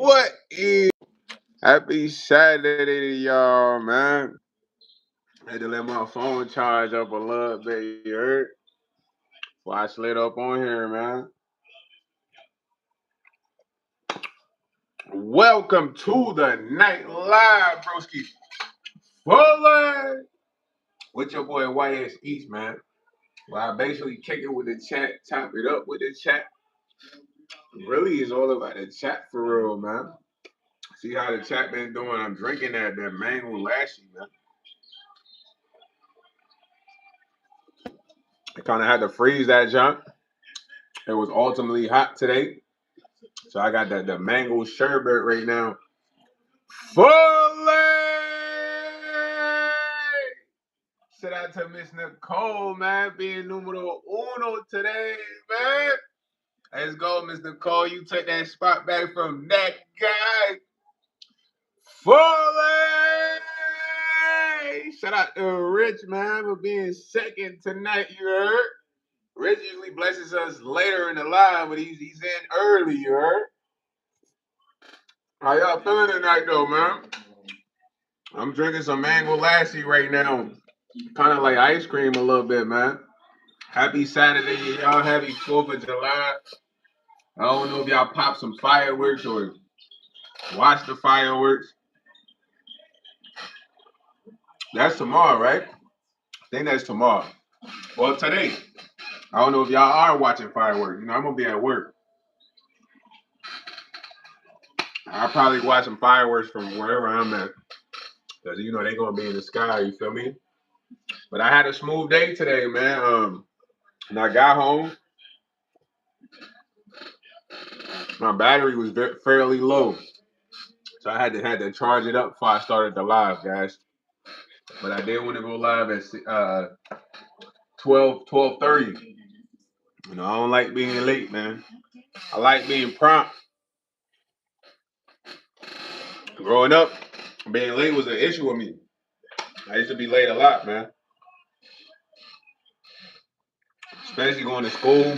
What is happy Saturday to y'all, man? I had to let my phone charge up a little bit, you heard? Before I slid up on here, man. Welcome to the night live, broski. Fuller with your boy YsEats, man. Well, I basically kick it with the chat, top it up with the chat. Really is all about the chat for real, man. See how the chat been doing? I'm drinking that mango lashy, man. I kind of had to freeze that junk. It was ultimately hot today. So I got the mango sherbet right now. Fully! Shout out to Miss Nicole, man, being numero uno today, man. Let's go, Miss Nicole. You took that spot back from that guy. Fully! Shout out to Rich, man, for being second tonight, you heard? Rich usually blesses us later in the live, but he's in early, you heard? How y'all feeling tonight, though, man? I'm drinking some mango lassi right now. Kind of like ice cream a little bit, man. Happy Saturday, y'all. Happy 4th of July. I don't know if y'all pop some fireworks or watch the fireworks. That's tomorrow, right? I think that's tomorrow. Well, today. I don't know if y'all are watching fireworks. You know, I'm going to be at work. I'll probably watch some fireworks from wherever I'm at. Because, you know, they're going to be in the sky, you feel me? But I had a smooth day today, man. And I got home. My battery was fairly low. So I had to charge it up before I started the live, guys. But I did want to go live at 12:30. You know, I don't like being late, man. I like being prompt. Growing up, being late was an issue with me. I used to be late a lot, man. Especially going to school.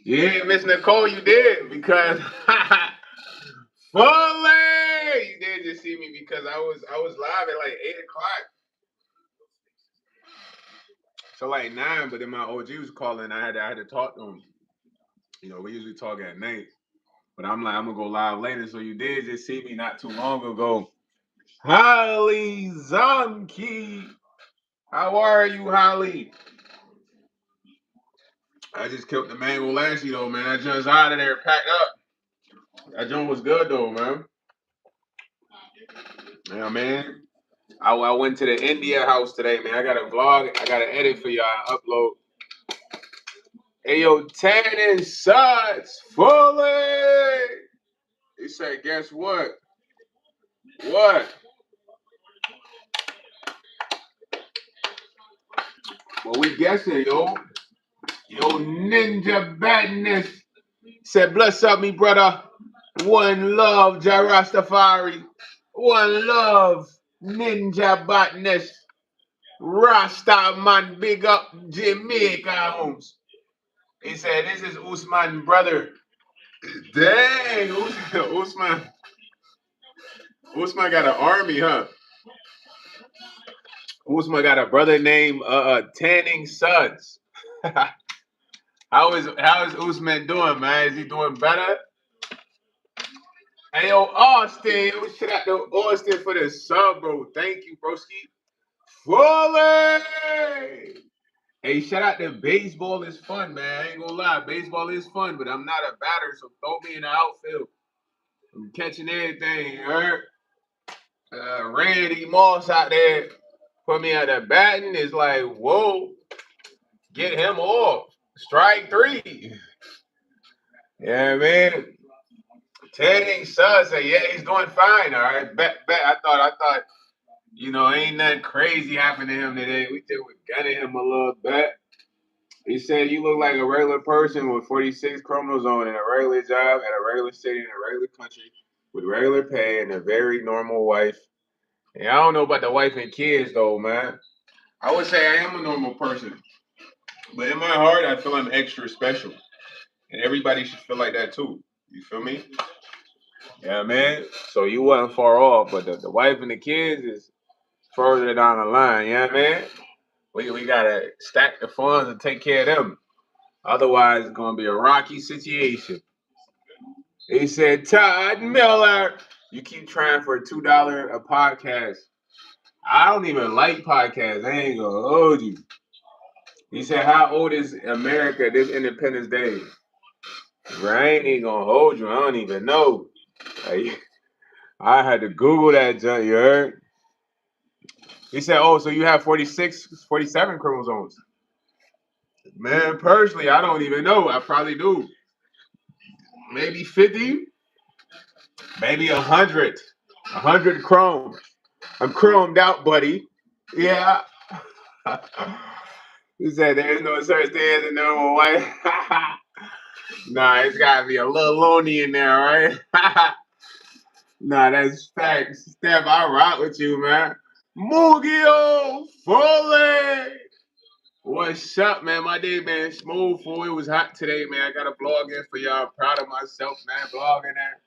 Yeah, Miss Nicole, you did because fully you did just see me because I was live at like 8:00. So like 9, but then my OG was calling. I had to talk to him. You know, we usually talk at night. But I'm like, I'm gonna go live later. So you did just see me not too long ago. Holly Zonky. How are you, Holly? I just killed the mango lashy though, man. That joint's out of there, packed up. That joint was good though, man. Yeah, man. I went to the India house today, man. I got a vlog. I got to edit for y'all. Upload. Hey, yo, Tan and Suds fully. He said, guess what? What? Well, we guessing, yo. Yo, Ninja Badness said, bless up, me brother. One love, Jarastafari. One love, Ninja Badness. Rasta man, big up Jamaica homes. He said, this is Usman, brother. Dang, Usman. Usman got an army, huh? Usman got a brother named Tanning Suds. How is Usman doing, man? Is he doing better? Hey, yo, Austin. Shout out to Austin for the sub, bro. Thank you, broski. Fully. Hey, shout out to baseball is fun, man. I ain't gonna lie. Baseball is fun, but I'm not a batter, so throw me in the outfield. I'm catching everything, you heard? Randy Moss out there put me at the batting. It's like, whoa, get him off. Strike 3. Yeah, man. Teddy Suds said, yeah, he's doing fine. All right. Bet. I thought, you know, ain't nothing crazy happened to him today. We just gutted him a little bit. He said, you look like a regular person with 46 chromosomes and a regular job at a regular city in a regular country with regular pay and a very normal wife. And I don't know about the wife and kids, though, man. I would say I am a normal person. But in my heart, I feel I'm extra special. And everybody should feel like that, too. You feel me? Yeah, man. So you wasn't far off, but the wife and the kids is further down the line. Yeah, man. We gotta stack the funds and take care of them. Otherwise, it's gonna be a rocky situation. He said, Todd Miller, you keep trying for $2 a podcast. I don't even like podcasts. I ain't gonna hold you. He said, how old is America this Independence Day? Bro, I ain't even gonna hold you. I don't even know. Like, I had to Google that junk, you heard? He said, oh, so you have 46, 47 chromosomes. Man, personally, I don't even know. I probably do. Maybe 50, maybe 100. 100 chrome. I'm chromed out, buddy. Yeah. He said there's no such thing as a normal wife. Nah, it's gotta be a little lonely in there, right? Nah, that's facts. Steph, I rock with you, man. Mugio Foley. What's up, man? My day been smooth, fool. It was hot today, man. I got a blog in for y'all. Proud of myself, man. Blogging that.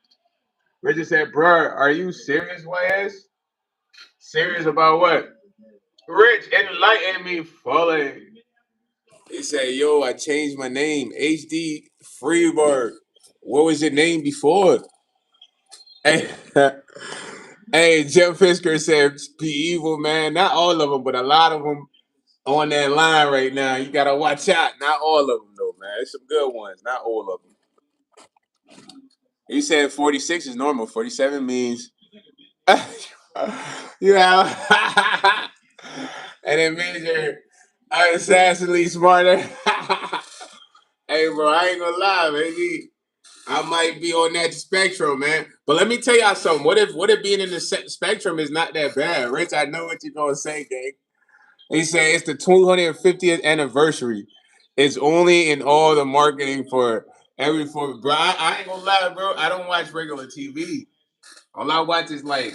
Richard said, bruh, are you serious, YS? Serious about what? Rich, enlighten me, Foley. He said, yo, I changed my name. HD Freeberg. What was your name before? Hey, hey, Jim Fisker said, be evil, man. Not all of them, but a lot of them on that line right now. You got to watch out. Not all of them, though, man. There's some good ones. Not all of them. He said 46 is normal. 47 means you have, and it means you're unassassinately smarter. Hey, bro, I ain't gonna lie, baby. I might be on that spectrum, man. But let me tell y'all something. What if being in the spectrum is not that bad? Rich, I know what you're gonna say, gang. He said it's the 250th anniversary. It's only in all the marketing for bro. I ain't gonna lie, bro. I don't watch regular TV. All I watch is like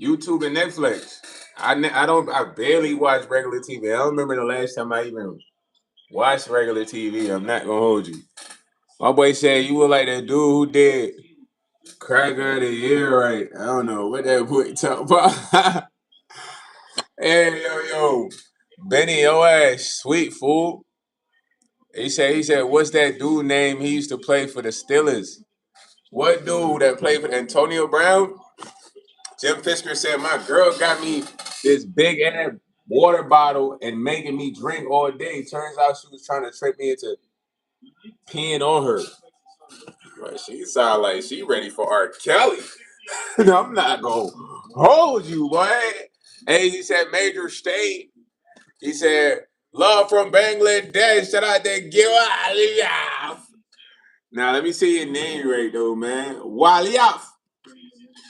YouTube and Netflix. I barely watch regular TV. I don't remember the last time I even watched regular TV. I'm not gonna hold you. My boy said you were like that dude who did Cracker of the Year, right? I don't know what that boy talk about. Hey, yo, Benny, your ass, sweet fool. He said, what's that dude name he used to play for the Steelers? What dude that played for Antonio Brown? Jim Fisker said, my girl got me this big ass water bottle and making me drink all day. Turns out she was trying to trick me into peeing on her. Right, she sound like she ready for R. Kelly. I'm not gonna hold you, boy. Hey, he said Major State. He said love from Bangladesh. Shout out to Gilaliaf. Now let me say your name right though, man. Waliaf.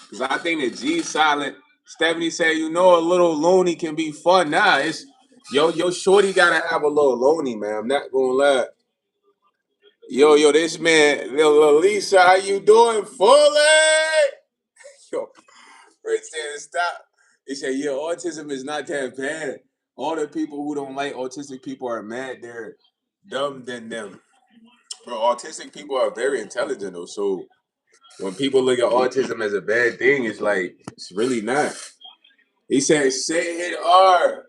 Cause I think the G silent. Stephanie said, you know, a little lonely can be fun. Nah, it's yo, shorty gotta have a little lonely, man. I'm not gonna lie. Yo, this man, Lisa, how you doing? Fully? Yo, Rich said, stop. He said, yeah, autism is not that bad. All the people who don't like autistic people are mad they're dumb than them. Bro, autistic people are very intelligent though. So when people look at autism as a bad thing, it's like it's really not. He said, say hit R.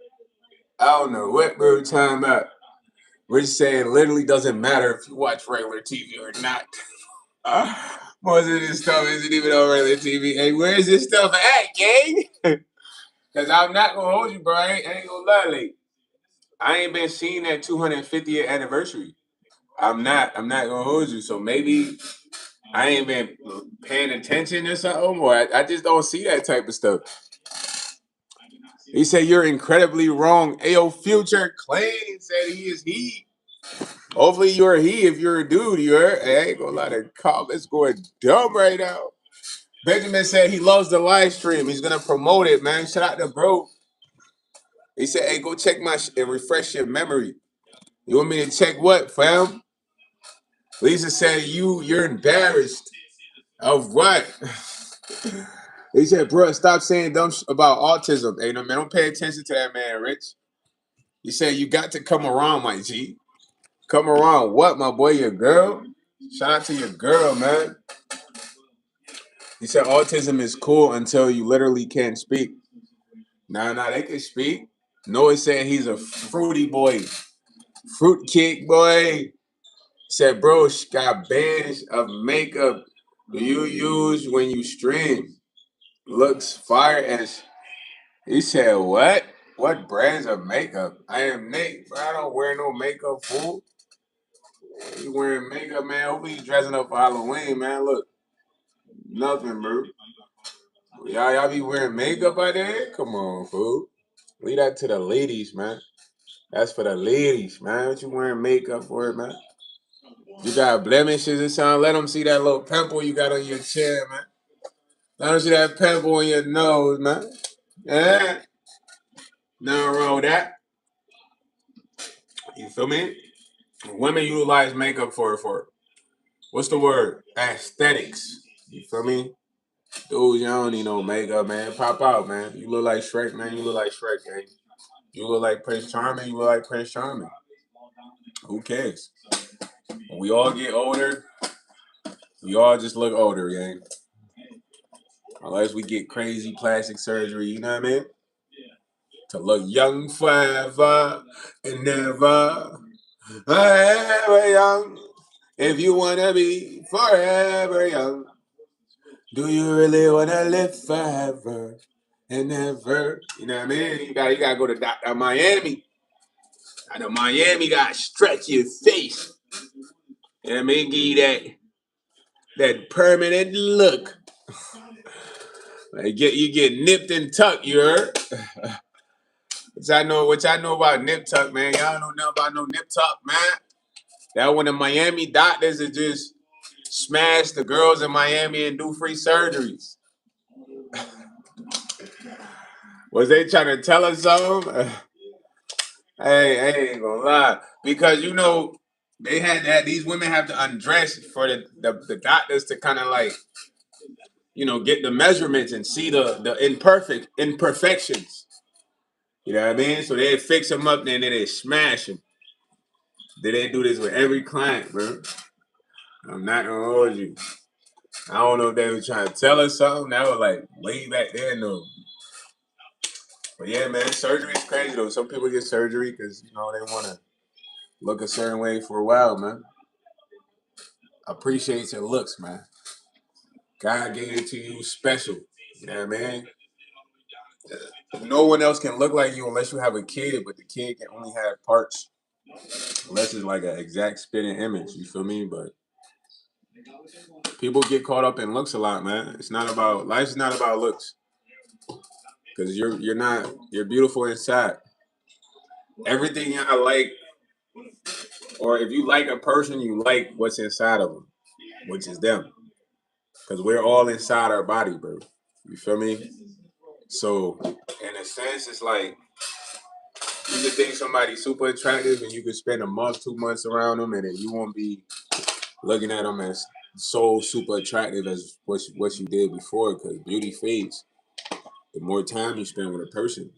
I don't know what we were talking about. We're just saying literally doesn't matter if you watch regular TV or not. Most of this stuff isn't even on regular TV. Hey, where's this stuff at, gang? Because I'm not going to hold you, bro. I ain't going to lie. Like, I ain't been seeing that 250th anniversary. I'm not going to hold you. So maybe I ain't been paying attention or something, or I just don't see that type of stuff. He said, you're incredibly wrong. Ayo, Future Clean said he is he. Hopefully you're a he if you're a dude. You heard? Hey, I ain't gonna lie, the comments going dumb right now. Benjamin said he loves the live stream. He's gonna promote it, man. Shout out to bro. He said, hey, go check my and refresh your memory. You want me to check what, fam? Lisa said you're embarrassed. Of what? He said, bro, stop saying dumb about autism. Hey, no, man, don't pay attention to that man, Rich. He said, you got to come around, my G. Come around what, my boy, your girl? Shout out to your girl, man. He said autism is cool until you literally can't speak. Nah, they can speak. Noah said he's a fruity boy. Fruit cake boy. Said, bro, she got bands of makeup. Do you use when you stream? Looks fire as. He said, what? What brands of makeup? I am Nate, but I don't wear no makeup, fool. You wearing makeup, man? Hopefully you dressing up for Halloween, man. Look, nothing, bro. Y'all be wearing makeup out there? Come on, fool. Leave that to the ladies, man. That's for the ladies, man. What you wearing makeup for, man? You got blemishes or something? Let them see that little pimple you got on your chin, man. Let them see that pimple on your nose, man. Yeah. Nothing wrong with that. You feel me? Women utilize makeup for what's the word? Aesthetics. You feel me? Dudes, you don't need no makeup, man. Pop out, man. You look like Shrek, man. You look like Shrek, man. You look like Prince Charming. You look like Prince Charming. Who cares? When we all get older, we all just look older, gang. Unless we get crazy plastic surgery, you know what I mean? To look young forever and never, forever young. If you wanna be forever young, do you really wanna live forever and ever? You know what I mean? You gotta go to Dr. Miami. Dr. Miami gotta stretch your face. You know what I mean? Give you that permanent look. Like you get nipped and tucked, you heard? Which I know about nip tuck, man. Y'all don't know nothing about no nip tuck, man. That when the Miami doctors are just smash the girls in Miami and do free surgeries. Was they trying to tell us something? Hey, I ain't gonna lie. Because they had that these women have to undress for the doctors to kind of like, get the measurements and see the imperfections. You know what I mean? So they fix them up, then they smash them. Then they do this with every client, bro. I'm not gonna hold you. I don't know if they were trying to tell us something. That was like way back then, though. But yeah, man, surgery is crazy though. Some people get surgery because they want to look a certain way for a while, man. Appreciate your looks, man. God gave it to you special. You know what I mean? No one else can look like you unless you have a kid, but the kid can only have parts unless it's like an exact spitting image. You feel me? But people get caught up in looks a lot, man. Life's not about looks because you're beautiful inside. Everything I like, or if you like a person, you like what's inside of them, which is them. Because we're all inside our body, bro. You feel me? So, in a sense, it's like you could think somebody's super attractive and you could spend a month, 2 months around them, and then you won't be looking at them as so super attractive as what you did before, because beauty fades the more time you spend with a person.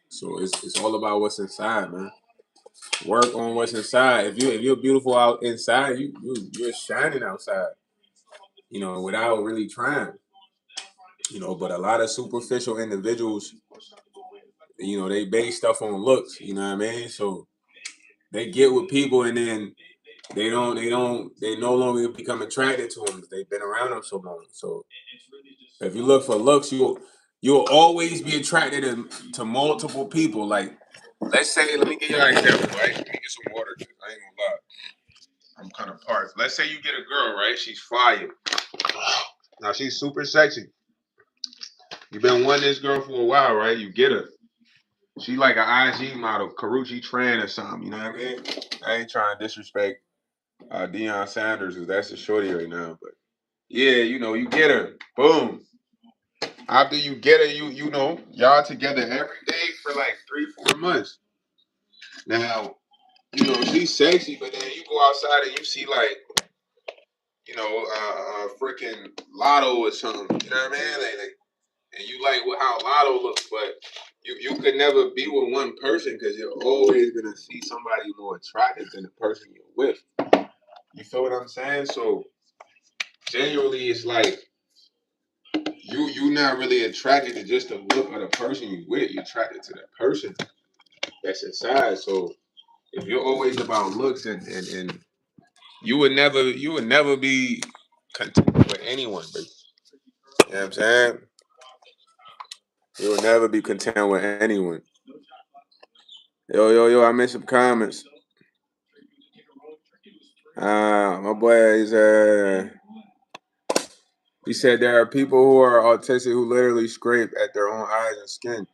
So it's all about what's inside, man. Work on what's inside. If you're beautiful out inside, you're shining outside. Without really trying. But a lot of superficial individuals, they base stuff on looks. You know what I mean? So they get with people and then they no longer become attracted to them. They've been around them so long. So if you look for looks, you'll always be attracted to multiple people. Like, let's say, let me give you an example, right? Let me get some water. I ain't gonna lie. I'm kind of parched. Let's say you get a girl, right? She's fire. Now she's super sexy. You've been wanting this girl for a while, right? You get her. She like an IG model, Karuchi Tran or something. You know what I mean? I ain't trying to disrespect Deion Sanders, because that's a shorty right now. But yeah, you get her. Boom. After you get her, y'all together every day for like 3-4 months. Now, she's sexy, but then you go outside and you see like, freaking Lotto or something. You know what I mean? And you like how Lotto looks, but you could never be with one person because you're always gonna see somebody more attractive than the person you're with. You feel what I'm saying? So genuinely, it's like you not really attracted to just the look of the person you with. You're attracted to the person that's inside. So if you're always about looks and you would never be content with anyone, bro. You know what I'm saying? You will never be content with anyone. Yo, I missed some comments. My boy is he said there are people who are autistic who literally scrape at their own eyes and skin.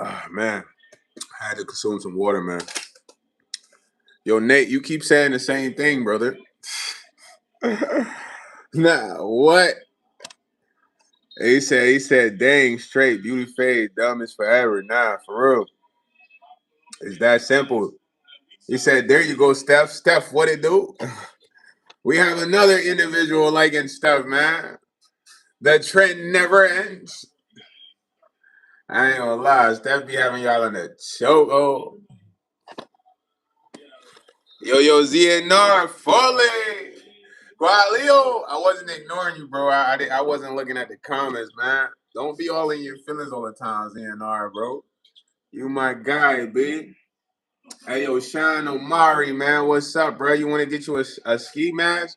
Oh man, I had to consume some water, man. Yo, Nate, you keep saying the same thing, brother. Nah, what? He said, dang, straight, beauty fade, dumb is forever. Nah, for real. It's that simple. He said, there you go, Steph. Steph, what it do? We have another individual liking Steph, man. The trend never ends. I ain't gonna lie, Steph be having y'all in a choke. Oh. Yo, ZNR, fully. Gualio, I wasn't ignoring you, bro. I wasn't looking at the comments, man. Don't be all in your feelings all the time, ZNR, bro. You my guy, B. Hey, yo, Sean Omari, man, what's up, bro? You want to get you a ski mask?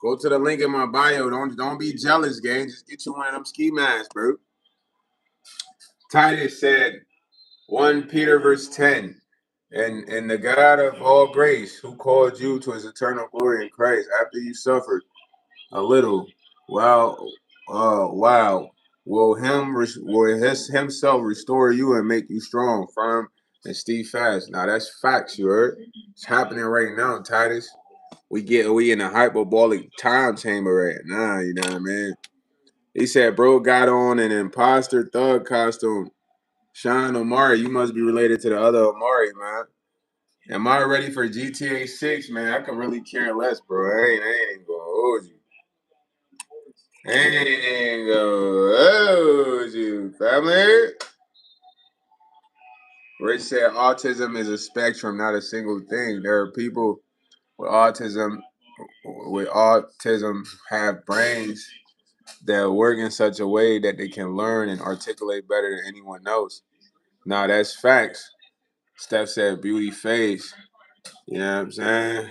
Go to the link in my bio. Don't be jealous, gang. Just get you one of them ski masks, bro. Titus said, 1 Peter verse 10. And the God of all grace, who called you to his eternal glory in Christ, after you suffered a little, wow, will himself restore you and make you strong, firm, and steadfast. Now that's facts, you heard. It's happening right now, Titus. We in a hyperbolic time chamber right now, you know what I mean? He said, bro got on an imposter thug costume. Sean Omari, you must be related to the other Omari, man. Am I ready for GTA 6, man? I can really care less, bro. I ain't gonna hold you. I ain't gonna hold you, family. Rich said autism is a spectrum, not a single thing. There are people with autism have brains that work in such a way that they can learn and articulate better than anyone else. Now that's facts. Steph said beauty face. You know what I'm saying?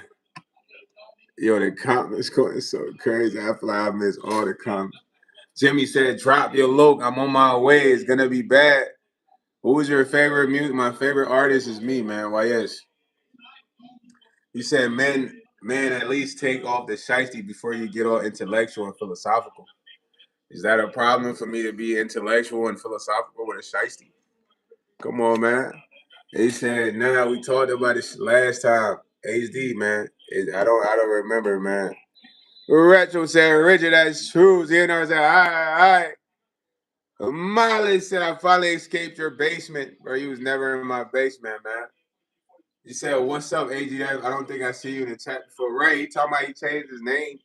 Yo, the comments going so crazy. I feel like I missed all the comments. Jimmy said, drop your look. I'm on my way. It's gonna be bad. Who was your favorite music? My favorite artist is me, man. YS. You said men at least take off the shiesty before you get all intellectual and philosophical. Is that a problem for me to be intellectual and philosophical with a shiesty? Come on, man. He said, nah, we talked about this last time. HD, man. I don't remember, man. Retro said, Richard, that's true. Xehanort said, all right. Miley said, I finally escaped your basement. Bro, you was never in my basement, man. He said, what's up, AG? I don't think I see you in the chat before. Right, he talking about he changed his name.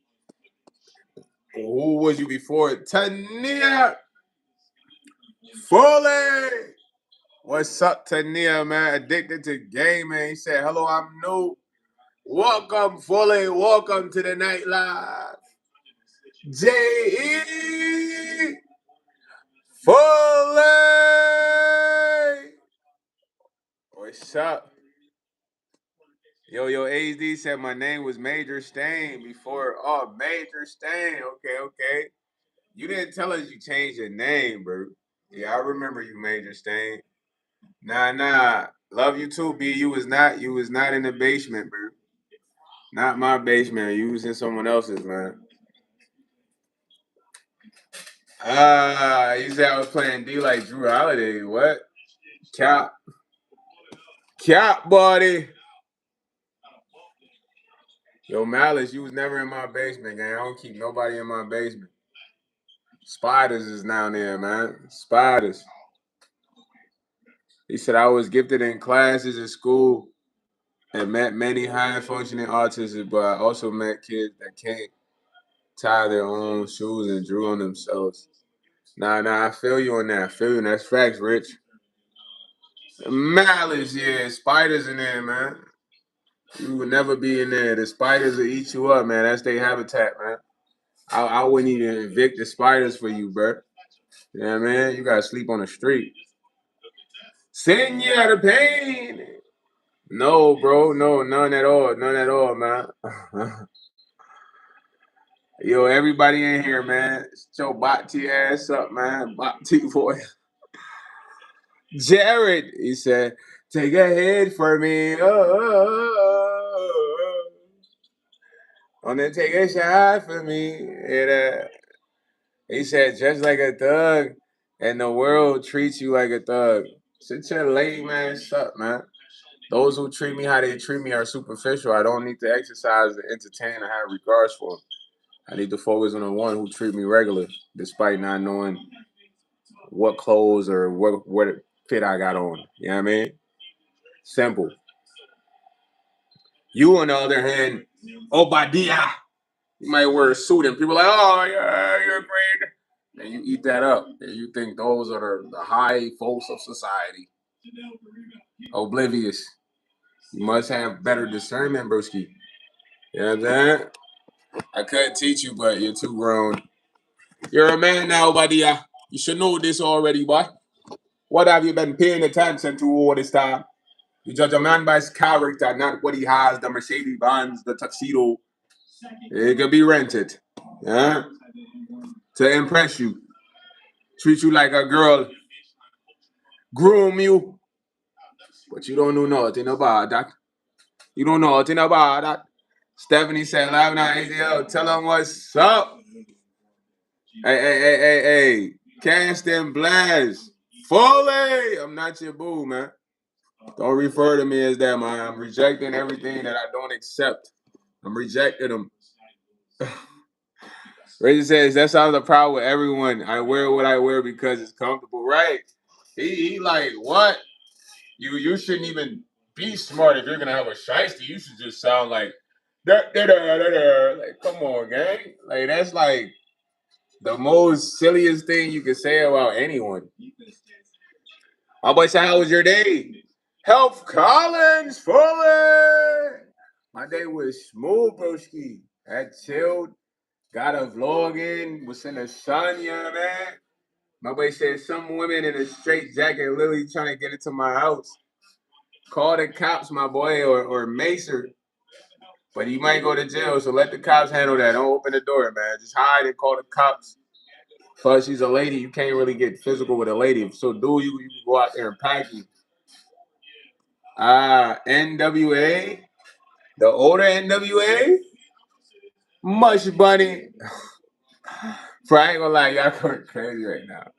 Who was you before? Tania Foley. What's up, Tania, man? Addicted to gaming. He said, hello, I'm new. Welcome, Foley. Welcome to the night live. J.E. Foley. What's up? Yo, AD said my name was Major Stain before. Oh, Major Stain. Okay. You didn't tell us you changed your name, bro. Yeah, I remember you, Major Stain. Nah. Love you too, B. You was not in the basement, bro. Not my basement. You was in someone else's, man. You said I was playing D like Drew Holiday. What? Cap, buddy. Yo, Malice, you was never in my basement, gang. I don't keep nobody in my basement. Spiders is down there, man. Spiders. He said I was gifted in classes at school and met many high functioning artists, but I also met kids that can't tie their own shoes and drew on themselves. Nah, I feel you on that. I feel you. That's facts, Rich. Malice, yeah. Spiders in there, man. You would never be in there. The spiders will eat you up, man. That's their habitat, man. I wouldn't even evict the spiders for you, bro. Yeah, man. You gotta sleep on the street. Send you out of pain. No, bro. No, none at all. None at all, man. Yo, everybody in here, man. Shut your bot-T ass up, man. Bot-T boy. Jared, he said, take a hit for me. Oh. Wanna take a shot for me. And, he said, just like a thug, and the world treats you like a thug. Sit your lame ass up, man. Those who treat me how they treat me are superficial. I don't need to exercise and entertain and have regards for them. I need to focus on the one who treat me regular, despite not knowing what clothes or what fit I got on. You know what I mean? Simple. You, on the other hand, Obadiah, you might wear a suit and people are like, oh, yeah, you're great. And you eat that up. And you think those are the high folks of society. Oblivious. You must have better discernment, broski. You know what I'm saying? I couldn't teach you, but you're too grown. You're a man now, Obadiah. You should know this already, boy. What have you been paying attention to all this time? You judge a man by his character, not what he has, the Mercedes Benz, the tuxedo. It can be rented. Yeah? To impress you. Treat you like a girl. Groom you. But you don't know nothing about that. You don't know nothing about that. Stephanie said, live now, ATL, tell them what's up. Hey. Cast and blast. Foley. I'm not your boo, man. Don't refer to me as that, man. I'm rejecting everything that I don't accept. I'm rejecting them. Reggie says, that sounds a problem with everyone. I wear what I wear because it's comfortable. Right. He like, what? You shouldn't even be smart if you're gonna have a shiesty. You should just sound like like, come on, gang. Like that's like the most silliest thing you can say about anyone. My boy said, how was your day? Health Collins Fuller. My day was smooth, broski. I chilled, got a vlog in, was in the sun, yeah, man. My boy said some women in a straight jacket literally trying to get into my house. Call the cops, my boy, or Macer. But he might go to jail, so let the cops handle that. Don't open the door, man. Just hide and call the cops. Plus, she's a lady. You can't really get physical with a lady. So, dude, you can go out there and pack you. NWA, the older NWA, Mush Bunny. For I ain't gonna lie, y'all going crazy right now.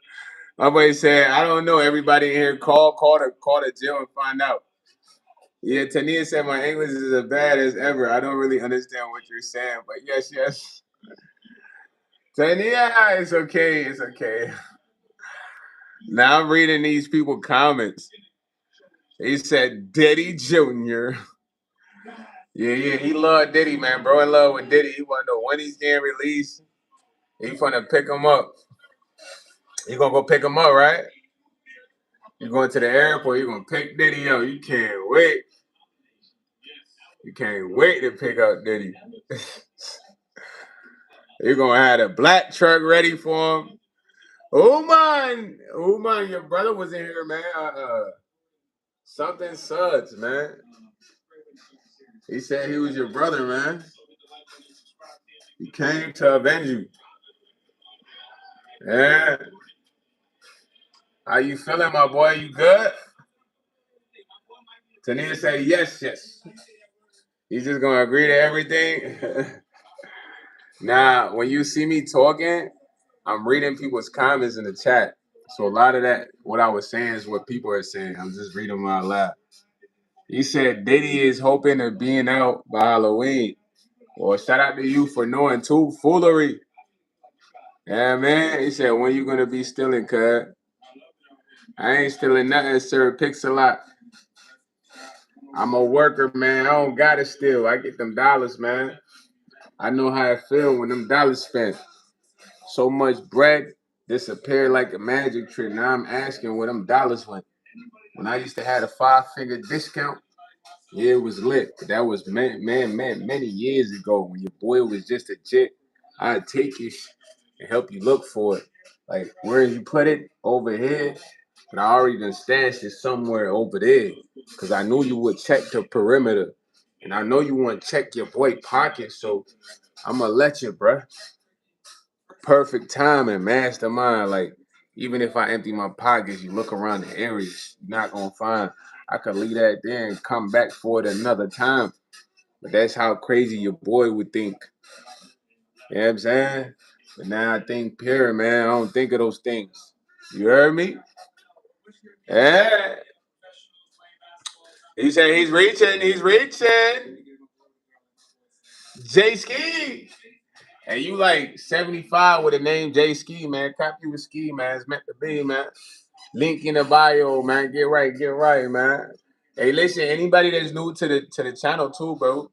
My boy said, I don't know. Everybody in here, call the jail and find out. Yeah, Tania said my English is as bad as ever. I don't really understand what you're saying, but yes. Tania, it's okay. Now I'm reading these people comments. He said Diddy Jr. Yeah, he loved Diddy, man. Bro in love with Diddy. He wanna know when he's getting released. He finna pick him up. You gonna go pick him up, right? You're going to the airport, you're gonna pick Diddy up. You can't wait. You can't wait to pick up Diddy. You're gonna have a black truck ready for him. Oman, your brother was in here, man. Something suds, man. He said he was your brother, man. He came to avenge you. Yeah. How you feeling, my boy? You good? Tania said yes. He's just gonna agree to everything. Nah, when you see me talking, I'm reading people's comments in the chat. So a lot of that, what I was saying is what people are saying. I'm just reading them out loud. He said Diddy is hoping of being out by Halloween. Well, shout out to you for knowing too foolery. Yeah, man. He said, when you gonna be stealing, cuz? I ain't stealing nothing, sir. Pixelot. I'm a worker, man. I don't gotta steal. I get them dollars, man. I know how it feel when them dollars spent. So much bread disappeared like a magic trick. Now I'm asking where them dollars went. When I used to have a 5-figure discount, Yeah, it was lit. But that was many years ago when your boy was just a chick. I'd take you and help you look for it. Like where you put it over here, but I already done stashed it somewhere over there. Cause I knew you would check the perimeter. And I know you want to check your boy pocket, so I'ma let you, bruh. Perfect timing, mastermind. Like, even if I empty my pockets, you look around the areas, you're not gonna find. I could leave that there and come back for it another time. But that's how crazy your boy would think. You know what I'm saying? But now I think pure, man. I don't think of those things. You heard me? Yeah. He said he's reaching, he's reaching. J Ski. And you like 75 with a name J Ski, man. Cop you a ski, man. It's meant to be, man. Link in the bio, man. Get right, man. Hey, listen, anybody that's new to the channel too, bro.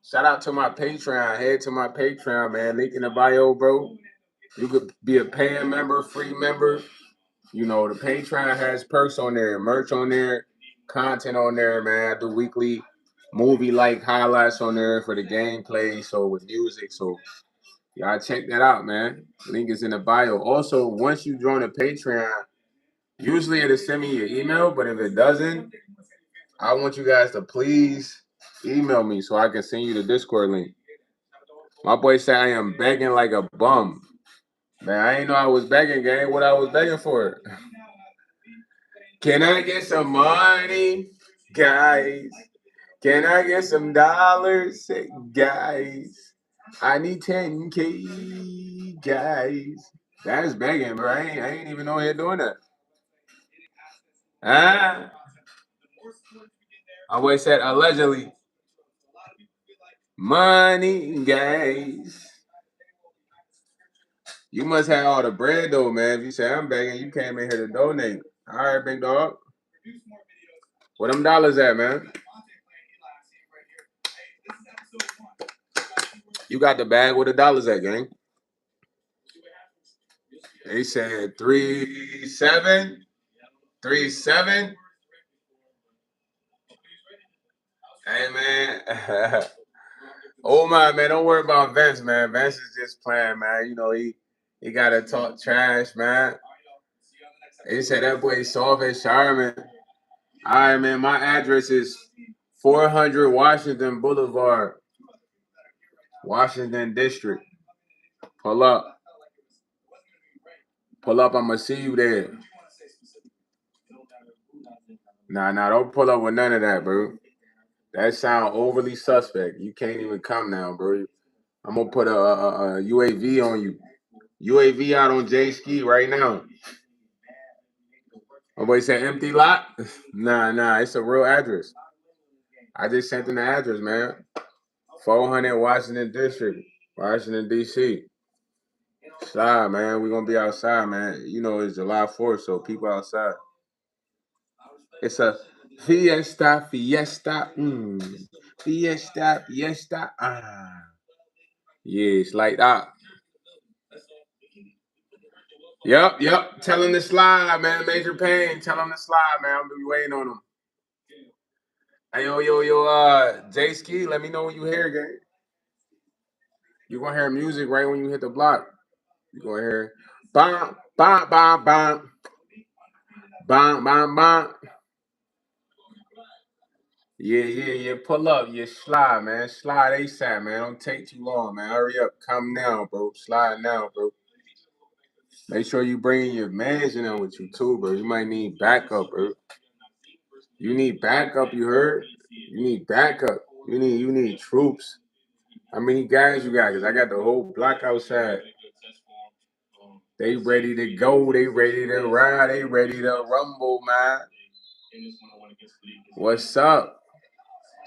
Shout out to my Patreon. Head to my Patreon, man. Link in the bio, bro. You could be a paying member, free member. You know, the Patreon has perks on there, merch on there, content on there, man. I do weekly movie like highlights on there for the gameplay, so with music. So y'all check that out, man. Link is in the bio. Also, once you join the Patreon, usually it'll send me your email, but if it doesn't, I want you guys to please email me so I can send you the Discord link. My boy said I am begging like a bum. Man, I ain't know I was begging, gang. What I was begging for? Can I get some money, guys? Can I get some dollars, guys? I need 10K, guys. That is begging, bro. I ain't even know here doing that. Ah, I always said allegedly. Money, guys. You must have all the bread though, man. If you say I'm begging, you came in here to donate. All right, big dog. Where them dollars at, man? You got the bag where the dollars at, gang. They said 3-7, 3-7. Hey man. Oh my man, don't worry about Vince, man. Vince is just playing, man. You know, he gotta talk trash, man. They said that boy soft as Charmin. All right, man. My address is 400 Washington Boulevard, Washington District. Pull up. Pull up. I'ma see you there. Nah, don't pull up with none of that, bro. That sound overly suspect. You can't even come now, bro. I'm gonna put a UAV on you. UAV out on J Ski right now. My boy said empty lot. Nah, it's a real address. I just sent in the address, man. 400 Washington District, Washington D.C. Outside, man. We're gonna be outside, man. You know it's July 4th, so people outside. It's a fiesta. Fiesta. Ah. Yeah, it's like that. Yep. Tell him to slide, man. Major Pain. Tell him to slide, man. I'm gonna be waiting on him. Hey, yo, J Ski, let me know when you hear again. You're gonna hear music right when you hit the block. You're gonna hear bam, bam, bam, bam, bam, bam, bam. Yeah. Pull up. Yeah, slide, man. Slide ASAP, man. Don't take too long, man. Hurry up. Come now, bro. Slide now, bro. Make sure you bring your mans in there with you too, bro. You might need backup, bro. You need backup, you heard? You need backup. You need troops. How many guys you got? Cause I got the whole block outside. They ready to go. They ready to ride. They ready to rumble, man. What's up?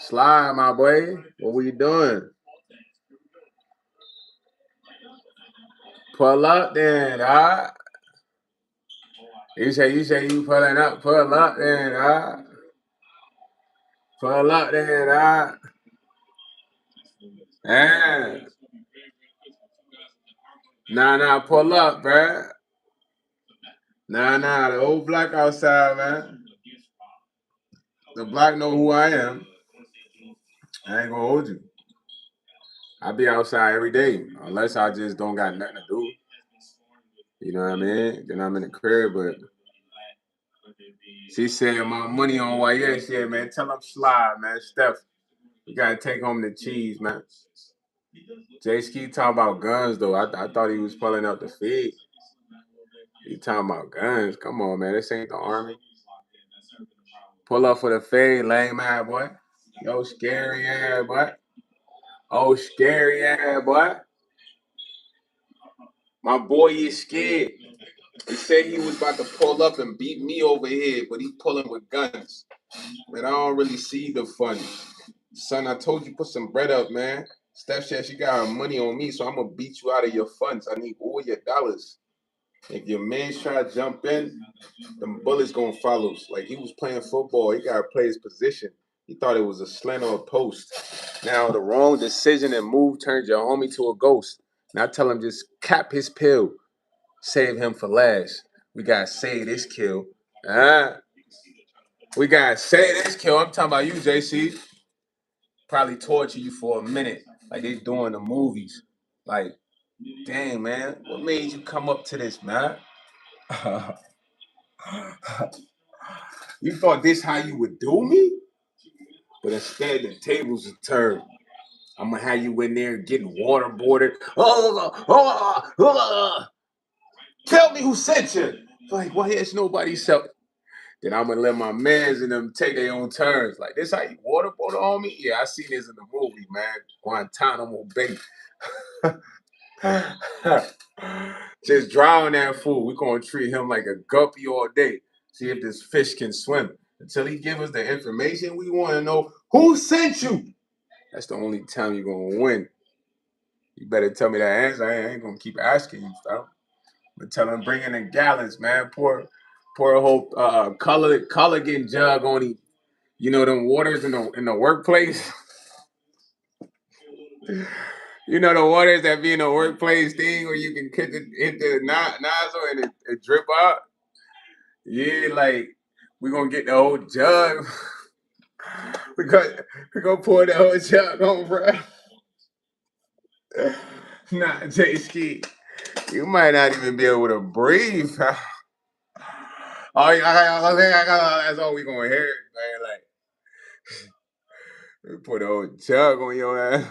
Slide, my boy. What we doing? Pull up then, huh? You say you pulling up. Pull up then, huh? Pull up then, huh? Yeah. Pull up, bruh. The old block outside, man. The block know who I am. I ain't gonna hold you. I be outside every day, unless I just don't got nothing to do. You know what I mean? Then I'm in the crib, but she said my money on YS. Yeah, man. Tell him slide, man. Steph, you gotta take home the cheese, man. Jay Ski talking about guns though. I thought he was pulling out the feed. He talking about guns. Come on, man. This ain't the army. Pull up for the fade, lame ass boy. Yo, scary ass boy. Oh, scary ass boy. My boy is scared. He said he was about to pull up and beat me over here, but he pulling with guns. Man, I don't really see the fun. Son, I told you put some bread up, man. Steph said she got her money on me, so I'm gonna beat you out of your funds. I need all your dollars. If your man's try to jump in, the bullets gonna follow. Like he was playing football, he gotta play his position. He thought it was a slant or a post. Now the wrong decision and move turns your homie to a ghost. Now tell him just cap his pill. Save him for last. We gotta save this kill. Ah, we gotta save this kill. I'm talking about you, JC. Probably torture you for a minute, like they do in the movies. Like, dang man, what made you come up to this, man? You thought this how you would do me? But instead the tables are turned. I'm gonna have you in there getting waterboarded. Tell me who sent you. Like, why has nobody sent? Then I'm gonna let my mans and them take their own turns. Like, this how you waterboard on me? Yeah, I seen this in the movie, man. Guantanamo Bay. Just drown that fool. We're gonna treat him like a guppy all day. See if this fish can swim. Until he give us the information we want to know who sent you. That's the only time you're gonna win. You better tell me that answer. I ain't gonna keep asking you stuff. But tell him bring in the gallons, man. Pour a whole collagen jug on him. You know them waters in the workplace. You know the waters that be in the workplace thing where you can hit the nozzle and it drip out. Yeah, like we gonna get the whole jug. we got we gonna pour the whole jug on, bro. Nah, J Ski, you might not even be able to breathe. Oh, that's all we gonna hear, man. Like, we put a whole jug on your ass.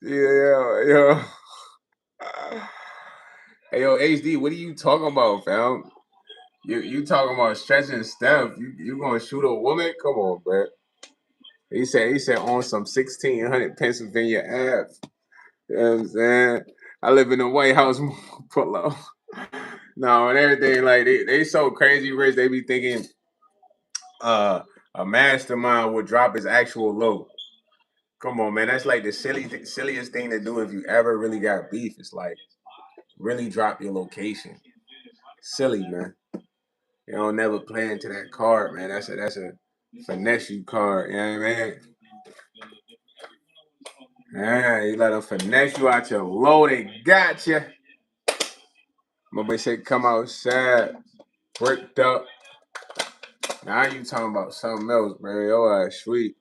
Yeah. Hey, yo, HD, what are you talking about, fam? You talking about stretching Steph? You gonna shoot a woman? Come on, bro. He said on some 1600 Pennsylvania Ave. You know what I'm saying? I live in the White House. Pull up. No, and everything like they so crazy rich. They be thinking a mastermind would drop his actual low. Come on, man. That's like the silliest thing to do if you ever really got beef. It's like really drop your location. Silly, man. You don't never play into that card, man. That's a finesse you card. You know what I mean? Yeah, you let them finesse you out your low. They got you. My boy said, "Come outside, bricked up." Now you talking about something else, bro. Yo, sweet.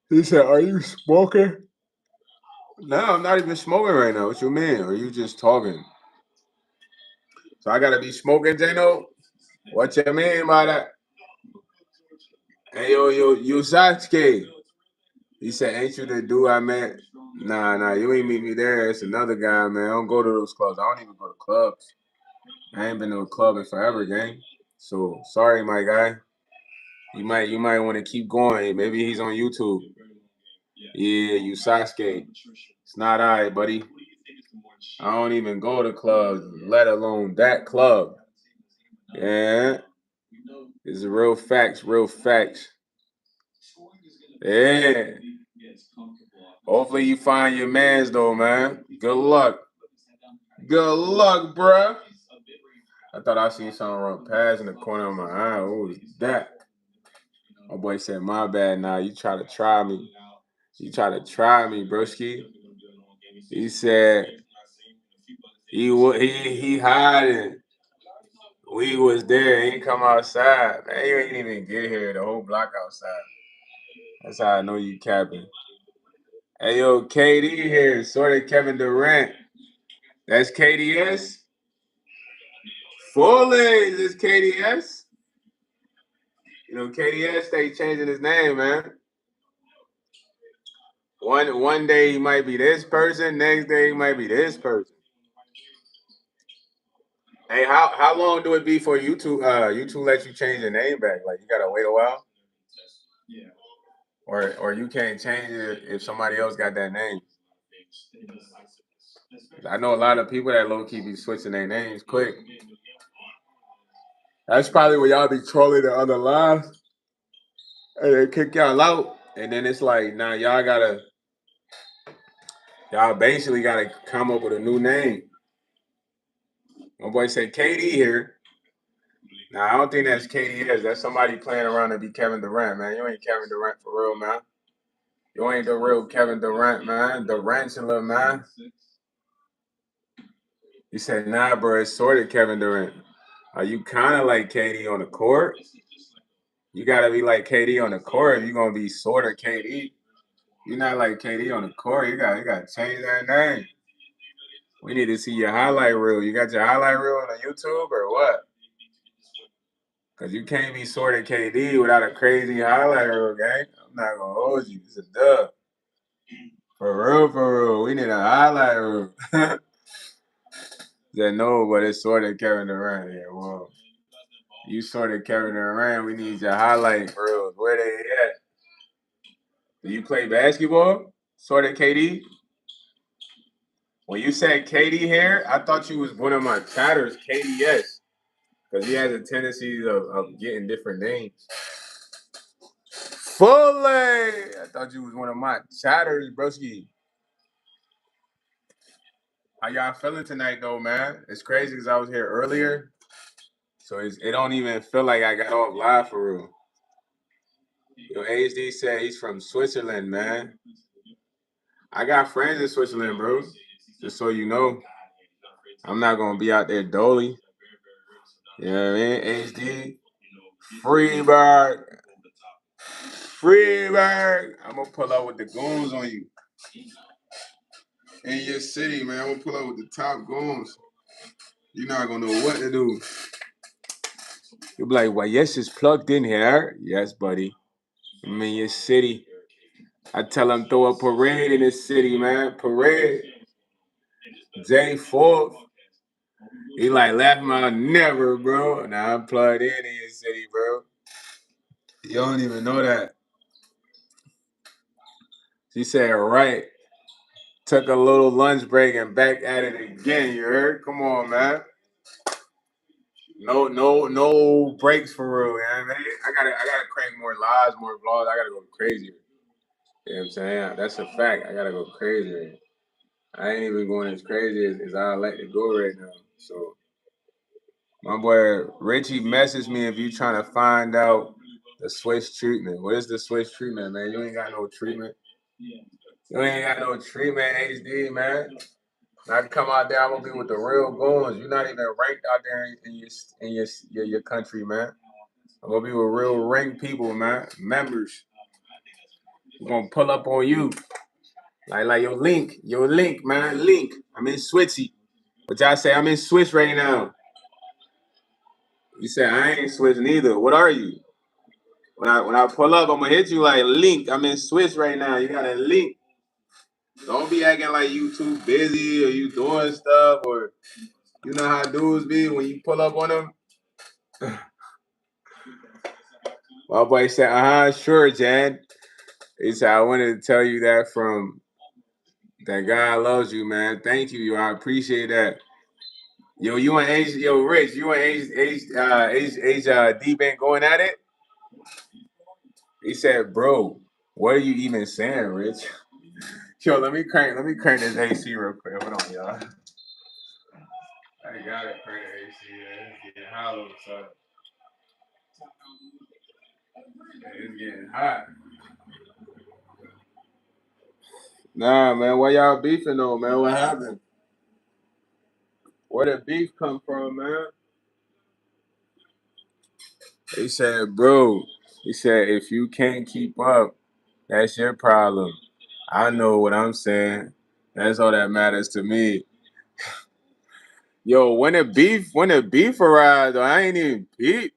He said, "Are you smoking?" No, I'm not even smoking right now. What you mean? Are you just talking? So I gotta be smoking, Jano? What you mean by that? Hey, yo, Sasuke. He said, "Ain't you the dude I met?" Nah, you ain't meet me there. It's another guy, man. I don't go to those clubs. I don't even go to clubs. I ain't been to a club in forever, gang. So sorry, my guy. You might want to keep going. Maybe he's on YouTube. Yeah, you Sasuke. It's not I, buddy. I don't even go to clubs, let alone that club. Yeah, it's real facts, real facts. Yeah. Hopefully you find your mans though, man. Good luck. Good luck, bruh. I thought I seen something run past in the corner of my eye. What was that? My boy said, "My bad." Now you try to try me. You try to try me, broski. He said he hiding. We was there, ain't come outside. Man, you ain't even get here. The whole block outside. That's how I know you capping. Hey yo, KD here, sort of Kevin Durant. That's KDS. Full legs is KDS. You know, KDS stay changing his name, man. One day he might be this person, next day he might be this person. Hey, how long do it be for you to let you change your name back? Like you gotta wait a while? Or you can't change it if somebody else got that name. I know a lot of people that low key be switching their names quick. That's probably where y'all be trolling the other lives and they kick y'all out. And then it's like, nah, y'all basically gotta come up with a new name. My boy said KD here. Nah, I don't think that's KDS. That's somebody playing around to be Kevin Durant, man. You ain't Kevin Durant for real, man. You ain't the real Kevin Durant, man. Durantula, man. He said, nah, bro, it's sort of Kevin Durant. Are you kind of like KD on the court? You gotta be like KD on the court. You're gonna be sort of KD. You're not like KD on the court. You gotta change that name. We need to see your highlight reel. You got your highlight reel on the YouTube or what? Cause you can't be sort of KD without a crazy highlight reel, gang. I'm not gonna hold you. It's a dub. For real, for real. We need a highlight reel. That no, but it's sort of Kevin Durant. Yeah, well, you sort of Kevin Durant. We need your highlight reels. Where they at? Do you play basketball? Sort of KD. When you said KD here, I thought you was one of my chatters, KDS, because he has a tendency of getting different names. Fully. I thought you was one of my chatters, broski. How y'all feeling tonight, though, man? It's crazy because I was here earlier, so it don't even feel like I got off live for real. Yo, HD said he's from Switzerland, man. I got friends in Switzerland, bro. Just so you know, I'm not gonna be out there dolly. You know what I mean? HD, Freeberg, Freeberg. I'm gonna pull out with the goons on you. In your city, man. I'm gonna pull out with the top goons. You're not gonna know what to do. You'll be like, well, yes, it's plugged in here. Yes, buddy. I'm in your city. I tell them throw a parade in this city, man. Parade. J4th. He like laughing out never, bro. Now I'm plugged in your city, bro. You don't even know that. She said, right. Took a little lunch break and back at it again. You heard? Come on, man. No breaks for real, man. I gotta crank more lives, more vlogs. I gotta go crazier. You know what I'm saying? That's a fact. I gotta go crazier. I ain't even going as crazy as I like to go right now. So my boy Richie messaged me if you trying to find out the Swiss treatment. What is the Swiss treatment, man? You ain't got no treatment. You ain't got no treatment, HD, man. I can come out there. I'm gonna be with the real goons. You're not even ranked out there in your country, man. I'm gonna be with real ranked people, man. Members. We're gonna pull up on you. Like your link, man. Link. I'm in Switzy. But y'all say I'm in Swiss right now. You say I ain't Swiss neither. What are you? When I pull up, I'm gonna hit you like link. I'm in Swiss right now. You got a link. Don't be acting like you too busy or you doing stuff or you know how dudes be when you pull up on them. My boy said, sure, Jan. He said, I wanted to tell you that from that God loves you, man. Thank you, yo. I appreciate that. Yo, you and H, yo, Rich, you and D been going at it? He said, bro, what are you even saying, Rich? Yo, let me crank this AC real quick. Hold on, y'all. I gotta crank the AC, man. It's getting hollow, so it's getting hot. Nah, man, why y'all beefing though, man? What happened? Where did beef come from, man? He said, bro, he said, if you can't keep up, that's your problem. I know what I'm saying. That's all that matters to me. Yo, when the beef arrived, though, I ain't even beat.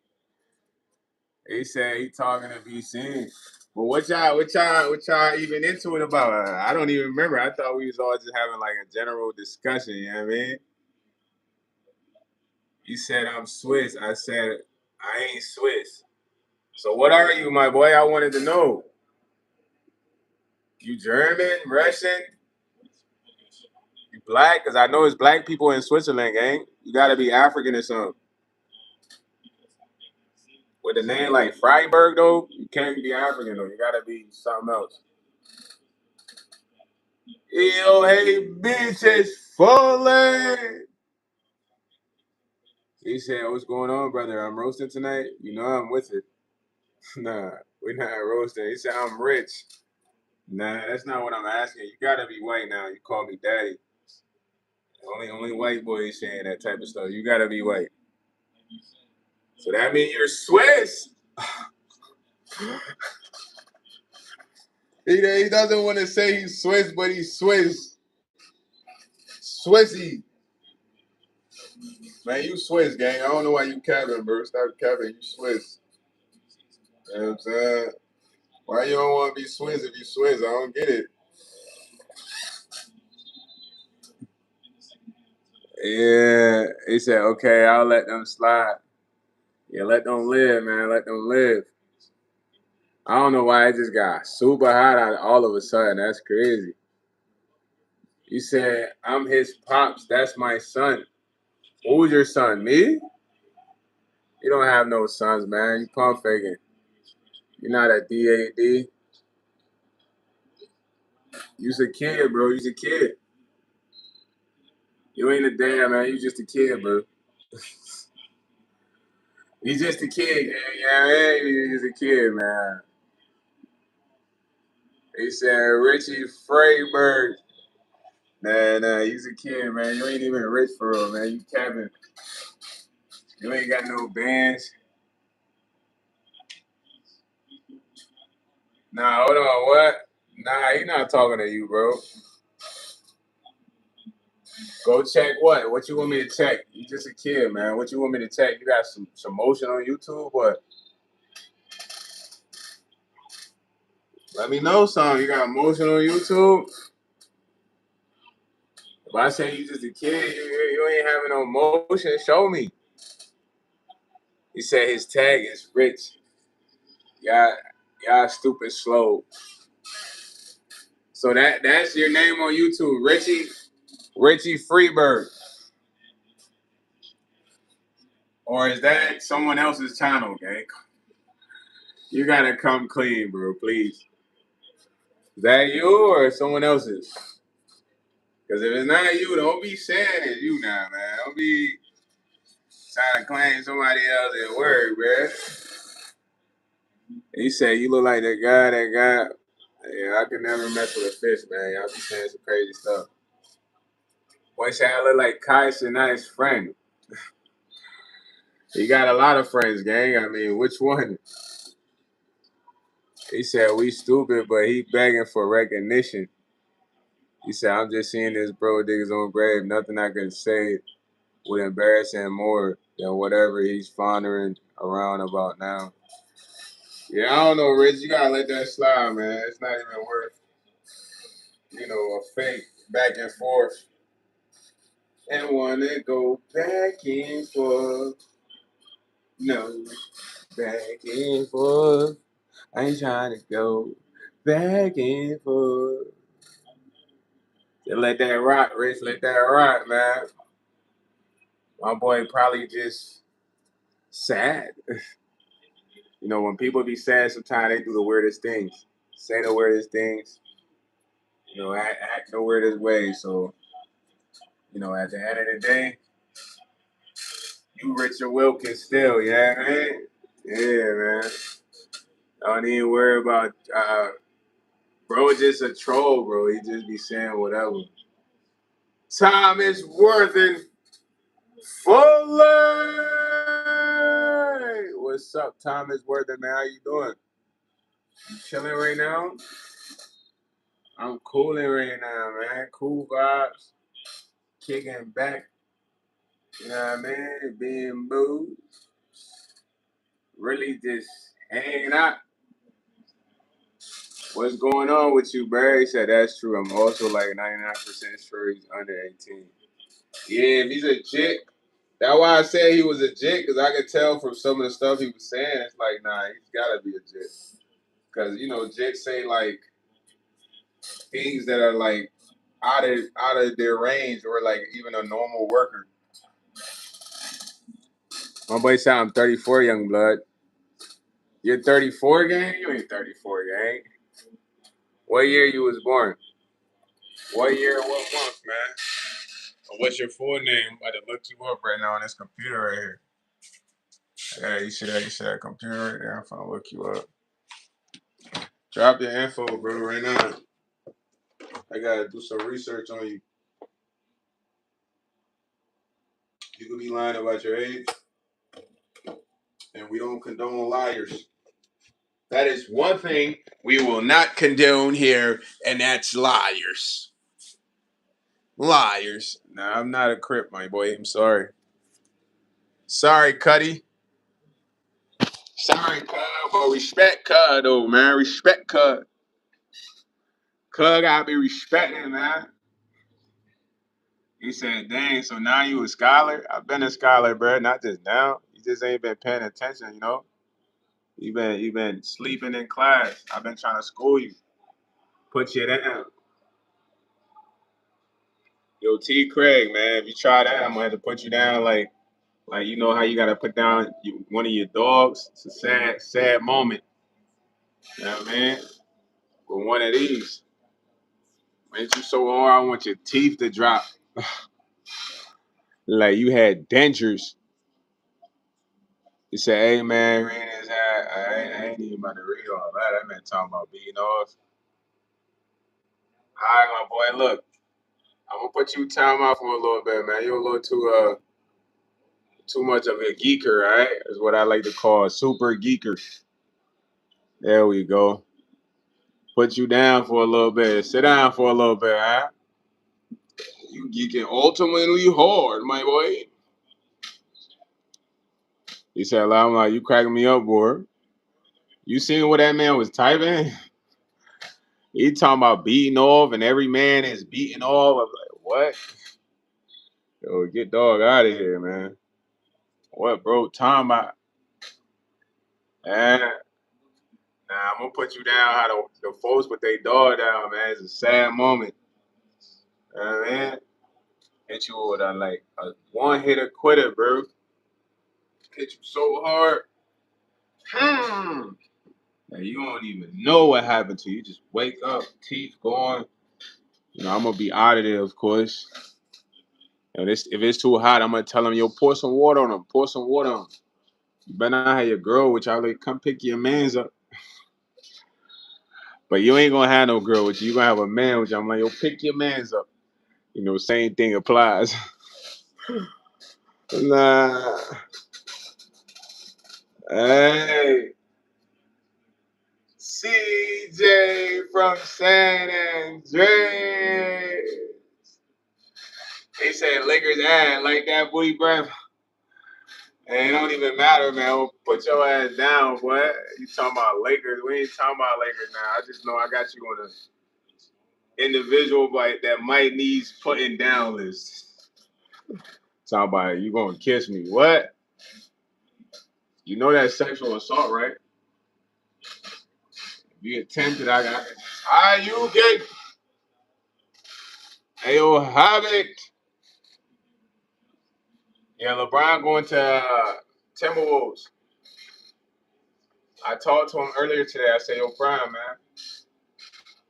He said he talking to be seen. But what y'all even into it about? I don't even remember. I thought we was all just having like a general discussion, you know what I mean? He said I'm Swiss. I said I ain't Swiss. So what are you, my boy? I wanted to know. You German, Russian, you black? Cause I know it's black people in Switzerland, gang. You gotta be African or something. With a name like Freiburg, though, you can't be African though. You gotta be something else. Yo, hey, bitch, it's falling. He said, "What's going on, brother? I'm roasting tonight. You know I'm with it." Nah, we're not roasting. He said, "I'm rich." Nah, that's not what I'm asking. You gotta be white now. You call me daddy. Only white boys saying that type of stuff. You gotta be white. So that means you're Swiss. He doesn't want to say he's Swiss, but he's Swiss. Swissy. Man, you Swiss, gang. I don't know why you capping, bro. Stop capping. You Swiss. You know what I'm saying? Why you don't want to be Swiss if you Swiss? I don't get it. Yeah. He said, okay, I'll let them slide. Yeah, let them live, man. Let them live. I don't know why it just got super hot out all of a sudden. That's crazy. You said, I'm his pops. That's my son. Who's your son? Me? You don't have no sons, man. You pump faking. You're not a DAD. You's a kid, bro. You's a kid. You ain't a dad, man. You just a kid, bro. You just a kid, man. Yeah, you just a kid, man. He said Richie Freiberg. Nah, he's a kid, man. You ain't even rich for real, man. You Kevin. You ain't got no bands. Nah, hold on, what? Nah, he not talking to you, bro. Go check what? What you want me to check? You just a kid, man. What you want me to check? You got some motion on YouTube? What? Let me know something. You got motion on YouTube? If I say you just a kid, you ain't having no motion, show me. He said his tag is rich. Y'all, y'all stupid slow. So that's your name on YouTube, Richie Freeberg. Or is that someone else's channel, gang? You gotta come clean, bro, please. Is that you or someone else's? Because if it's not you, don't be saying it's you now, man. Don't be trying to claim somebody else's word, bro. He said you look like that guy. Yeah, I could never mess with a fish, man. Y'all be saying some crazy stuff. Boy said I look like Kai Sinai's friend. He got a lot of friends, gang. I mean, which one? He said we stupid, but he begging for recognition. He said I'm just seeing this bro dig his own grave. Nothing I can say would embarrass him more than whatever he's fondering around about now. Yeah, I don't know, Rich. You gotta let that slide, man. It's not even worth, a fake back and forth. And wanna go back and forth. No, back and forth. I ain't trying to go back and forth. Just let that rock, Rich. Let that rock, man. My boy probably just sad. When people be sad, sometimes they do the weirdest things. Say the weirdest things. Act the weirdest way. So, at the end of the day, you Richard Wilkins still, yeah, man. Yeah, man. Don't even worry about bro. Just a troll, bro. He just be saying whatever. Time is worth it. Fuller. What's What's up, Thomas Worthing, man? How you doing? You chilling right now? I'm cooling right now, man. Cool vibes. Kicking back. You know what I mean? Being moved. Really just hanging out. What's going on with you, Barry? He said that's true. I'm also like 99% sure he's under 18. Yeah, if he's a chick. That's why I said he was a jit, because I could tell from some of the stuff he was saying, it's like, nah, he's got to be a jit. Because, you know, jits say, like, things that are, like, out of their range or, like, even a normal worker. My boy said I'm 34, young blood. You're 34, gang? You ain't 34, gang. What year you was born? What year, what month, man? What's your full name? I'm about to look you up right now on this computer right here. Yeah, you see that computer right there? I'm finna look you up. Drop your info, bro, right now. I gotta do some research on you. You could be lying about your age, and we don't condone liars. That is one thing we will not condone here, and that's liars. Liars. Nah, I'm not a Crip, my boy. I'm sorry. Sorry, Cuddy. Sorry, Cud, but respect Cud, though, man. Respect Cud. Cud gotta be respected, man. He said, dang, so now you a scholar? I've been a scholar, bro. Not just now. You just ain't been paying attention, you know? You been sleeping in class. I've been trying to school you. Put you down. Yo, T Craig, man, if you try that, I'm gonna have to put you down like you know how you gotta put down one of your dogs. It's a sad moment. You know what I mean? With one of these. Ain't you so hard, I want your teeth to drop. Like you had dentures. You say, hey man, read his I ain't even about to read all that. That man talking about beating off. All right, my boy, look. I'm gonna put you time out for a little bit, man. You're a little too much of a geeker, right? Is what I like to call a super geeker. There we go. Put you down for a little bit. Sit down for a little bit, huh? You geeking ultimately hard, my boy. He said, I'm like, you cracking me up, boy. You seen what that man was typing? He talking about beating off and every man is beating off. I was like, what? Yo, get dog out of here, man. What, bro? Talking about? Eh, nah, I'm gonna put you down how the folks put their dog down, man. It's a sad moment. You know what I mean? Hit you with a one hitter quitter, bro. Hit you so hard. And you don't even know what happened to you. You just wake up, teeth gone. You know, I'm gonna be out of there, of course. And if it's too hot, I'm gonna tell him, yo, pour some water on him. Pour some water on him. You better not have your girl, which I like, come pick your mans up. But you ain't gonna have no girl, which you gonna have a man, which I'm like, yo, pick your mans up. You know, same thing applies. Nah. Hey. CJ from San Andreas. They said Lakers ad like that booty breath. And it don't even matter, man. We'll put your ass down, boy. You talking about Lakers? We ain't talking about Lakers now. I just know I got you on a individual that might needs putting down list. Talking about you gonna kiss me? What? You know that's sexual assault, right? If you attempted, I got. How you get? Ayo, Havoc. Yeah, LeBron going to Timberwolves. I talked to him earlier today. I said, yo, Brian, man.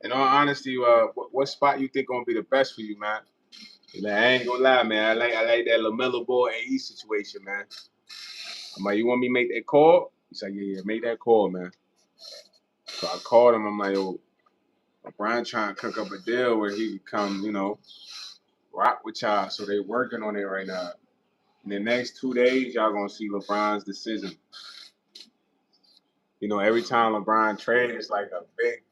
In all honesty, what spot you think gonna be the best for you, man? He's like, I ain't gonna lie, man. I like that LaMelo Ball AE situation, man. I'm like, you want me to make that call? He's like, yeah, make that call, man. So I called him. I'm like, yo, Brian trying to cook up a deal where he could come, rock with y'all. So they working on it right now. In the next 2 days, y'all gonna see LeBron's decision. You know, every time LeBron trades, it's like a big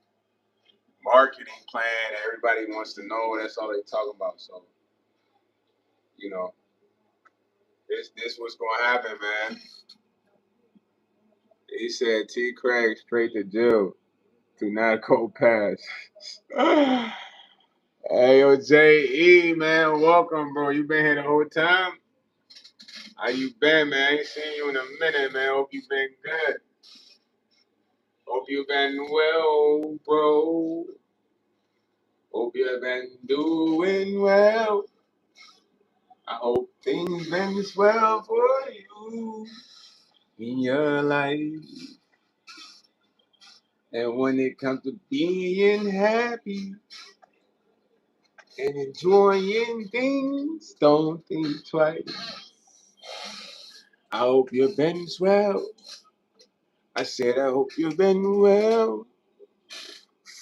marketing plan. Everybody wants to know. That's all they talk about. So, you know, this what's gonna happen, man. He said T. Craig straight to jail. Do not go past. Hey, yo, J.E., man, welcome, bro. You been here the whole time? How you been, man? I ain't seen you in a minute, man. Hope you been good. Hope you been well, bro. Hope you been doing well. I hope things been swell for you in your life. And when it comes to being happy and enjoying things, don't think twice. I hope you've been swell. I said, I hope you've been well.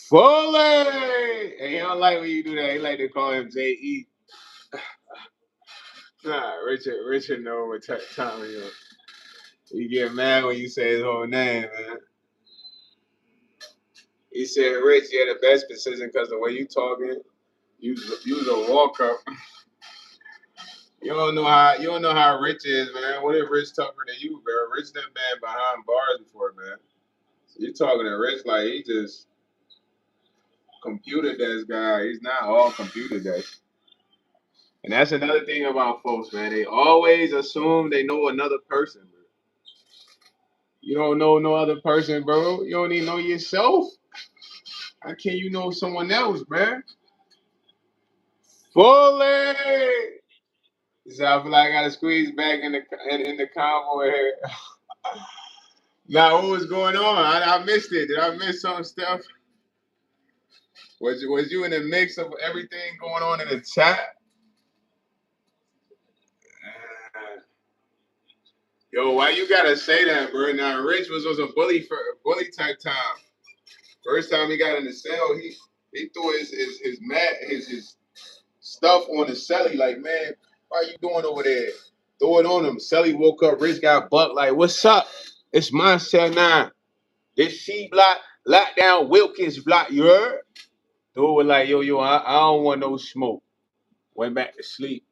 Fully! And he don't like when you do that. He like to call him J.E. Nah, Richard know what time he is. You get mad when you say his whole name, man. He said, Rich, you had the best position because the way you talking, you was a walk-up. You don't know how Rich is, man. What if Rich tougher than you, bro? Rich done been behind bars before, man. So you talking to Rich like he just computer desk guy. He's not all computer desk. And that's another thing about folks, man. They always assume they know another person, bro. You don't know no other person, bro. You don't even know yourself. How can you know someone else, man? Fully. So I feel like I gotta squeeze back in the convo here. Now, what was going on? I missed it. Did I miss some stuff? Was you in the mix of everything going on in the chat? Yo, why you gotta say that, bro? Now, Rich was a bully type time. First time he got in the cell, he threw his stuff on the celly. Like, man, why you doing over there? Throw it on him. Celly woke up. Rich got bucked. Like, what's up? It's my cell now. This C block, lockdown Wilkins block. You heard? Dude was like, yo, I don't want no smoke. Went back to sleep.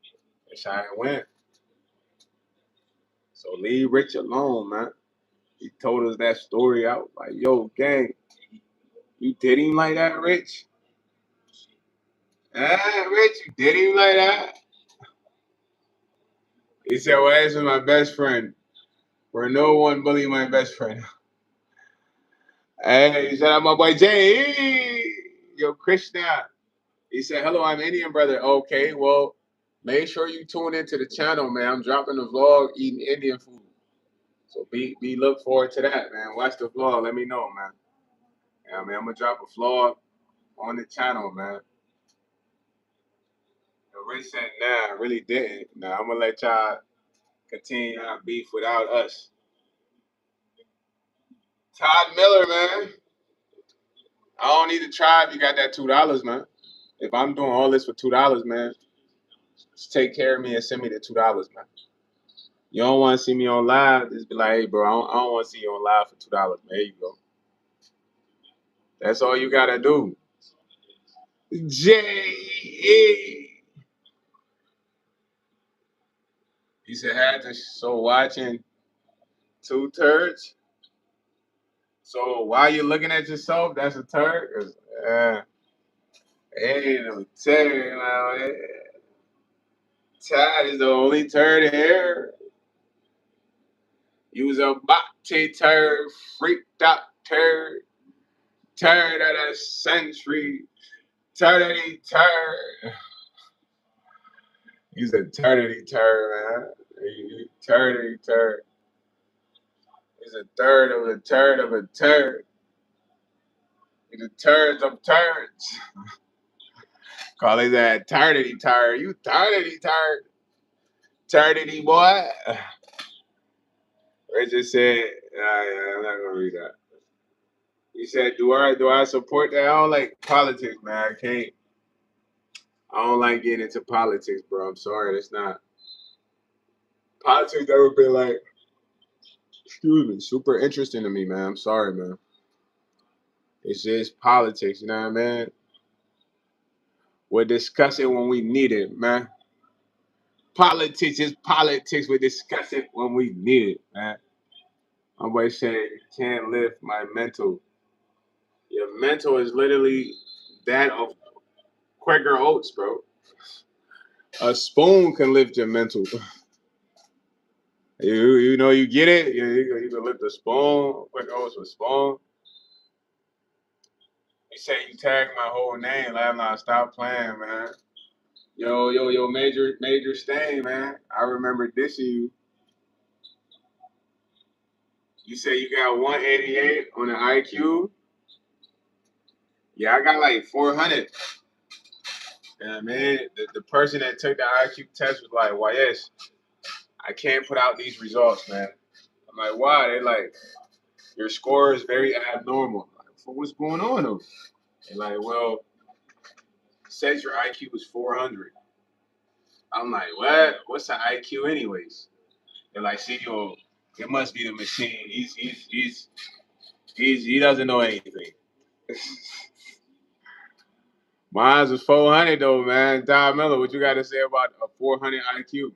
That's how it went. So leave Rich alone, man. He told us that story out. Like, yo, gang, you did him like that, Rich? Rich, you did him like that? He said, well, this is my best friend. Where no one bully my best friend. Hey, shout out my boy Jay. Yo, Krishna. He said, hello, I'm Indian brother. Okay, well, make sure you tune into the channel, man. I'm dropping a vlog eating Indian food. So be look forward to that, man. Watch the vlog. Let me know, man. Yeah, man, I'm gonna drop a vlog on the channel, man. Rich said, nah, I really didn't. Nah, I'm gonna let y'all continue our beef without us. Todd Miller, man. I don't need to try if you got that $2, man. If I'm doing all this for $2, man, just take care of me and send me the $2, man. You don't want to see me on live, just be like, hey, bro, I don't want to see you on live for $2, man. There you go. That's all you gotta do. J.E. He said, so watching two turds. So while you're looking at yourself, that's a turd? Ain't no turd, man. Todd is the only turd here. You was a body turd, freaked out turd, turd of the century, turdity turd. He's a turdity turd, man. Turdity turd. He's a third of a turd of a turd. He's a turds of turds. Call it that turdity turd. You turdity turd. Turdity boy. Richard said, yeah, I'm not gonna read that. He said, do I support that? I don't like politics, man. I don't like getting into politics, bro. I'm sorry, that's not politics. Ever been like excuse me, super interesting to me, man. I'm sorry, man. It's just politics, you know what I mean? We'll discuss it when we need it, man. Politics is politics. We discuss it when we need it, man. I'm always saying you can't lift my mental. Your mental is literally that of Quaker oats, bro. A spoon can lift your mental. You know you get it. You can lift a spoon. Quaker oats with spoon. You say you tagged my whole name last night. Stop playing, man. Yo, major stain, man. I remember dissing you. You say you got 188 on the IQ. Yeah, I got like 400. Yeah, man. The person that took the IQ test was like, "YS, I can't put out these results, man." I'm like, "Why?" They like, "Your score is very abnormal." I'm like, so what's going on though? They're like, "Well, it says your IQ is 400." I'm like, "What? What's the IQ anyways?" They're like, "See, yo, it must be the machine. He doesn't know anything." Mine was 400 though, man. Don Miller, what you got to say about a 400 IQ?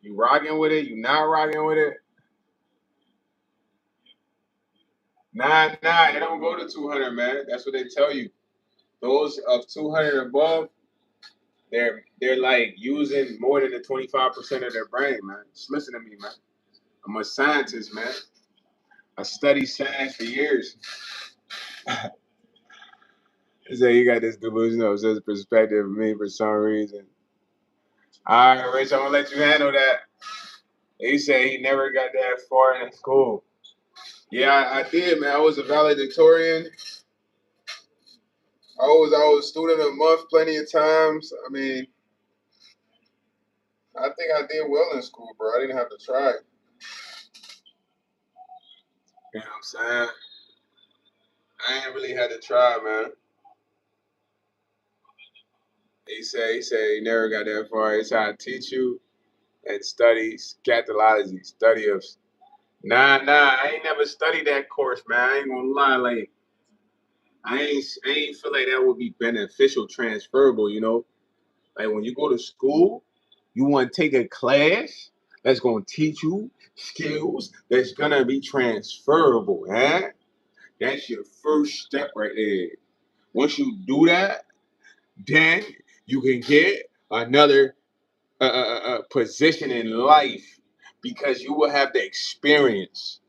You rocking with it? You not rocking with it? Nah, it don't go to 200, man. That's what they tell you. Those of 200 above, they're like using more than the 25% of their brain, man. Just listen to me, man. I'm a scientist, man. I studied science for years. So you got this delusional perspective of me for some reason. All right, Rich, I'm gonna let you handle that. He said he never got that far in school. Yeah, I did, man. I was a valedictorian. I was student of the month plenty of times. I mean, I think I did well in school, bro. I didn't have to try. You know what I'm saying? I ain't really had to try, man. He said he never got that far. He said I teach you and study scatology, study of nah, I ain't never studied that course, man. I ain't gonna lie, like I ain't feel like that would be beneficial, transferable, you know? Like when you go to school, you want to take a class that's gonna teach you skills that's gonna be transferable, huh? That's your first step right there. Once you do that, then you can get another position in life because you will have the experience.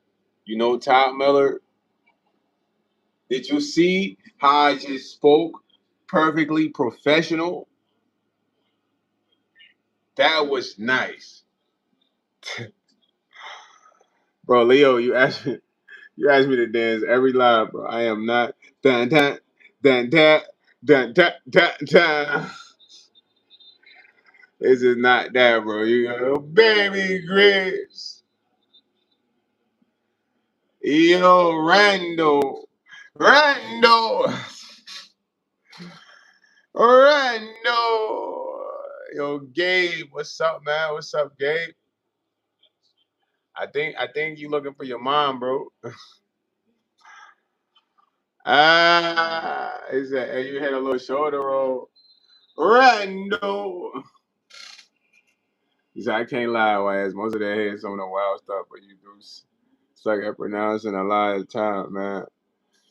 You know, Todd Miller, did you see how I just spoke perfectly professional? That was nice. Bro, Leo, you asked me to dance every line, bro. I am not dun dun dun dun dun dun dun dun. This is not that, bro. You go, baby Grace. Yo, Randall, Randall. Yo, Gabe, what's up, man? What's up, Gabe? I think you looking for your mom, bro. Is that hey, you had a little shoulder roll, Randall? He said, I can't lie, Wise. Most of that had some of the wild stuff, but you do suck at pronouncing a lot of the time, man.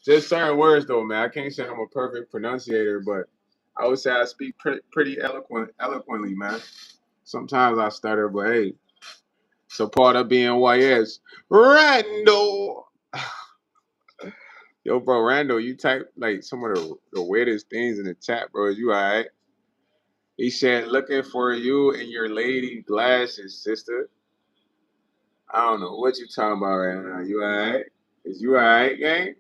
Just certain words, though, man. I can't say I'm a perfect pronunciator, but I would say I speak pretty eloquently, man. Sometimes I stutter, but hey, it's a part of being YS. Randall! Yo, bro, Randall, you type like some of the weirdest things in the chat, bro. You alright? He said, looking for you and your lady glasses, sister. I don't know what you talking about right now. You alright? Is you alright, gang?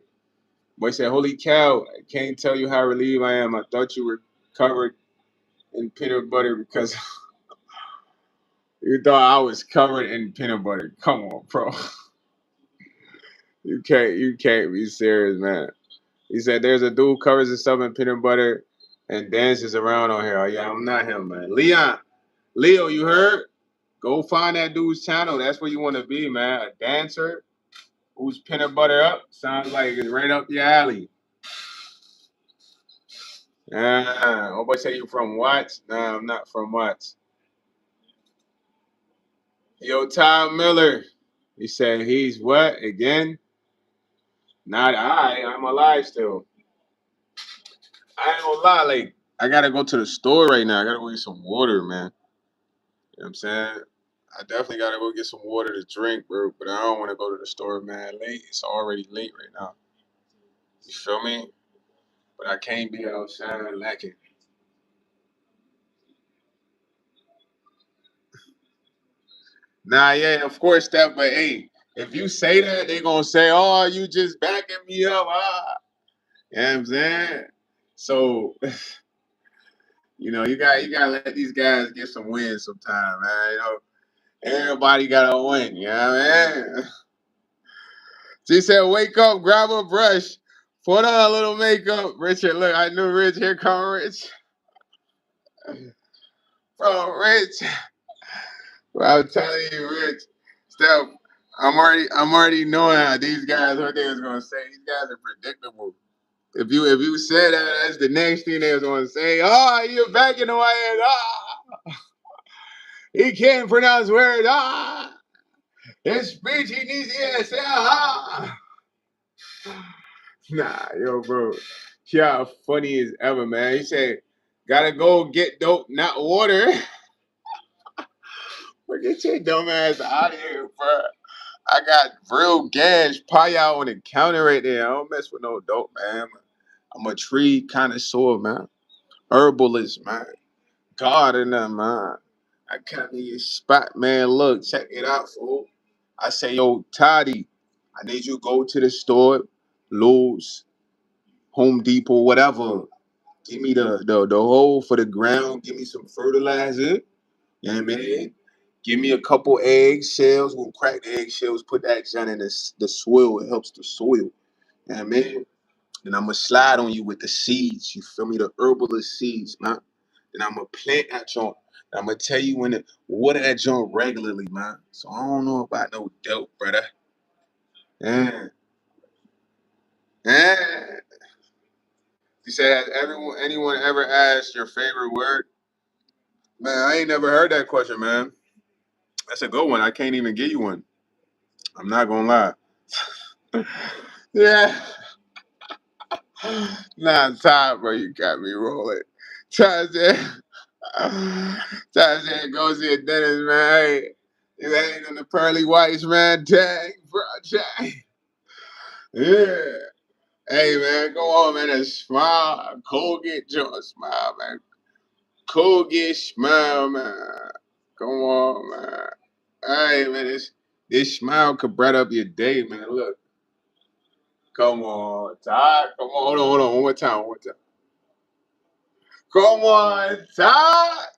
Boy said, holy cow, I can't tell you how relieved I am. I thought you were covered in peanut butter because you thought I was covered in peanut butter. Come on, bro. You can't be serious, man. He said there's a dude covers himself in peanut butter and dances around on here. Oh, yeah, I'm not him, man. Leo, you heard? Go find that dude's channel. That's where you want to be, man. A dancer who's peanut butter up. Sounds like it's right up your alley. Oh boy, say you from Watts? Nah, I'm not from Watts. Yo, Tom Miller. He said he's what again? Not I. I'm alive still. I ain't gonna lie, like I gotta go to the store right now. I gotta go get some water, man. You know what I'm saying? I definitely gotta go get some water to drink, bro. But I don't want to go to the store, man. Late. It's already late right now. You feel me? But I can't be outside lacking. Nah, yeah, of course that. But hey, if you say that, they gonna say, "Oh, you just backing me up." Ah. You know what I'm saying? So you gotta let these guys get some wins sometime, man. Everybody gotta win. You know what I mean? She said, "Wake up, grab a brush, put on a little makeup." Richard, look, I knew Rich. Here come Rich. Bro, Rich. Well, I'm telling you, Rich. Steph, I'm already knowing how these guys what they was gonna say. These guys are predictable. If you said that, that's the next thing they was gonna say. Oh, you're back in the way. Ah, he can't pronounce words. Ah, his speech he needs to say. Ah. Nah, yo, bro. Yeah, funny as ever, man. He said, "Gotta go get dope, not water." Well, get your dumb ass out of here, bro. I got real gas pie out on the counter right there. I don't mess with no dope, man. I'm a tree connoisseur, man. Herbalist, man. Gardener, man. I come to your spot, man. Look, check it out, fool. I say, yo, Toddy, I need you to go to the store, Lowe's, Home Depot, whatever. Give me the hole for the ground. Give me some fertilizer. You know what I mean? Give me a couple egg shells. We'll crack the egg shells, put that junk in the soil. It helps the soil. You know what I mean? And I'm going to slide on you with the seeds. You feel me? The herbalist seeds, man. And I'm going to plant that joint. And I'm going to tell you when to water that joint regularly, man. So I don't know about no dope, brother. Yeah. Yeah. You said, has anyone ever asked your favorite word? Man, I ain't never heard that question, man. That's a good one. I can't even give you one. I'm not gonna lie. Yeah. Nah, Todd, bro, you got me rolling. Todd said, Todd said, go see a dentist, man. Hey, you ain't on the pearly whites, man. Dang, bro, dang. Yeah. Hey, man, go on, man. And smile. Colgate, joint, smile, man. Colgate, smile, man. Come on, man. Hey, man, this smile could brighten up your day, man. Look. Come on, Todd. Come on, hold on. One more time, one more time. Come on, Todd.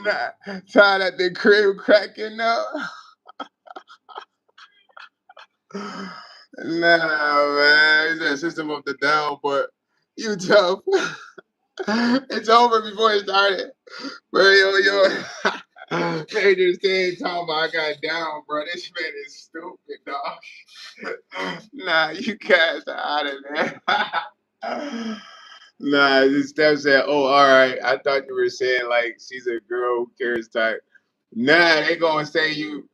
Nah, Todd at the crib cracking up. Nah, man. It's that system of the down, but you tough. It's over before it started. Bro, yo. Man, just stay talking about I got down, bro. This man is stupid, dog. Nah, you guys are out of there. Nah, this Steph said, "Oh, all right. I thought you were saying like she's a girl who cares type." Nah, they gonna say you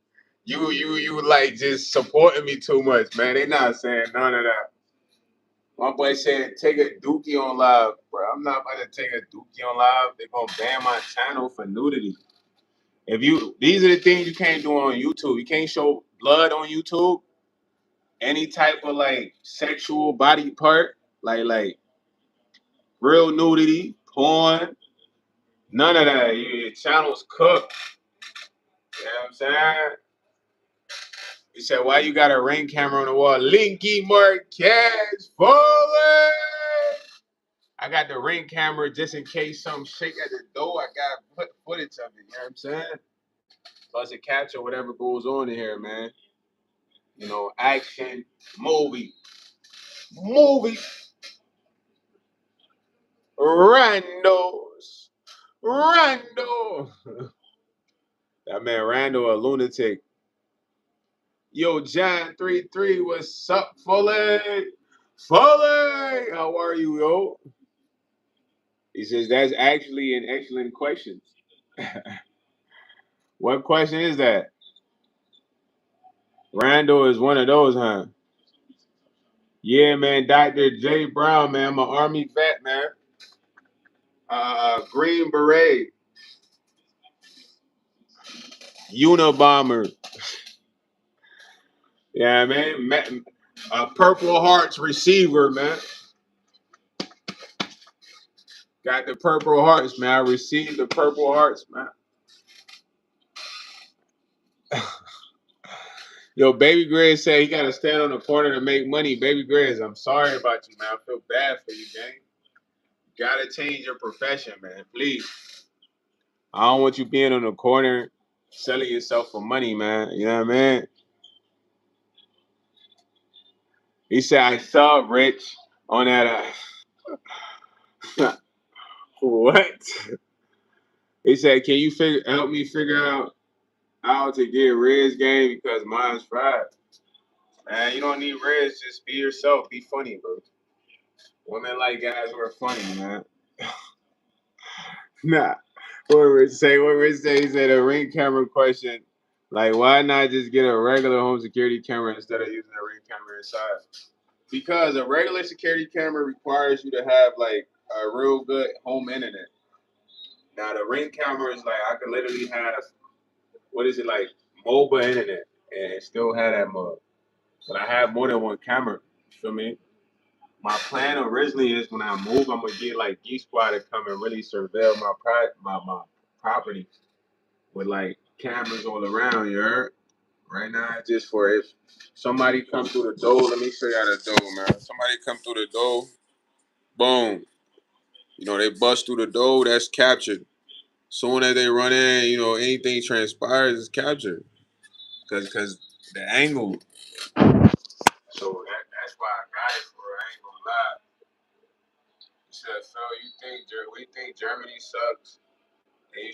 like just supporting me too much, man. They not saying none of that. My boy said take a dookie on live, bro. I'm not about to take a dookie on live. They gonna ban my channel for nudity. These are the things you can't do on YouTube. You can't show blood on YouTube. Any type of like sexual body part, like real nudity, porn, none of that. Your channel's cooked. You know what I'm saying? He said, why you got a ring camera on the wall? Linky Marquez Foley! I got the ring camera just in case something shake at the door. I got footage of it. You know what I'm saying? Plus it capture whatever goes on in here, man. Action, movie. Randos. Rando. That man Randall a lunatic. Yo, John 33, what's up, Foley? Foley, how are you, yo? He says that's actually an excellent question. What question is that? Randall is one of those, huh? Yeah, man, Dr. J. Brown, man. I'm an Army vet, man. Green Beret, Unabomber. Yeah, man. Purple Hearts receiver, man. Got the Purple Hearts, man. I received the Purple Hearts, man. Yo, Baby Grizz said he got to stand on the corner to make money. Baby Grizz, I'm sorry about you, man. I feel bad for you, gang. Gotta change your profession, man. Please. I don't want you being on the corner selling yourself for money, man. You know what I mean? He said, I saw Rich on that. What? He said, can you help me figure out how to get Red's game because mine's fried? Man, you don't need Reds. Just be yourself. Be funny, bro. Women like guys who are funny, man. Nah. What Rich say? He said a ring camera question. Like, why not just get a regular home security camera instead of using a ring camera inside? Because a regular security camera requires you to have like a real good home internet. Now the ring camera is like I could literally have what is it like mobile internet and still have that mug. But I have more than one camera. You feel me? My plan originally is when I move, I'm gonna get like Geek Squad to come and really surveil my property with like cameras all around. You heard? Right now, it's just for if somebody come through the door. Let me show you how the door, man. Somebody come through the door, boom. You know they bust through the door. That's captured. Soon as they run in, you know anything transpires is captured. Cause the angle. So that's why I got it for. I ain't gonna lie. He said, Phil, we think Germany sucks? And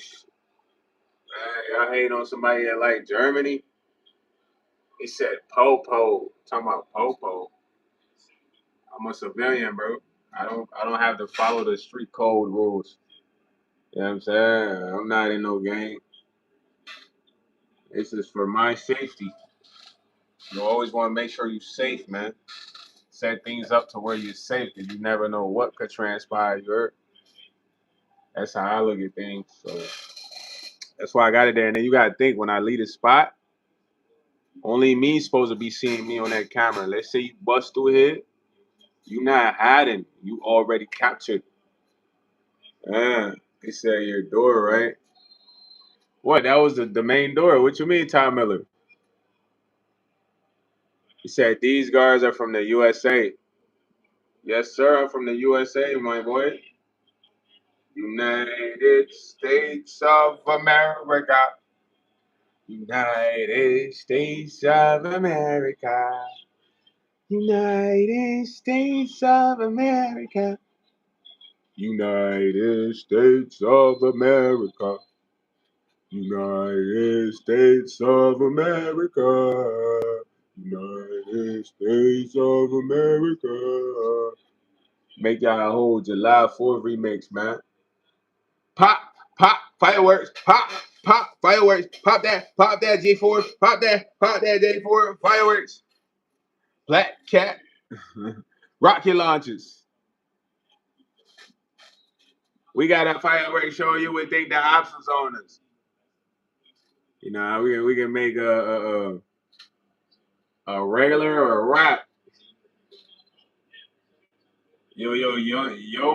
y'all hate on somebody that like Germany? He said Popo. Talking about Popo. I'm a civilian, bro. I don't have to follow the street code rules. You know what I'm saying? I'm not in no game. This is for my safety. You always want to make sure you're safe, man. Set things up to where you're safe because you never know what could transpire. That's how I look at things. So that's why I got it there. And then you gotta think when I leave a spot, only me supposed to be seeing me on that camera. Let's say you bust through here, you not hiding. You already captured. They said your door, right? What? That was the main door. What you mean, Tom Miller? He said these guards are from the USA. Yes, sir. I'm from the USA, my boy. United States of America. United States of America. United States of America. United States of America. United States of America. United States of America. Make y'all a whole July 4th remix, man. Pop, pop, fireworks, pop, fireworks, pop that J4, pop that J4, fireworks. Black cat, rocket launches. We got a fireworks show. You would think the options on us. You know, we can make a regular or a rap. Yo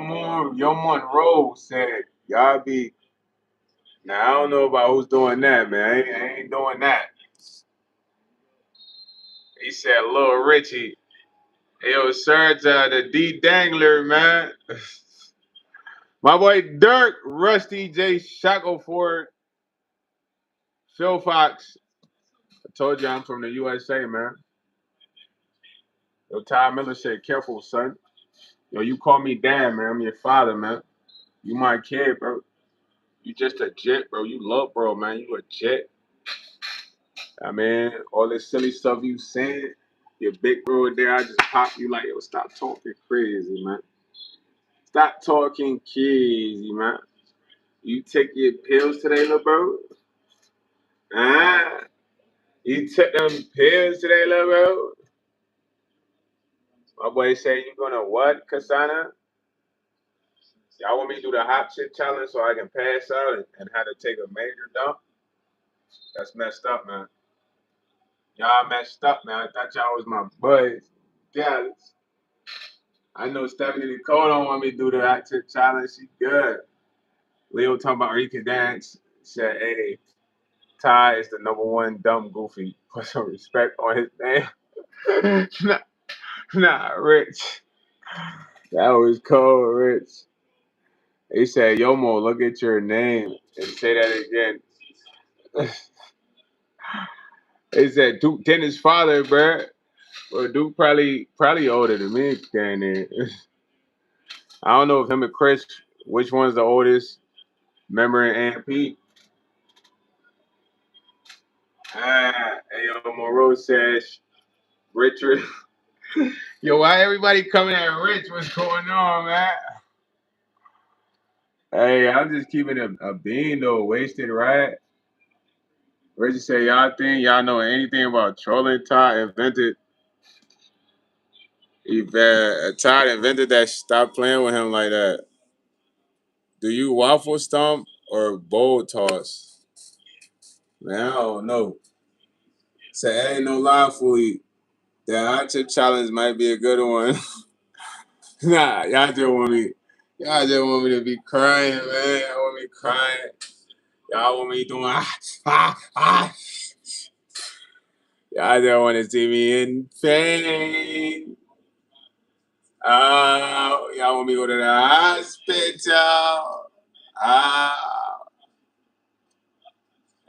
Monroe said y'all be. Now I don't know about who's doing that, man. I ain't doing that. He said Lil Richie. Yo, Serge, the D Dangler, man. My boy Dirk, Rusty J. Shackleford, Phil Fox. I told you I'm from the USA, man. Yo, Ty Miller said, careful, son. Yo, you call me dad, man. I'm your father, man. You my kid, bro. You just a jet, bro. You love, bro, man. You a jet. I mean, all this silly stuff you saying, your big bro there, I just pop you like, yo, stop talking crazy, man. Stop talking crazy, man. You take your pills today, little bro? Ah, you took them pills today, little bro? My boy say you gonna what, Kasana? Y'all want me to do the hot shit challenge so I can pass out and have to take a major dump? That's messed up, man. Y'all messed up, man. I thought y'all was my boys. Yeah, I know Stephanie Nicole don't want me to do the hot shit challenge. She good. Leo talking about he can dance. Said, hey, Ty is the #1 dumb goofy. Put some respect on his name. nah, Rich. That was cold, Rich. He said, Yomo, look at your name and say that again. He said, Duke Dennis' father, bro. Well, Duke probably older than me, down there. I don't know if him and Chris, which one's the oldest. Member and Aunt Pete. Hey, yo, Monroe says, Richard. Yo, why everybody coming at Rich? What's going on, man? Hey, I'm just keeping a bean, though. Wasted, right? Richard say, y'all think y'all know anything about trolling? Todd invented that. Stop playing with him like that. Do you waffle stomp or bowl toss? Man, I don't know. Say, ain't no lie for you. The hot chip challenge might be a good one. Nah, y'all just want me to be crying, man. Y'all want me crying. Y'all want me doing ah. Y'all just want to see me in pain. Y'all want me to go to the hospital. Ah,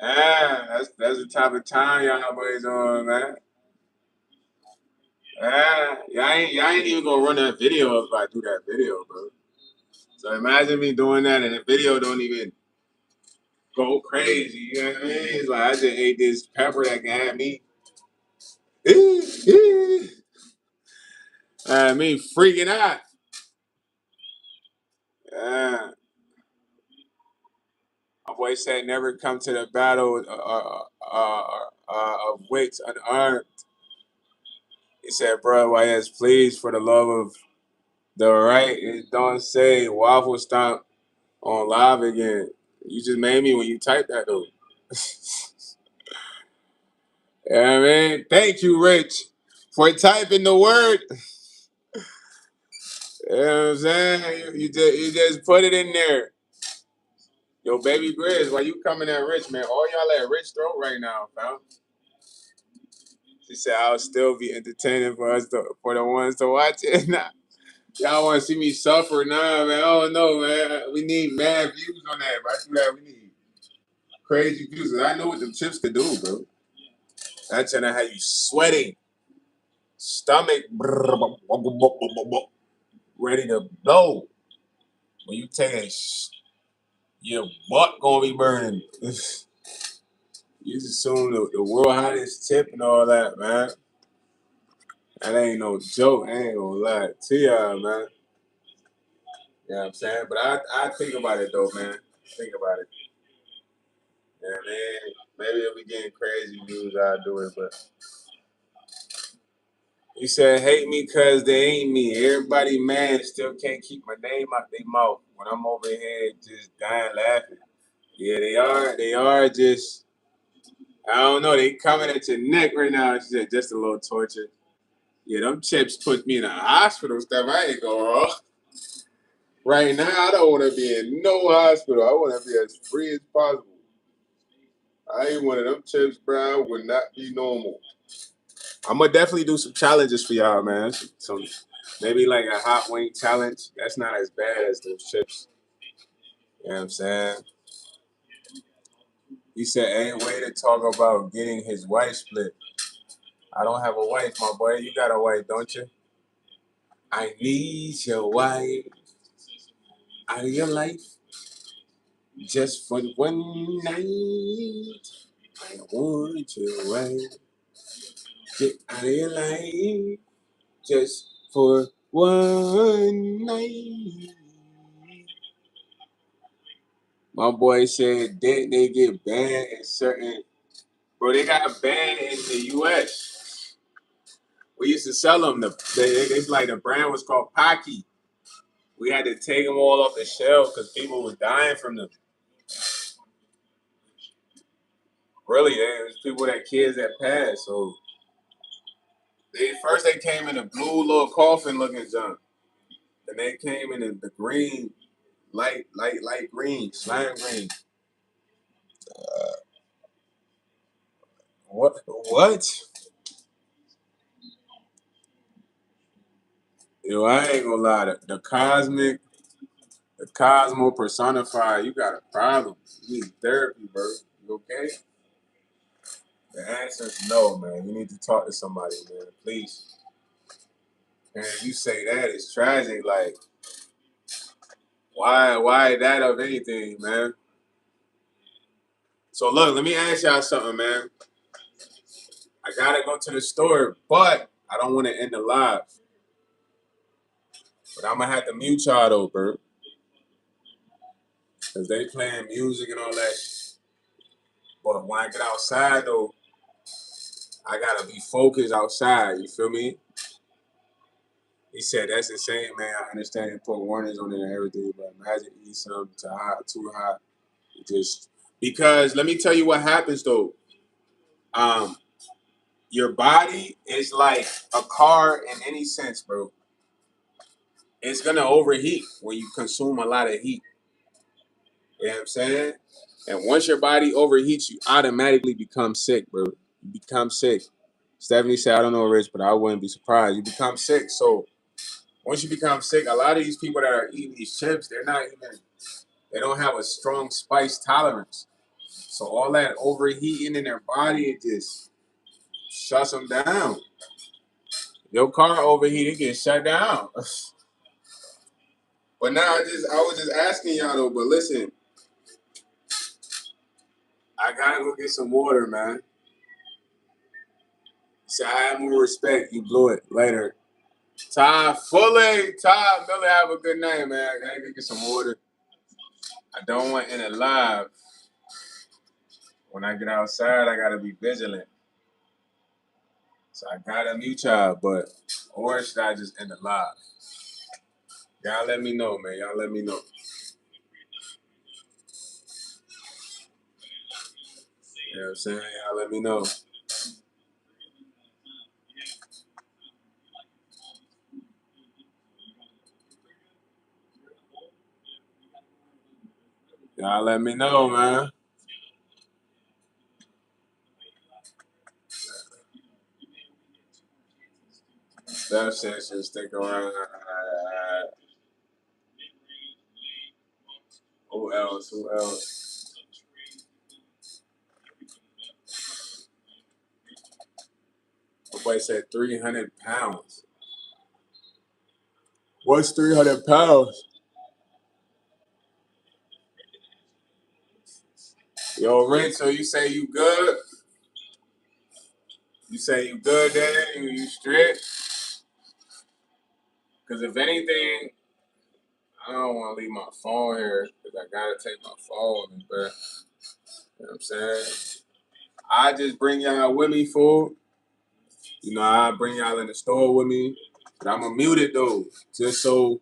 yeah, that's the type of time y'all boys on, man. Yeah, y'all ain't even gonna run that video if I do that video, bro. So imagine me doing that and the video don't even go crazy. You know what I mean? It's like I just ate this pepper that can have me. Me freaking out. Uh, my boy said never come to the battle of wits unarmed. He said, bro, YS, please, for the love of the right, don't say waffle stomp on live again. You just made me when you typed that, though. Yeah, man. Thank you, Rich, for typing the word. You know what I'm saying? You just put it in there. Yo, baby Grizz, why you coming at Rich, man? All y'all at Rich throat right now, fam. She said I'll still be entertaining for the ones to watch it. Nah, y'all want to see me suffer? Nah, man. I don't know, man. We need mad views on that. If I do that, we need crazy views. I know what them chips could do, bro. That's gonna have you sweating, stomach ready to blow. When you take a your butt gonna be burning. You just assume the world hottest tip and all that, man. That ain't no joke. I ain't gonna lie to y'all, man. You know what I'm saying? But I think about it though, man. Think about it. Yeah, man. Maybe if we getting crazy views, I'll do it. But you said hate me cause they ain't me. Everybody mad, still can't keep my name out their mouth when I'm over here just dying laughing. Yeah, they are. They are just. I don't know. They coming at your neck right now. She said just a little torture. Yeah, them chips put me in a hospital stuff. I ain't going. Right now, I don't want to be in no hospital. I want to be as free as possible. I ain't one of them chips, bro. Would not be normal. I'm gonna definitely do some challenges for y'all, man. Some maybe like a hot wing challenge. That's not as bad as those chips. You know what I'm saying? He said, "Ain't way to talk about getting his wife split." I don't have a wife, my boy. You got a wife, don't you? I need your wife out of your life just for one night. I want your wife get out of your life just for one night. My boy said, didn't they get banned in certain? Bro, they got banned in the U.S. We used to sell them. It's like the brand was called Pocky. We had to take them all off the shelf because people was dying from them. Really, there was people that kids that passed. So they came in a blue little coffin looking junk. Then they came in the green, light green, slime green. What? What? Yo, I ain't gonna lie. The Cosmo personified. You got a problem. You need therapy, bro. You okay? The answer is no, man. You need to talk to somebody, man. Please. And you say that, it's tragic. Like, why that of anything, man? So look, let me ask y'all something, man. I gotta go to the store, but I don't want to end the live. But I'm gonna have to mute y'all though, bro. Cause they playing music and all that. But when I get outside though, I gotta be focused outside. You feel me? He said that's insane, man. I understand you put warnings on it and everything, but imagine eating something too hot. Just because let me tell you what happens though. Um, your body is like a car in any sense, bro. It's gonna overheat when you consume a lot of heat. You know what I'm saying? And once your body overheats, you automatically become sick, bro. You become sick. Stephanie said, I don't know, Rich, but I wouldn't be surprised. You become sick. So once you become sick, a lot of these people that are eating these chips, they don't have a strong spice tolerance. So all that overheating in their body, it just shuts them down. Your car overheat, it gets shut down. But now I was just asking y'all though, but listen, I gotta go get some water, man. So I have more respect. You blew it later. Ty Miller, have a good night, man. I gotta go get some water. I don't want in it live. When I get outside, I gotta be vigilant. So I gotta mute y'all, or should I just end it live? Y'all let me know, man. Y'all let me know. You know what I'm saying? Y'all let me know. Y'all let me know, man. Steph said she'll stick around. Who else? Who else? Nobody said 300 pounds. What's 300 pounds? Yo, Rich, so you say you good? You say you good, Daddy? You straight? Because if anything, I don't want to leave my phone here because I got to take my phone with me, bro. You know what I'm saying? I just bring y'all with me, fool. You know, I bring y'all in the store with me. But I'm going to mute it, though, just so,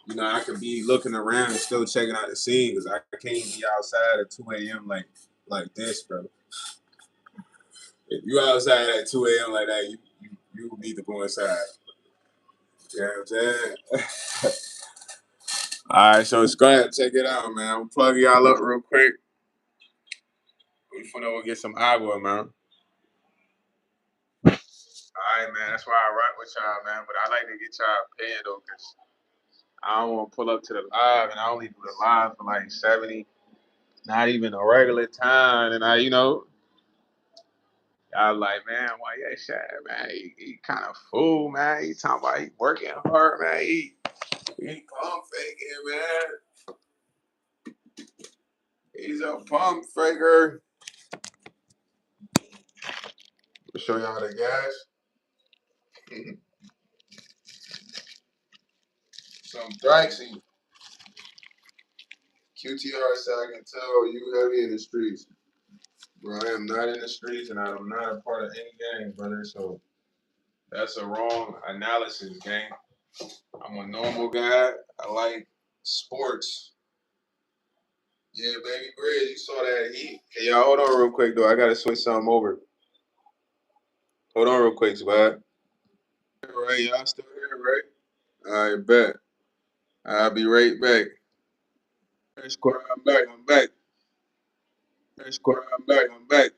you know, I can be looking around and still checking out the scene because I can't be outside at 2 a.m. like this, bro. If you outside at 2 a.m. like that, you need to go inside. You know what I'm saying? All right, so let's go ahead and check it out, man. I'm gonna plug y'all up real quick. We finna go get some agua, man. All right, man. That's why I rock with y'all, man. But I like to get y'all opinion though, cause I don't want to pull up to the live, and I only do the live for like 70, not even a regular time. And y'all I was like, man, why that shit, man? He kind of fool, man. He talking about he working hard, man. He pump faking, man. He's a pump faker. I'll show y'all the gas. Some Thraxy. QTR said I can tell you heavy in the streets. Bro, I am not in the streets and I'm not a part of any gang, brother. So that's a wrong analysis, gang. I'm a normal guy. I like sports. Yeah, baby Grizz, you saw that heat. Hey, y'all, hold on real quick, though. I got to switch something over. Hold on real quick, Swag. All right, y'all still here, right? All right, bet. I'll be right back. Hey, Squad, I'm back. I'm back. Hey, Squad, I'm back. I'm back.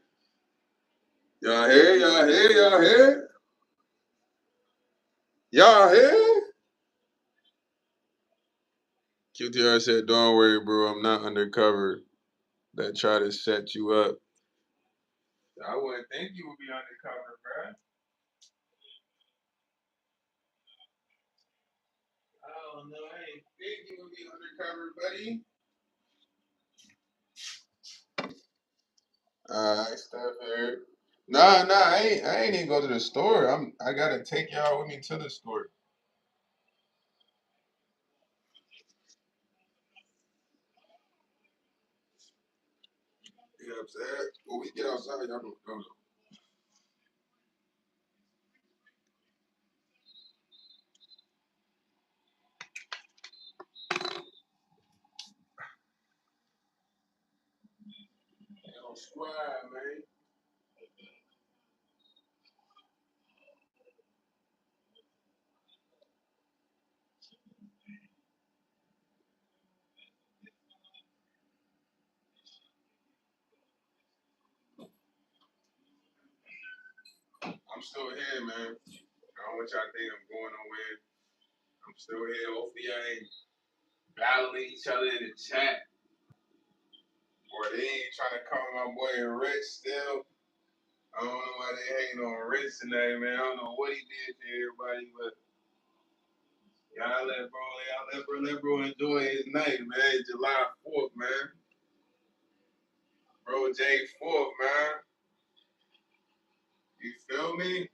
Y'all here? Y'all here? Y'all here? Y'all here? QTR said, don't worry, bro. I'm not undercover. That try to set you up. I wouldn't think you would be undercover, bro. I don't know. I ain't think you would be undercover, buddy. Stuff here. Nah, I ain't even go to the store. I gotta take y'all with me to the store. You know what I'm saying? When we get outside, y'all gonna go. Yo, squad, man. I'm still here, man. I don't want y'all to think I'm going nowhere. I'm still here. Hopefully I ain't battling each other in the chat. Or they ain't trying to call my boy Rich still. I don't know why they hating on Rich tonight, man. I don't know what he did to everybody, but let bro enjoy his night, man. July 4th, man. Bro, J 4th, man. You feel me?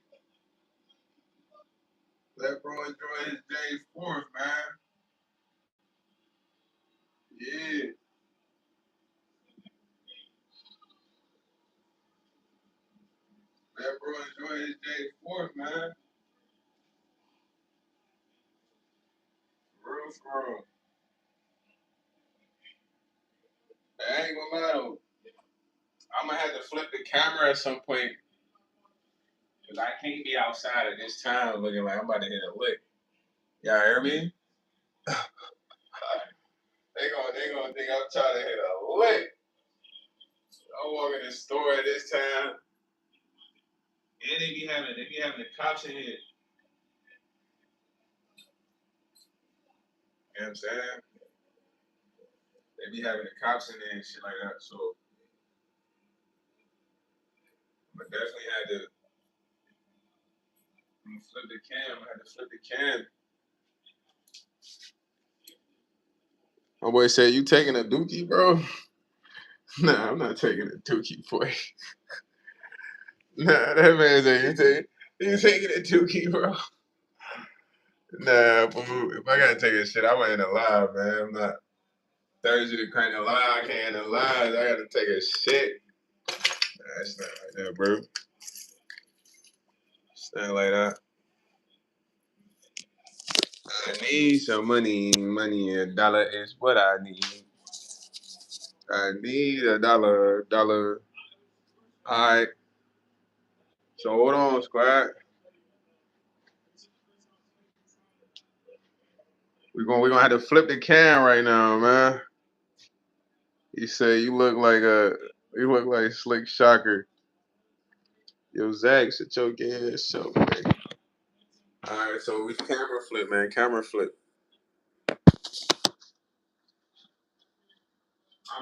Let bro enjoy his J 4th, man. Yeah. Let bro enjoy his J 4th, man. For real. I ain't gonna lie though. I'm gonna have to flip the camera at some point. Cause I can't be outside at this time looking like I'm about to hit a lick. Y'all hear me? They gonna think I'm trying to hit a lick. I walk in the store at this time, and they be having the cops in here. You know what I'm saying? They be having the cops in there and shit like that. So I definitely had to flip the cam. I had to flip the cam. My boy said, "You taking a dookie, bro?" Nah, I'm not taking a dookie, boy. Nah, that man said, "You taking a dookie, bro?" Nah, boo. If I gotta take a shit, I ain't alive, man. I'm not Thursday to crank a lie. I can't alive. I gotta take a shit. Nah, it's not like that, bro. It's not like that. I need some money. Money, a dollar is what I need. I need a dollar. Dollar. All right. So hold on, squad. We're gonna have to flip the cam right now, man. He said you look like Slick Shocker. Yo, Zach, sit your gay ass up, man. All right, so we camera flip, man. Camera flip. I'm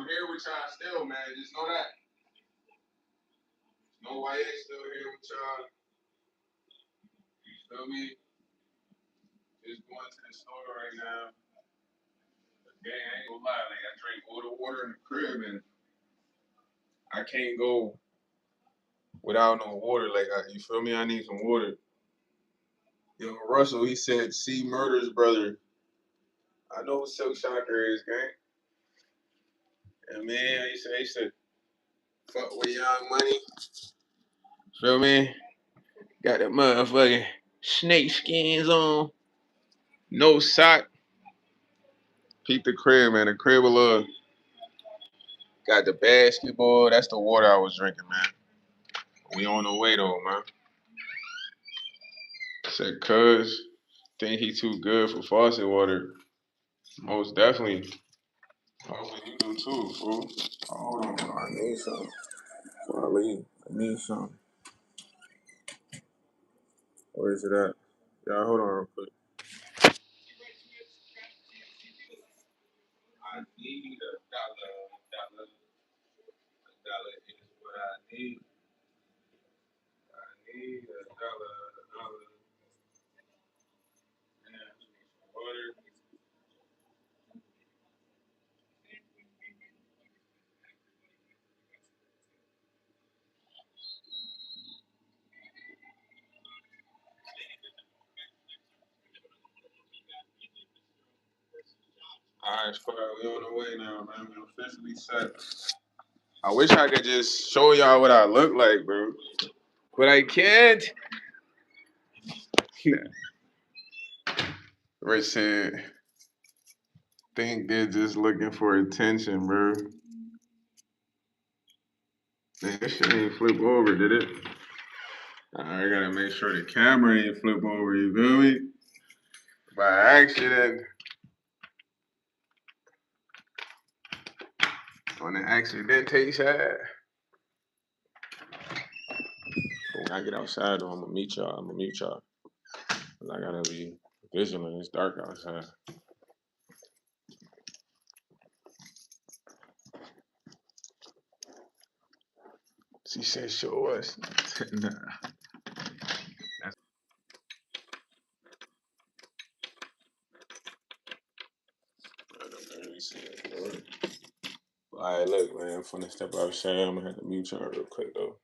here with y'all still, man. Just know that. No YS still here with y'all. You feel me? Just going to the store right now. Again, I ain't gonna lie, like I drink all the water in the crib and I can't go without no water. Like you feel me? I need some water. Yo, Russell, he said C Murder's brother. I know who Silk Shocker is, gang. And man, I used to fuck with Young Money. Feel me? Got the motherfucking snake skins on. No sock. Peep the crib, man. The crib of love. Got the basketball. That's the water I was drinking, man. We on the way though, man. Said cuz think he too good for faucet water. Most definitely. Hopefully you do too, fool. Hold on, I need some. Before I leave, I need some. Where is it at? Yeah, hold on real quick. I need a dollar. A dollar is what I need. I need a dollar. And I need some water. Alright, squad, we on the way now, man. We officially set. I wish I could just show y'all what I look like, bro. But I can't. Rich said, think they're just looking for attention, bro. Man, this shit ain't flip over, did it? I gotta make sure the camera ain't flip over, you feel me? By accident. On the accidental side. When I get outside, though, I'm gonna meet y'all. I'm gonna mute y'all. I gotta be vigilant. It's dark outside. She said, show us. Nah. All right, look, man. I'm finna step outside. I'm gonna have to mute y'all real quick, though.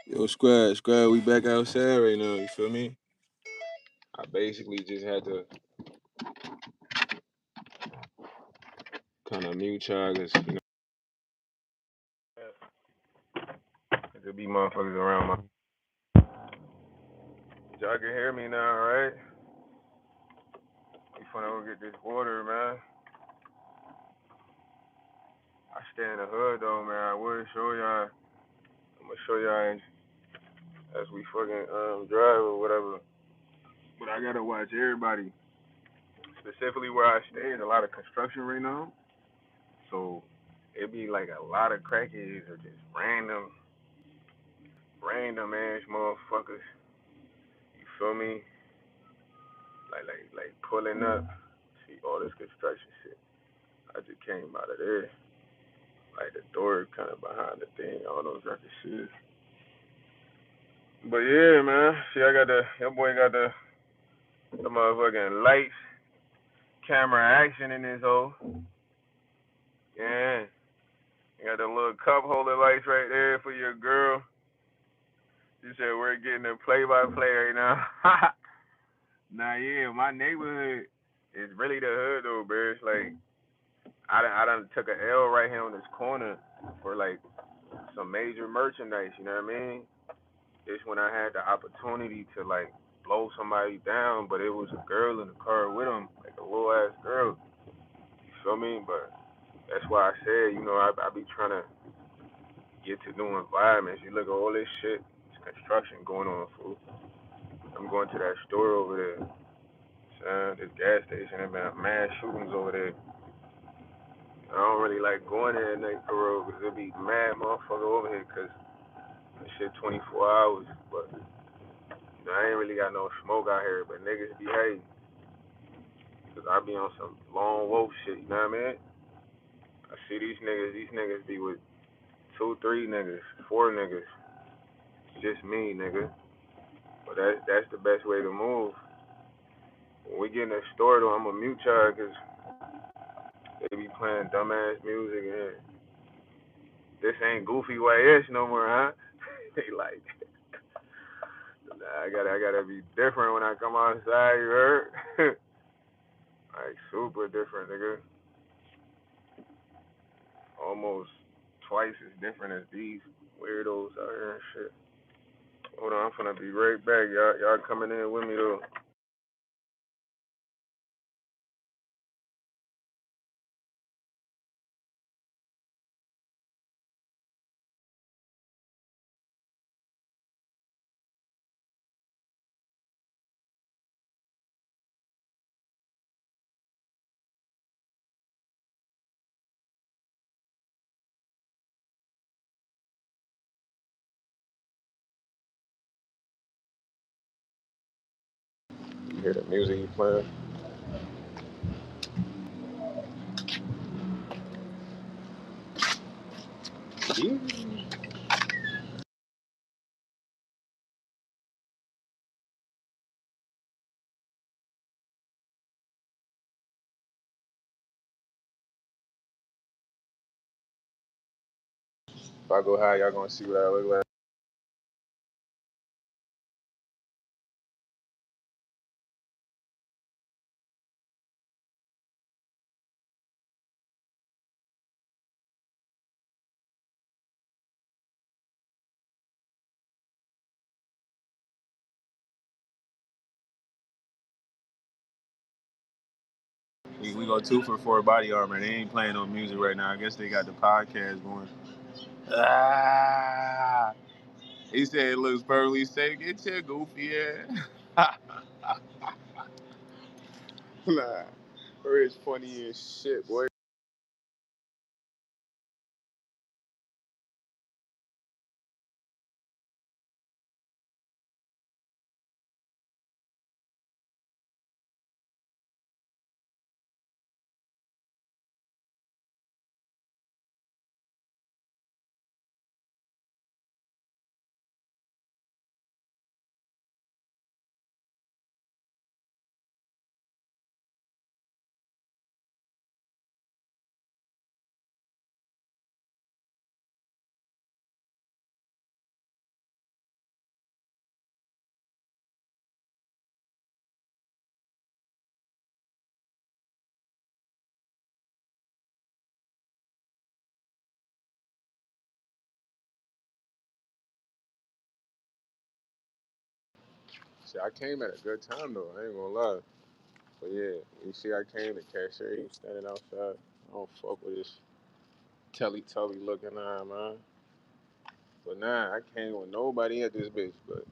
Yo, squad, we back outside right now. You feel me? I basically just had to kind of mute y'all because, there be motherfuckers around my. Y'all can hear me now, right? We finna go get this water, man. I stay in the hood though, man. I would show y'all. I'm gonna show y'all as we fucking drive or whatever. But I gotta watch everybody. Specifically where I stay is a lot of construction right now. So it be like a lot of crackheads or just random random ass motherfuckers. You feel me? Like pulling up. See all this construction shit. I just came out of there. Like the door kind of behind the thing. I don't know if I can see. But yeah, man. See, your boy got the motherfucking lights, camera action in his hole. Yeah. You got the little cup holder lights right there for your girl. You said we're getting a play-by-play right now. Nah, yeah, my neighborhood is really the hood though, bro. It's like I done took a L right here on this corner for like some major merchandise. You know what I mean? It's when I had the opportunity to like blow somebody down, but it was a girl in the car with him, like a little ass girl. You feel me? But that's why I said, I be trying to get to new environments. You look at all this shit, it's construction going on, fool. I'm going to that store over there. This gas station, and been mad shootings over there. I don't really like going there at night for real, because there be mad motherfucker over here, because this shit 24 hours. But, I ain't really got no smoke out here, but niggas behave. Because I be on some lone wolf shit, you know what I mean? I see these niggas be with 2, 3 niggas, 4 niggas. It's just me, nigga. But that's the best way to move. When we get in the store, though, I'm going to mute y'all, because they be playing dumbass music, and this ain't Goofy YS no more, huh? They like, nah, I gotta be different when I come outside, you heard? Like, super different, nigga. Almost twice as different as these weirdos out here and shit. Hold on, I'm finna be right back. Y'all coming in with me, though. You hear the music he playing? Yeah. If I go high, y'all gonna see what I look like. We go 2 for 4 body armor. They ain't playing no music right now. I guess they got the podcast going. Ah, he said it looks perfectly safe. Get your goofy ass. Nah, Rich funny as shit, boy. See, I came at a good time though. I ain't gonna lie. But yeah, you see, I came to cashier. He standing outside. I don't fuck with this telly looking eye, man. But nah, I came with nobody at this bitch. But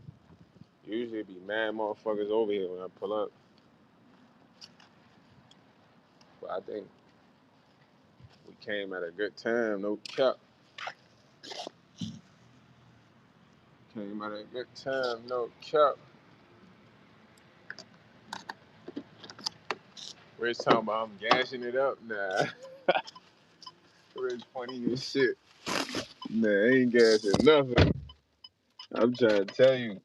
usually it be mad motherfuckers over here when I pull up. But I think we came at a good time. No cap. Came out at a good time, no cap. Rich talking about I'm gashing it up. Nah. Rich funny as shit. Nah, I ain't gashing nothing. I'm trying to tell you.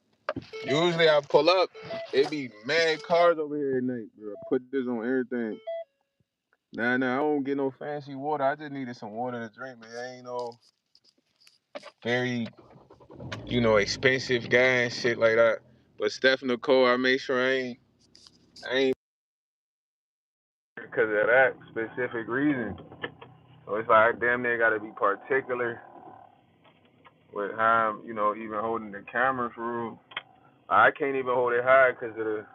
Usually I pull up, it be mad cars over here at night, bro. I put this on everything. Nah, I don't get no fancy water. I just needed some water to drink, man. I ain't no very, expensive guy and shit like that. But Steph Nicole, I make sure I ain't because of that specific reason. So it's like I damn near got to be particular with how I'm, even holding the camera for real. I can't even hold it high because of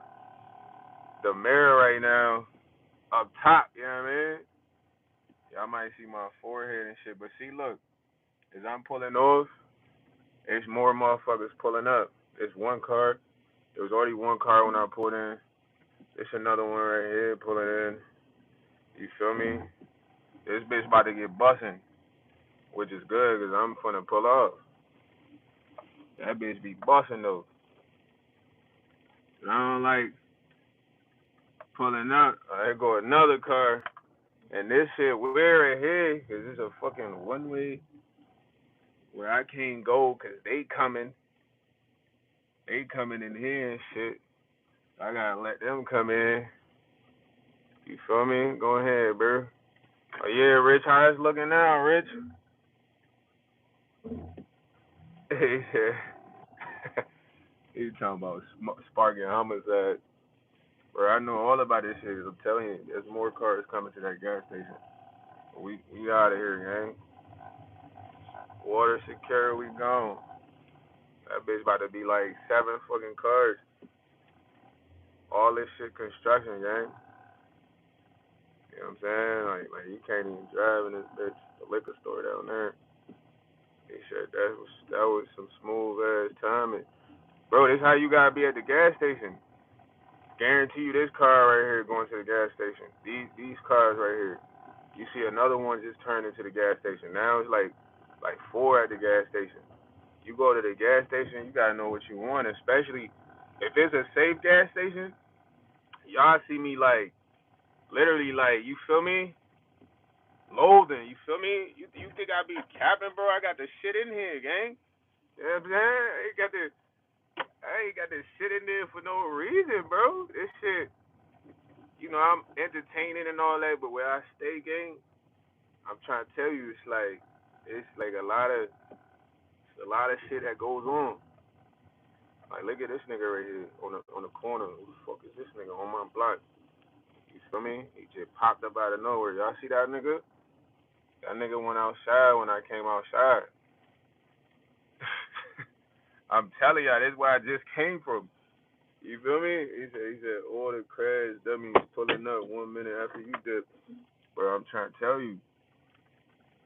the mirror right now up top. You know what I mean? Y'all might see my forehead and shit, but see, look, as I'm pulling off, it's more motherfuckers pulling up. It's one car. There was already one car when I pulled in. It's another one right here pulling in. You feel me? This bitch about to get busting, which is good because I'm finna pull off. That bitch be busting though. And I don't like pulling up. There go another car. And this shit weird right here because it's a fucking one way where I can't go because they coming. They coming in here and shit. I gotta let them come in. You feel me? Go ahead, bro. Oh yeah, Rich, how it's looking now, Rich? He said, he talking about sparking homicide. Bro, I know all about this shit. I'm telling you, there's more cars coming to that gas station. We out of here, gang. Water secure, we gone. That bitch about to be like 7 fucking cars. All this shit construction, gang. You know what I'm saying? Like you can't even drive in this bitch. The liquor store down there. He said that was some smooth ass timing. Bro, this how you gotta be at the gas station. Guarantee you this car right here going to the gas station. These cars right here. You see another one just turned into the gas station. Now it's like 4 at the gas station. You go to the gas station, you gotta know what you want, especially if it's a safe gas station. Y'all see me like literally like you feel me? Loathing, you feel me? You think I be capping, bro? I got the shit in here, gang. You know what I'm saying? I ain't got this shit in there for no reason, bro. This shit, I'm entertaining and all that, but where I stay, gang, I'm trying to tell you, it's like a lot of shit that goes on. Like, look at this nigga right here on the corner. Who the fuck is this nigga on my block? You feel me? He just popped up out of nowhere. Y'all see that nigga? That nigga went outside when I came outside. I'm telling y'all, this is where I just came from. You feel me? He said, all the crash dummies pulling up 1 minute after you dip. Bro, I'm trying to tell you.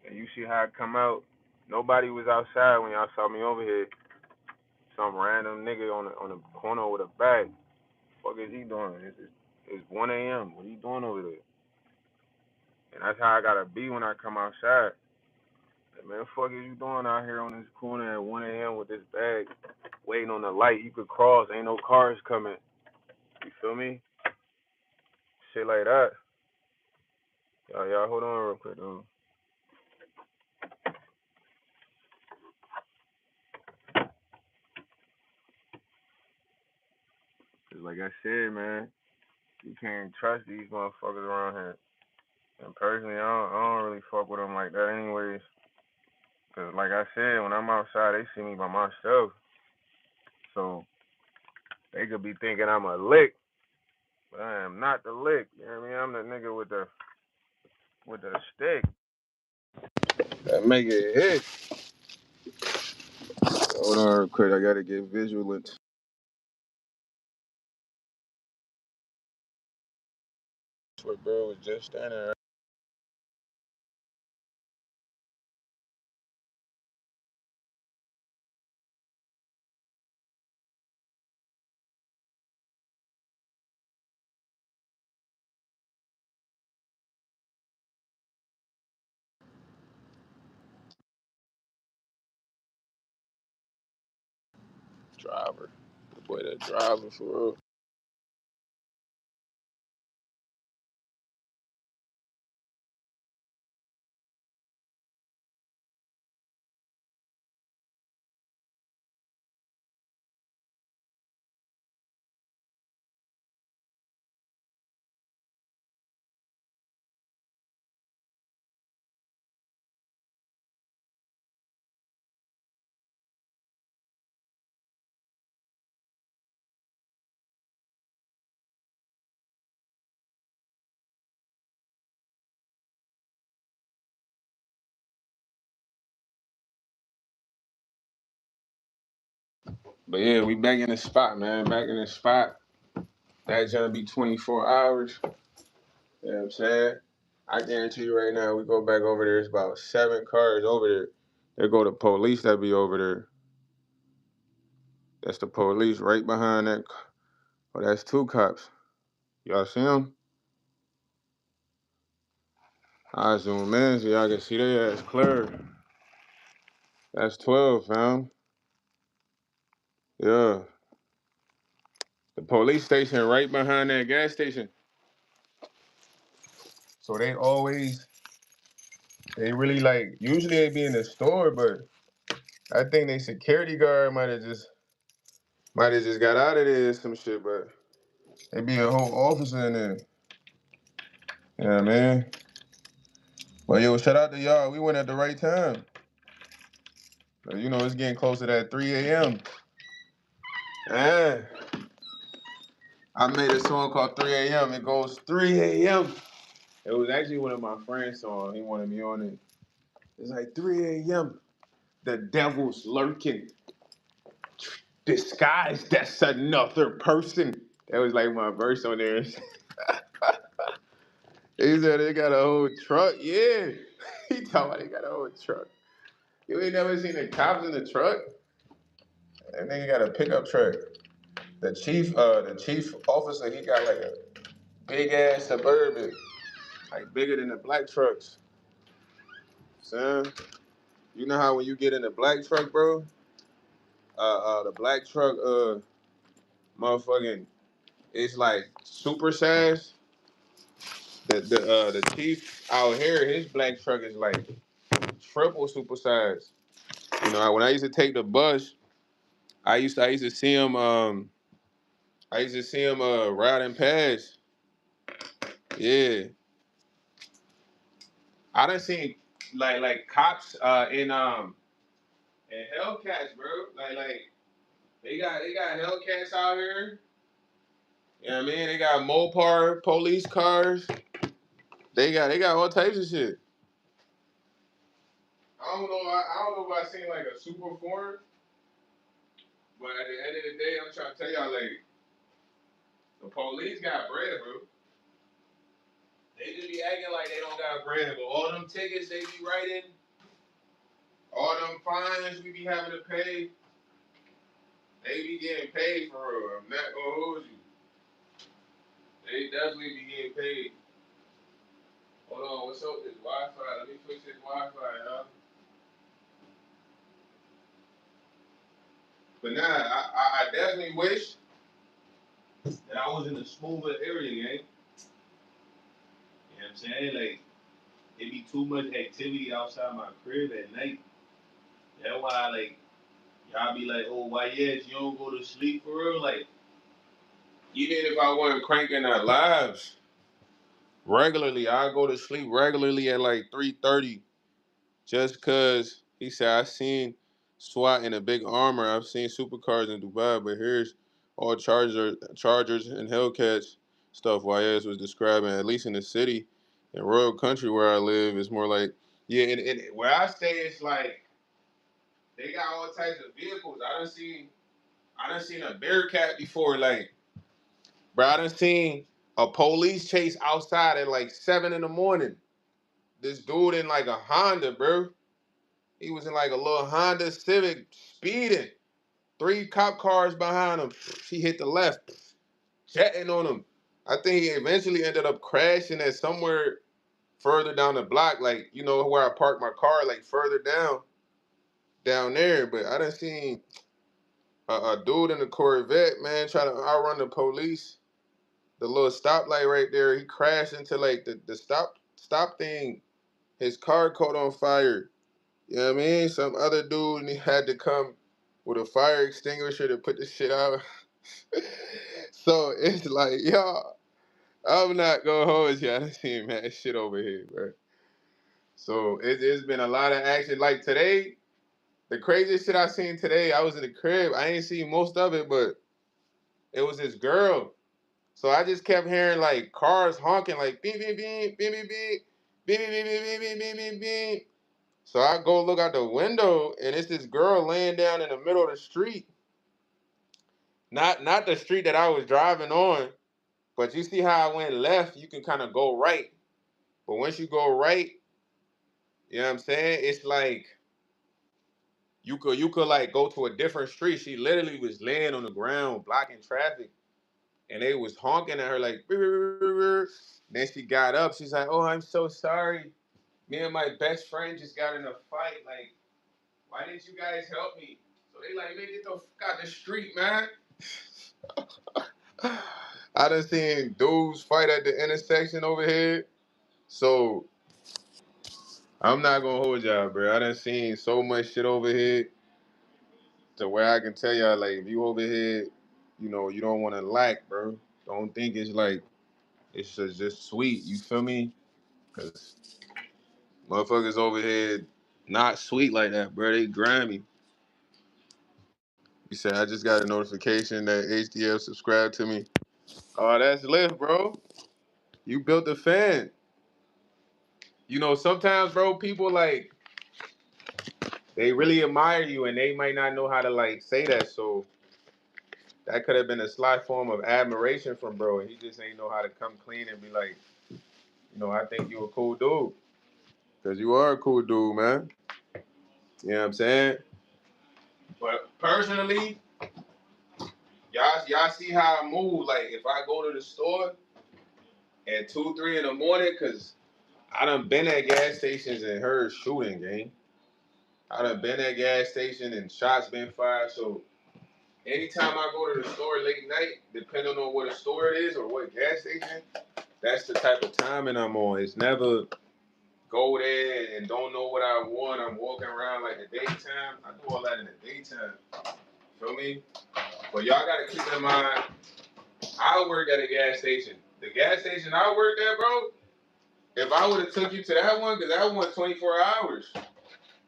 And you see how I come out. Nobody was outside when y'all saw me over here. Some random nigga on the corner with a bag. What the fuck is he doing? It's 1 a.m. What are you doing over there? And that's how I gotta be when I come outside. Like, man, fuck is you doing out here on this corner at 1 a.m. with this bag, waiting on the light? You could cross. Ain't no cars coming. You feel me? Shit like that. Y'all hold on real quick, though. Cause like I said, man, you can't trust these motherfuckers around here. And personally, I don't really fuck with them like that, anyways. Cause like I said, when I'm outside, they see me by myself. So they could be thinking I'm a lick, but I am not the lick. You know what I mean? I'm the nigga with the stick. that make it hit. Hold on real quick, I gotta get visual into where bro was just standing right. driver. The boy that driver for real. But yeah, we back in the spot, man. Back in the spot. That's gonna be 24 hours. You know what I'm saying? I guarantee you right now, we go back over there, it's about 7 cars over there. There go the police that be over there. That's the police right behind that. Oh, that's 2 cops. Y'all see them? I zoom in so y'all can see their ass clear. That's 12, fam. Yeah. The police station right behind that gas station. So they really like, usually they be in the store, but I think they security guard might have just got out of there or some shit, but it be a whole officer in there. Yeah, man. Well, yo, shout out to y'all. We went at the right time. You know, it's getting close to that 3 a.m. Yeah. I made a song called 3 a.m. It goes 3 a.m. It was actually one of my friends' songs. He wanted me on it. It's like 3 a.m. The devil's lurking. Disguised, that's another person. That was like my verse on there. He said they got a whole truck. Yeah. He talking about they got a whole truck. You ain't never seen the cops in the truck? That nigga got a pickup truck. The chief officer, he got like a big ass Suburban, like bigger than the black trucks. Son, you know how when you get in the black truck, bro, the black truck, motherfucking, it's like super size. The chief out here, his black truck is like triple super size. You know, when I used to take the bus, I used to see him riding past. Yeah, I done seen like cops in Hellcats, bro. Like they got Hellcats out here. You know what I mean? They got Mopar police cars. They got all types of shit. I don't know if I seen like a super foreign, but at the end of the day, I'm trying to tell y'all like the police got bread, bro. They just be acting like they don't got bread, but all them tickets they be writing, all them fines we be having to pay, they be getting paid for real. I'm not gonna hold you. They definitely be getting paid. Hold on, what's up with this Wi-Fi? Let me fix this Wi-Fi, y'all. But nah, I definitely wish that I was in a smoother area, gang. You know what I'm saying? Like, it be too much activity outside my crib at night. That's why, like, y'all be like, oh, why, yes, you don't go to sleep for real? Like, even if I wasn't cranking out lives regularly, I go to sleep regularly at like 3:30 just cause he said I seen SWAT in a big armor. I've seen supercars in Dubai, but here's all Chargers and Hellcats stuff. YS was describing, at least in the city, in rural country where I live, it's more like yeah. And where I stay, it's like they got all types of vehicles. I done seen a Bearcat before. Like, bro, I done seen a police chase outside at like 7 in the morning. This dude in like a Honda, bro. He was in like a little Honda Civic speeding. 3 cop cars behind him. He hit the left, jetting on him. I think he eventually ended up crashing at somewhere further down the block, like, you know, where I parked my car, like further down there. But I done seen a dude in the Corvette, man, trying to outrun the police. The little stoplight right there, he crashed into like the stop thing. His car caught on fire. You know what I mean? Some other dude and he had to come with a fire extinguisher to put the shit out. So it's like, y'all, I'm not gonna hold you. I done seen mad shit over here, bro. So it's been a lot of action. Like today, the craziest shit I seen today, I was in the crib. I ain't seen most of it, but it was this girl. So I just kept hearing like cars honking, like beep beep beep beep beep beep beep beep beep beep beep beep beep beep. So I go look out the window, and it's this girl laying down in the middle of the street. Not the street that I was driving on, but you see how I went left, you can kind of go right. But once you go right, you know what I'm saying? It's like you could like go to a different street. She literally was laying on the ground blocking traffic, and they was honking at her like. "Brr, brr, brr, brr." Then she got up. She's like, "Oh, I'm so sorry. Me and my best friend just got in a fight. Like, why didn't you guys help me?" So they like, "Man, get the fuck out the street, man." I done seen dudes fight at the intersection over here. So I'm not gonna hold y'all, bro. I done seen so much shit over here to where I can tell y'all, like, if you over here, you don't want to lack, bro. Don't think it's like it's just sweet. You feel me? Cause motherfuckers over here not sweet like that, bro. They grimy. You said I just got a notification that HDF subscribed to me. Oh, that's Lyft, bro. You built a fan. Sometimes, bro, people like they really admire you and they might not know how to like say that. So that could have been a sly form of admiration from bro. And he just ain't know how to come clean and be like, I think you a cool dude. Cause you are a cool dude, man. You know what I'm saying? But personally, y'all see how I move. Like if I go to the store at 2, 3 in the morning, cause I done been at gas stations and heard shooting, gang. I done been at gas station and shots been fired. So anytime I go to the store late night, depending on what a store it is or what gas station, that's the type of timing I'm on. It's never go there and don't know what I want. I'm walking around like the daytime. I do all that in the daytime. Feel me? But y'all gotta keep in mind, I work at a gas station. The gas station I work at, bro, if I would have took you to that one, because that one 24 hours,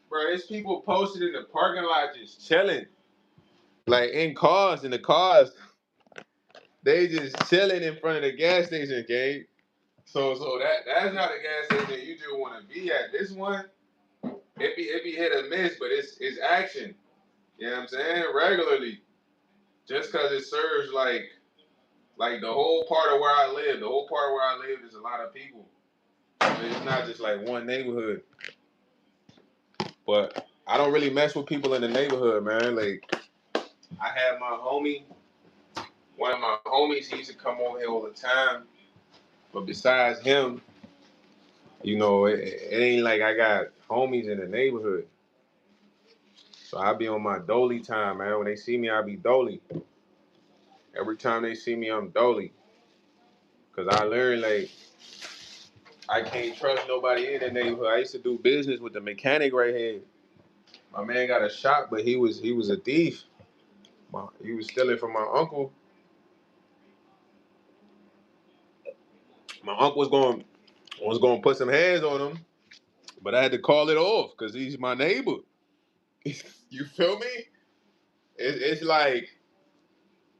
bro, there's people posted in the parking lot just chilling. Like in cars, in the cars, they just chilling in front of the gas station, okay? So that's not a gas station you just want to be at. This one, it be hit or miss, but it's action. You know what I'm saying? Regularly. Just cause it serves like the whole part of where I live. The whole part where I live is a lot of people. It's not just like one neighborhood. But I don't really mess with people in the neighborhood, man. Like I had my homie, one of my homies, he used to come over here all the time. But besides him, it ain't like I got homies in the neighborhood. So I be on my dolly time, man. When they see me, I be dolly. Every time they see me, I'm dolly. Cause I learned like I can't trust nobody in the neighborhood. I used to do business with the mechanic right here. My man got a shop, but he was a thief. He was stealing from my uncle. My uncle was going to put some hands on him, but I had to call it off because he's my neighbor. You feel me? It's like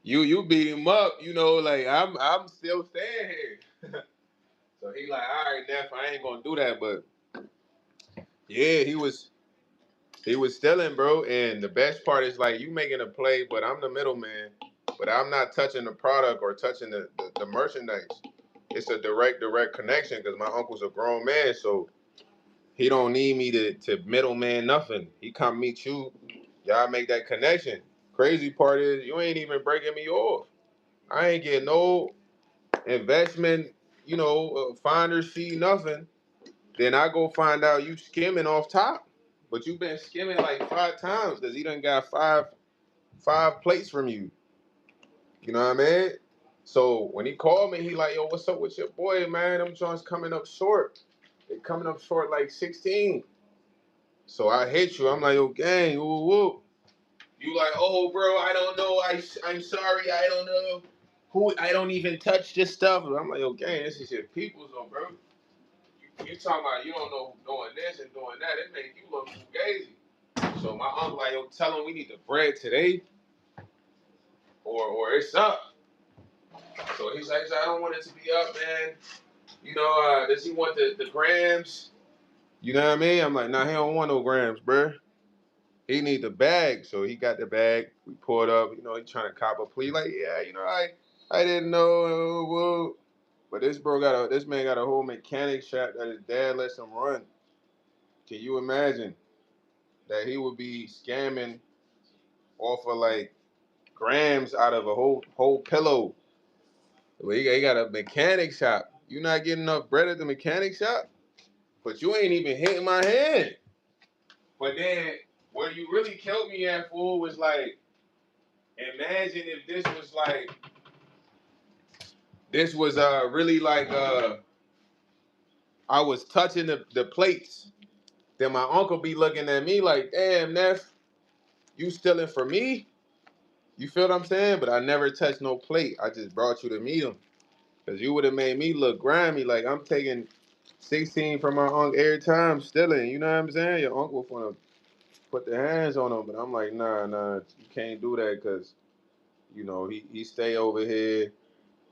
you beat him up, like I'm still staying here. So he like, all right, Neff, I ain't gonna do that, but yeah, he was stealing, bro. And the best part is like you making a play, but I'm the middleman, but I'm not touching the product or touching the merchandise. It's a direct connection because my uncle's a grown man, so he don't need me to middleman nothing. He come meet you, y'all make that connection. Crazy part is you ain't even breaking me off. I ain't getting no investment, finder's fee, nothing. Then I go find out you skimming off top. But you been skimming like 5 times because he done got 5 plates from you. You know what I mean? So when he called me, he like, yo, what's up with your boy, man? Them joints coming up short. They coming up short like 16. So I hit you. I'm like, yo, gang, woo woo. You like, oh, bro, I don't know. I'm sorry. I don't know who. I don't even touch this stuff. And I'm like, yo, gang, this is your people's, though, bro. You talking about you don't know who's doing this and doing that. It make you look fugazi. So my uncle like, yo, tell him we need the bread today or it's up. So he's like, I don't want it to be up, man. You know, does he want the grams? You know what I mean? I'm like, nah, he don't want no grams, bro. He need the bag. So he got the bag. We pulled up. You know, he trying to cop a plea. Like, yeah, you know, I didn't know. Whoa. But this man got a whole mechanic shop that his dad lets him run. Can you imagine that he would be scamming off of like grams out of a whole pillow? Well, he got a mechanic shop. You not getting enough bread at the mechanic shop, but you ain't even hitting my hand. But then where you really killed me at, fool, was like, imagine if this was really like I was touching the plates. Then my uncle be looking at me like, damn, Neff, you stealing from me? You feel what I'm saying? But I never touched no plate. I just brought you to meet him. Because you would have made me look grimy. Like I'm taking 16 from my uncle every time stealing. You know what I'm saying? Your uncle want to put the hands on him. But I'm like, nah, you can't do that because, you know, he stay over here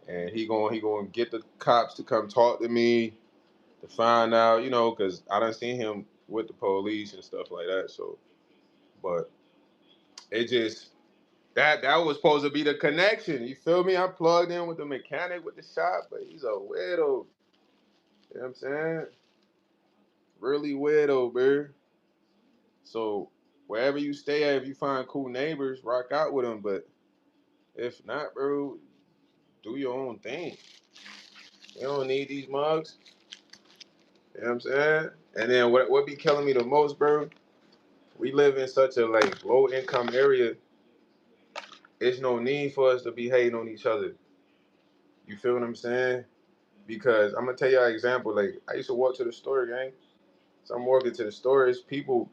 and he going to get the cops to come talk to me to find out, you know, because I done seen him with the police and stuff like that. So, but it just, that was supposed to be the connection. You feel me? I plugged in with the mechanic with the shop, but he's a weirdo. You know what I'm saying? Really weirdo, bro. So wherever you stay at, if you find cool neighbors, rock out with them. But if not, bro, do your own thing. You don't need these mugs. You know what I'm saying? And then what be killing me the most, bro? We live in such a like low income area. It's no need for us to be hating on each other. You feel what I'm saying? Because I'm gonna tell you an example. Like I used to walk to the store, gang. So I'm walking to the store. It's people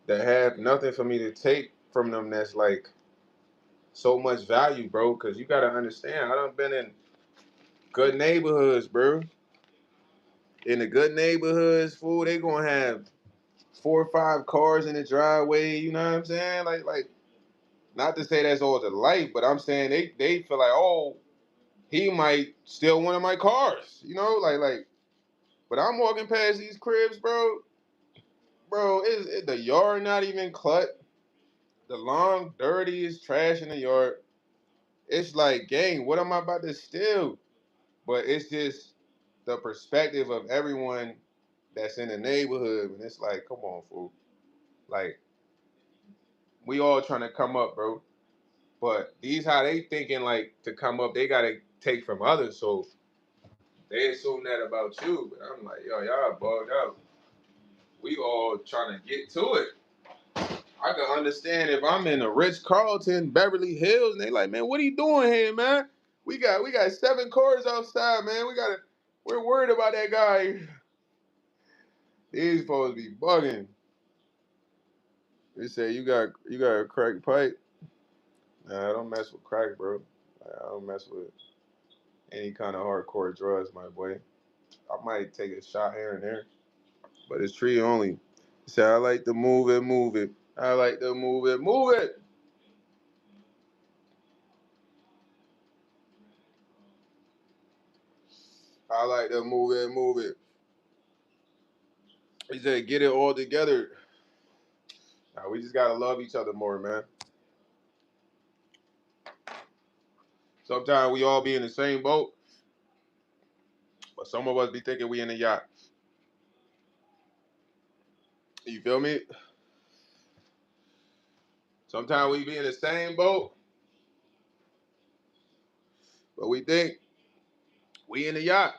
that have nothing for me to take from them. That's like so much value, bro. Because you gotta understand. I done been in good neighborhoods, bro. In the good neighborhoods, fool, they gonna have 4 or 5 cars in the driveway. You know what I'm saying? Like, not to say that's all the life, but I'm saying they feel like, oh, he might steal one of my cars. You know, like. But I'm walking past these cribs, bro. Bro, the yard not even cut. The lawn dirty is trash in the yard. It's like, gang, what am I about to steal? But it's just the perspective of everyone that's in the neighborhood, and it's like, come on, fool. Like, we all trying to come up, bro. But these how they thinking like to come up, they gotta take from others. So they assume that about you. But I'm like, yo, y'all bugged out. We all trying to get to it. I can understand if I'm in a Ritz Carlton, Beverly Hills, and they like, man, what are you doing here, man? We got 7 cars outside, man. We're worried about that guy. He's supposed to be bugging. They say you got a crack pipe. Nah, I don't mess with crack, bro. I don't mess with any kind of hardcore drugs, my boy. I might take a shot here and there, but it's tree only. He said, I like to move it, move it. I like to move it, move it. I like to move it, move it. He said, get it all together. Nah, we just gotta love each other more, man. Sometimes we all be in the same boat, but some of us be thinking we in a yacht. You feel me? Sometimes we be in the same boat, but we think we in a yacht.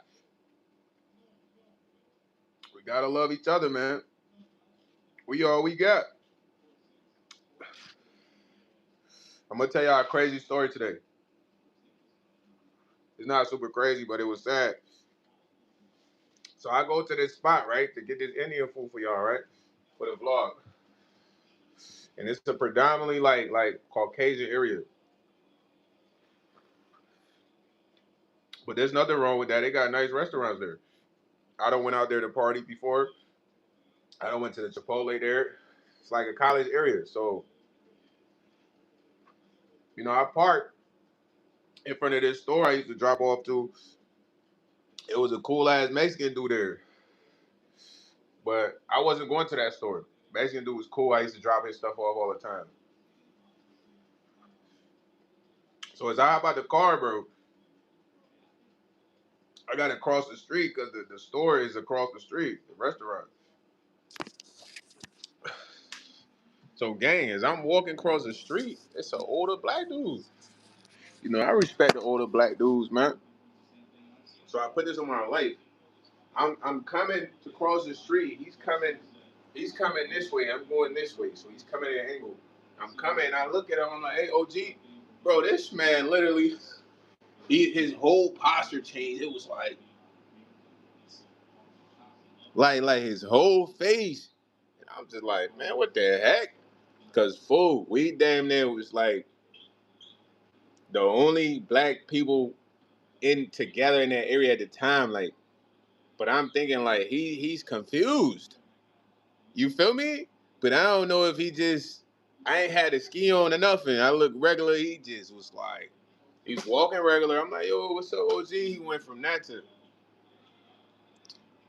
We gotta love each other, man. We all we got. I'm gonna tell y'all a crazy story today. It's not super crazy, but it was sad. So I go to this spot, right, to get this Indian food for y'all, right, for the vlog. And it's a predominantly like Caucasian area. But there's nothing wrong with that. They got nice restaurants there. I don't went out there to party before. I don't went to the Chipotle there. It's like a college area. So, I parked in front of this store I used to drop off to. It was a cool ass Mexican dude there. But I wasn't going to that store. Mexican dude was cool. I used to drop his stuff off all the time. So as I hop out the car, bro, I gotta cross the street because the store is across the street, the restaurant. So gang, as I'm walking across the street, it's an older black dude. I respect the older black dudes, man. So I put this on my life. I'm coming to cross the street. He's coming this way. I'm going this way. So he's coming at an angle. I'm coming. I look at him. I'm like, hey, OG, bro, this man literally, his whole posture changed. It was like his whole face. And I'm just like, man, what the heck? Cause fool, we damn near was like the only black people in together in that area at the time. Like, but I'm thinking like he's confused. You feel me? But I don't know if I ain't had a ski on or nothing. I look regular. He just was like, he's walking regular. I'm like, yo, what's up, OG? He went from that to,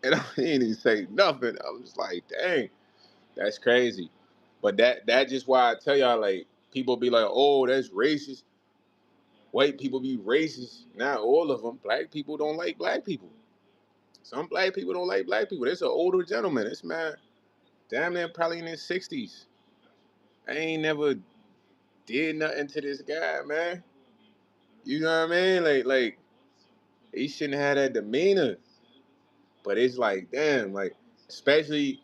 and he didn't even say nothing. I was just like, dang, that's crazy. But that just why I tell y'all, like, people be like, oh, that's racist. White people be racist. Not all of them. Black people don't like black people. Some black people don't like black people. There's an older gentleman. This man, damn near probably in his 60s. I ain't never did nothing to this guy, man. You know what I mean? Like he shouldn't have that demeanor. But it's like, damn, like, especially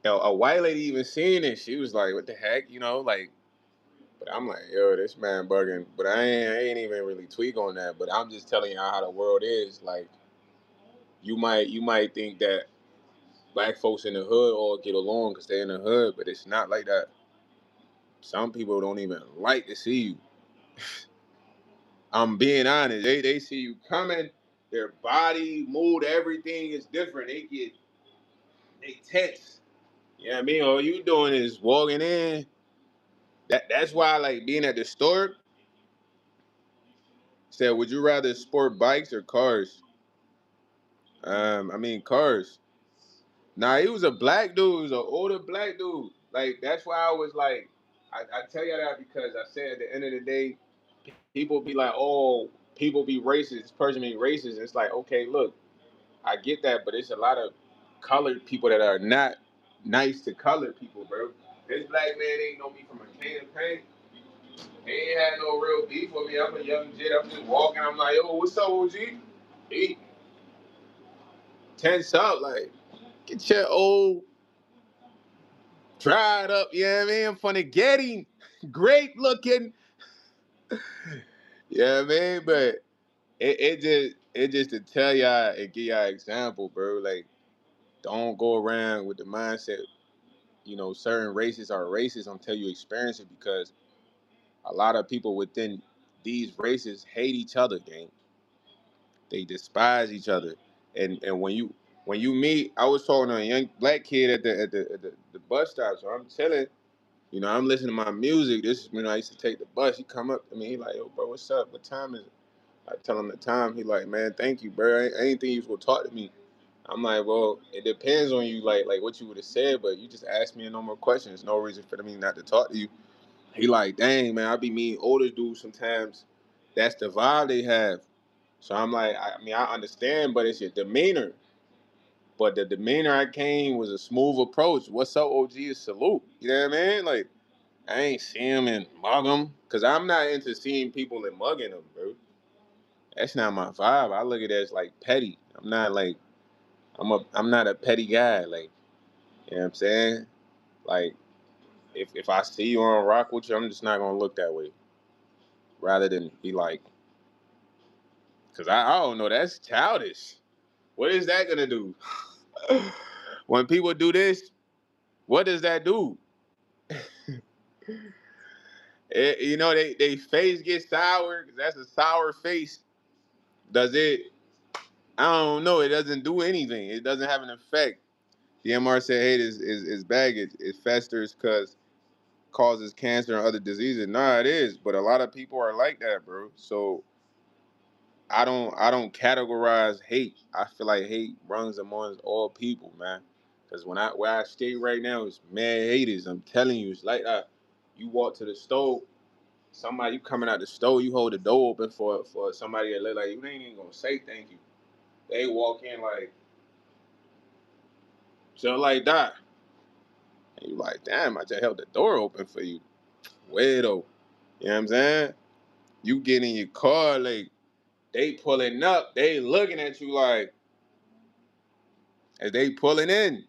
a white lady even seeing it, she was like, what the heck, like, but I'm like, yo, this man bugging. But I ain't even really tweak on that. But I'm just telling y'all how the world is. Like, you might think that black folks in the hood all get along because they're in the hood, but it's not like that. Some people don't even like to see you. I'm being honest. They see you coming, their body, mood, everything is different. They tense. You know what I mean? All you doing is walking in. That's why I like being at the store. Said, would you rather sport bikes or cars? I mean cars. Nah, he was a black dude. He was an older black dude. Like, that's why I was like, I tell you that because I said at the end of the day, people be like, oh, people be racist. This person be racist. It's like, okay, look, I get that, but it's a lot of colored people that are not nice to colored people, bro. This black man ain't know me from a can of paint. He ain't had no real beef with me. I'm a young jit. I'm just walking. I'm like, yo, what's up, OG? He tense up, like, get your old dried up, you know what I mean? Funny getting great looking. You know what I mean? But it just to tell y'all and give y'all example, bro. Like, don't go around with the mindset, certain races are racist until you experience it because a lot of people within these races hate each other, gang. They despise each other. And when you meet, I was talking to a young black kid at the bus stop, so I'm telling. I'm listening to my music. This is when I used to take the bus. He come up to me. He like, yo, bro, what's up? What time is it? I tell him the time. He like, man, thank you, bro. I ain't think you was gonna talk to me. I'm like, well, it depends on you, like what you would have said, but you just asked me no more questions. No reason for me not to talk to you. He like, dang, man, I be meeting older dudes sometimes. That's the vibe they have. So I'm like, I mean, I understand, but it's your demeanor. But the demeanor I came was a smooth approach. What's up, OG? Is salute. You know what I mean? Like, I ain't see him and mug him. Because I'm not into seeing people and mugging them, bro. That's not my vibe. I look at it as, like, petty. I'm not, like, I'm not a petty guy. Like, you know what I'm saying? Like, if I see you on rock with you, I'm just not going to look that way. rather than be like, because I don't know, that's childish. What is that gonna do? When people do this, what does that do? You know, they face gets sour. That's a sour face. Does it? I don't know. It doesn't do anything. It doesn't have an effect. The MR said, "Hey, is baggage. It festers because causes cancer and other diseases." Nah, it is. But a lot of people are like that, bro. So I don't categorize hate. I feel like hate runs amongst all people, man. Because where I stay right now is mad haters. I'm telling you, it's like that. You walk to the store, somebody you coming out the store, you hold the door open for somebody that look like you ain't even gonna say thank you. They walk in like so like that. And you like, damn, I just held the door open for you. Weirdo. You know what I'm saying? You get in your car, like, they pulling up, they looking at you like, as they pulling in.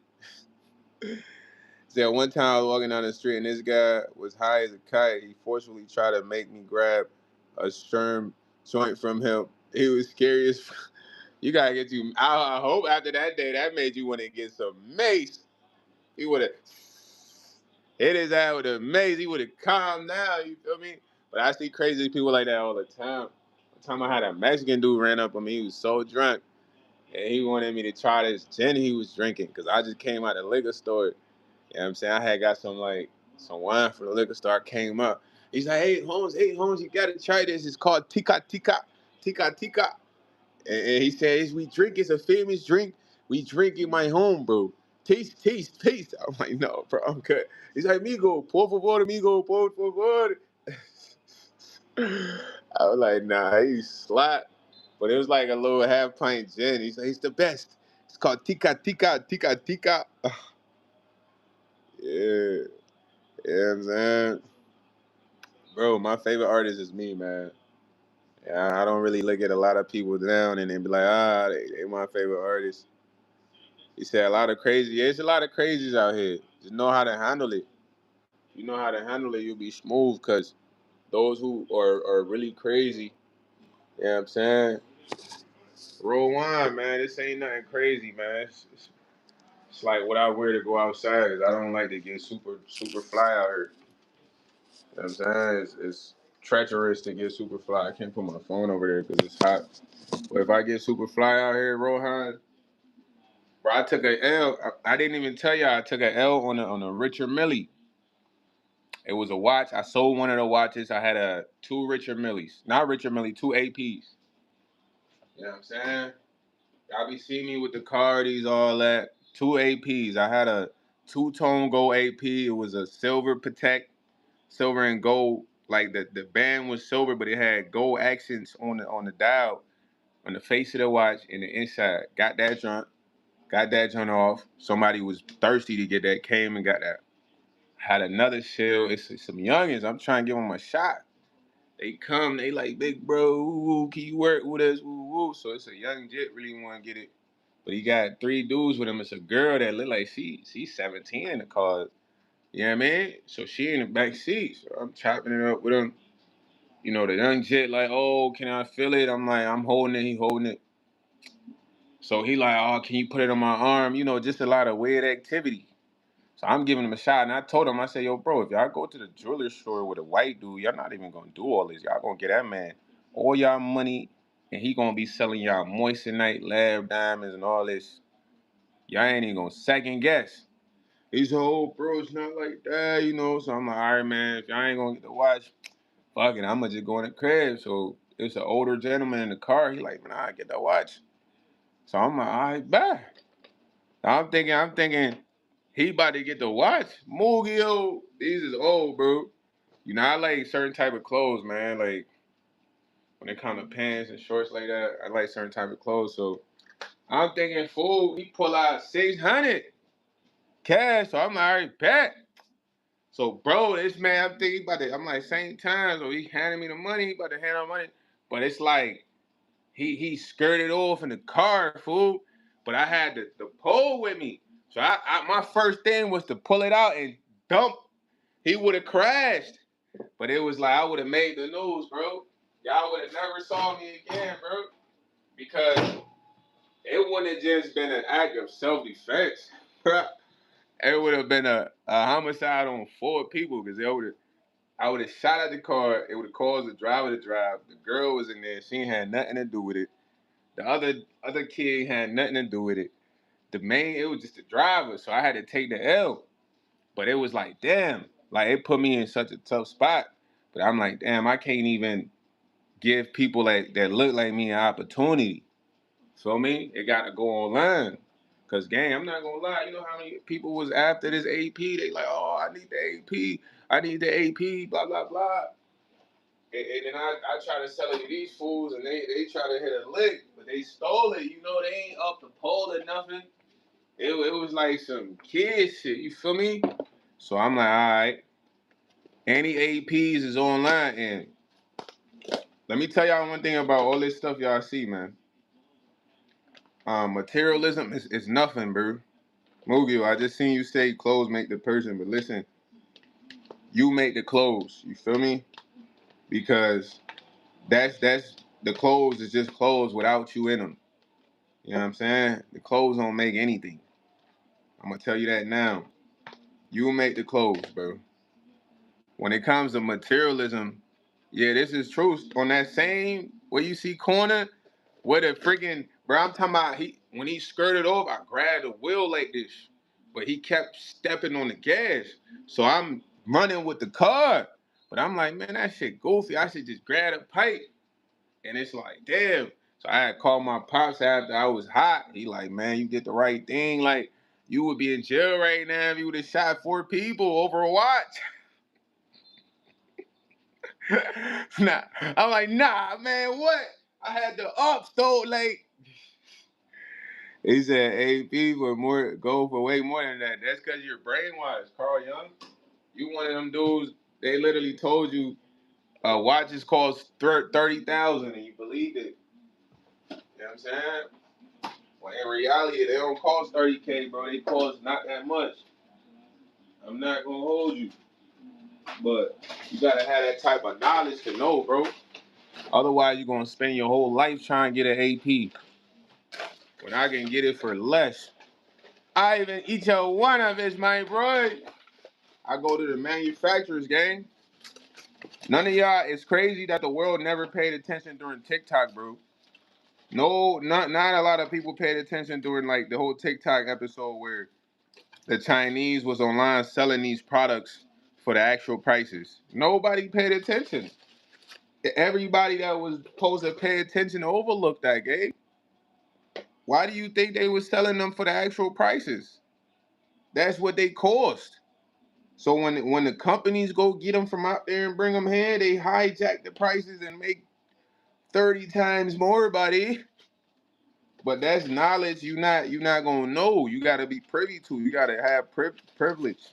Said one time I was walking down the street and this guy was high as a kite. He forcefully tried to make me grab a sherm joint from him. He was scary as you gotta get you. I hope after that day that made you want to get some mace. He would have hit his ass with a mace. He would have calmed down. You feel me? But I see crazy people like that all the time. The time I had a Mexican dude ran up on me. He was so drunk, and he wanted me to try this gin he was drinking because I just came out of the liquor store. You know what I'm saying? I had got some wine from the liquor store. I came up. He's like, hey Holmes, you gotta try this. It's called Tika Tika. Tika Tika. And he says, we drink, it's a famous drink. We drink in my home, bro. Taste, taste, taste. I'm like, no, bro, I'm good. He's like, amigo, por favor, amigo, por favor. I was like, nah, he slap. But it was like a little half pint gin. He's like, it's the best. It's called Tika Tika, Tika Tika. Yeah, yeah, I'm saying. Bro, my favorite artist is me, man. Yeah, I don't really look at a lot of people down and then be like, they my favorite artist. He said a lot of crazy. Yeah, it's a lot of crazies out here. Just know how to handle it. You know how to handle it, you'll be smooth. Cause those who are really crazy, you know what I'm saying? Roll wine, man. This ain't nothing crazy, man. It's like what I wear to go outside. I don't like to get super fly out here. You know what I'm saying? It's treacherous to get super fly. I can't put my phone over there because it's hot. But if I get super fly out here, Rohan, bro, I took a L. I didn't even tell y'all I took a L on a Richard Millie. It was a watch. I sold one of the watches. I had two Richard Millies. Not Richard Millie, two APs. You know what I'm saying? Y'all be seeing me with the Cardis, all that. Two APs. I had a two-tone gold AP. It was a silver Patek, silver and gold. Like the band was silver, but it had gold accents on the dial, on the face of the watch, and the inside. Got that joint off. Somebody was thirsty to get that, came and got that. Had another shield. It's some youngins. I'm trying to give them a shot. They come, they like, big bro, ooh, can you work with us? Ooh, ooh. So it's a young jit, really want to get it. But he got three dudes with him. It's a girl that look like she's 17 in the car. You know what I mean? So she in the back seat. So I'm chopping it up with him. You know, the young jit like, oh, can I feel it? I'm like, I'm holding it, he holding it. So he like, oh, can you put it on my arm? You know, just a lot of weird activity. So I'm giving him a shot, and I told him, I said, yo, bro, if y'all go to the jewelry store with a white dude, y'all not even gonna do all this. Y'all gonna get that man all y'all money, and he gonna be selling y'all moissanite, lab diamonds, and all this. Y'all ain't even gonna second guess. He said, oh, bro, it's not like that, you know. So I'm like, all right, man, if y'all ain't gonna get the watch, fuck it, I'm gonna just go in the crib. So it's an older gentleman in the car. He like, man, I get that watch. So I'm like, all right, bye. I'm thinking, he about to get the watch. Mugio, these is old, bro. You know, I like certain type of clothes, man. Like when it comes to pants and shorts like that, I like certain type of clothes. So I'm thinking, fool, he pull out 600 cash. So I'm like, all right, bet. So, bro, this man, I'm thinking about it. I'm like, same time. So he handed me the money. He about to hand out money. But it's like, he skirted off in the car, fool. But I had the pole with me. So my first thing was to pull it out and dump. He would have crashed. But it was like I would have made the news, bro. Y'all would have never saw me again, bro. Because it wouldn't have just been an act of self-defense. It would have been a homicide on 4 people because I would have shot at the car. It would have caused the driver to drive. The girl was in there. She had nothing to do with it. The other kid had nothing to do with it. It was just the driver. So I had to take the L. But it was like, damn, like it put me in such a tough spot. But I'm like, damn, I can't even give people that look like me an opportunity. Feel me? It got to go online. Cause gang, I'm not gonna lie. You know how many people was after this AP? They like, oh, I need the AP. I need the AP. Blah blah blah. And then I try to sell it to these fools, and they try to hit a lick, but they stole it. You know, they ain't up the pole or nothing. It was like some kid shit. You feel me? So I'm like, all right. Any APs is online, and let me tell y'all one thing about all this stuff y'all see, man. Materialism is nothing, bro. Mugio, I just seen you say clothes make the person, but listen, you make the clothes. You feel me? Because that's the clothes is just clothes without you in them. You know what I'm saying? The clothes don't make anything. I'm gonna tell you that now. You make the clothes, bro. When it comes to materialism, yeah, this is true. On that same where you see corner, where the freaking bro, I'm talking about when he skirted over, I grabbed the wheel like this, but he kept stepping on the gas. So I'm running with the car, but I'm like, man, that shit goofy. I should just grab a pipe, and it's like, damn. So I had called my pops after I was hot. He like, man, you did the right thing. Like, you would be in jail right now if you would have shot 4 people over a watch. Nah, I'm like, nah, man, what? I had the ups though, like. He said AP for more go for way more than that. That's because you're brainwashed, Carl Young. You one of them dudes. They literally told you watches cost 30,000 and you believed it. You know what I'm saying? Well, in reality, they don't cost 30K, bro. They cost not that much. I'm not gonna hold you, but you gotta have that type of knowledge to know, bro. Otherwise, you're gonna spend your whole life trying to get an AP when I can get it for less. I even eat your one of it, my bro. I go to the manufacturers gang. None of y'all, it's crazy that the world never paid attention during TikTok, bro. No, not a lot of people paid attention during like the whole TikTok episode where the Chinese was online selling these products for the actual prices. Nobody paid attention. Everybody that was supposed to pay attention overlooked that, Gabe. Why do you think they were selling them for the actual prices? That's what they cost. So when the companies go get them from out there and bring them here, they hijack the prices and make 30 times more, buddy. But that's knowledge you're not gonna know. You gotta be privy to. You gotta have privilege.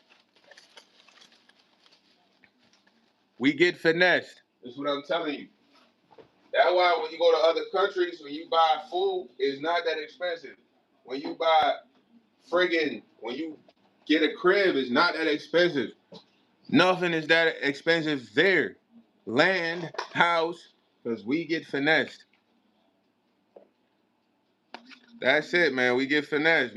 We get finessed. That's what I'm telling you. That's why when you go to other countries, when you buy food, it's not that expensive. When you buy when you get a crib, it's not that expensive. Nothing is that expensive there. Land, house, because we get finessed. That's it, man. We get finessed.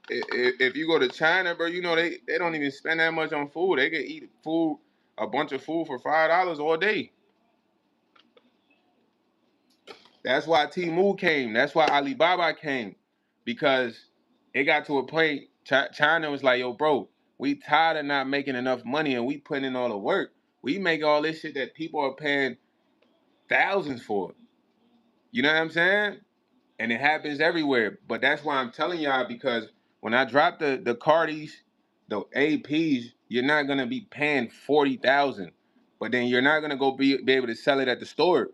If you go to China, bro, you know they don't even spend that much on food. They can eat a bunch of food for $5 all day. That's why Temu came. That's why Alibaba came, because it got to a point. China was like, "Yo, bro, we tired of not making enough money, and we putting in all the work. We make all this shit that people are paying thousands for. You know what I'm saying? And it happens everywhere. But that's why I'm telling y'all, because when I drop the Cardis, the APs, you're not gonna be paying 40,000, but then you're not gonna go be able to sell it at the store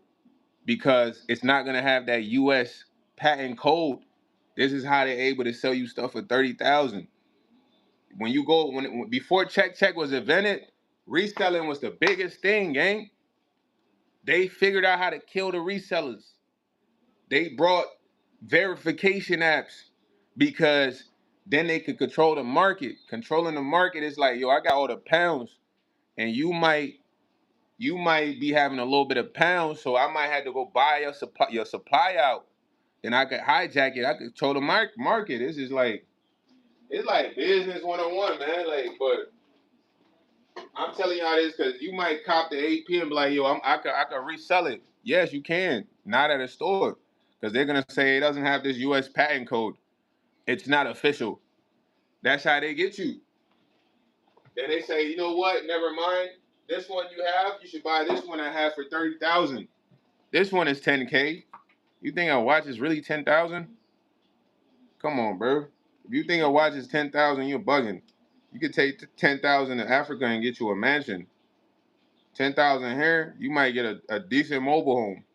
because it's not gonna have that U.S. patent code. This is how they're able to sell you stuff for 30,000. When you go before check was invented, reselling was the biggest thing, gang. They figured out how to kill the resellers. They brought verification apps because then they could control the market. Controlling the market is like, yo, I got all the pounds, and you might you might be having a little bit of pounds, so I might have to go buy your supply out, and I could hijack it. I could control the market. This is like it's like business 101, man. Like, but I'm telling y'all this because you might cop the AP and be like, yo, I could resell it. Yes, you can. Not at a store. Because they're gonna say it doesn't have this US patent code. It's not official. That's how they get you. Then they say, you know what? Never mind. This one you have, you should buy this one I have for 30,000. This one is 10K. You think a watch is really 10,000? Come on, bro. If you think a watch is 10,000, you're bugging. You could take 10,000 to Africa and get you a mansion. 10,000 here, you might get a decent mobile home.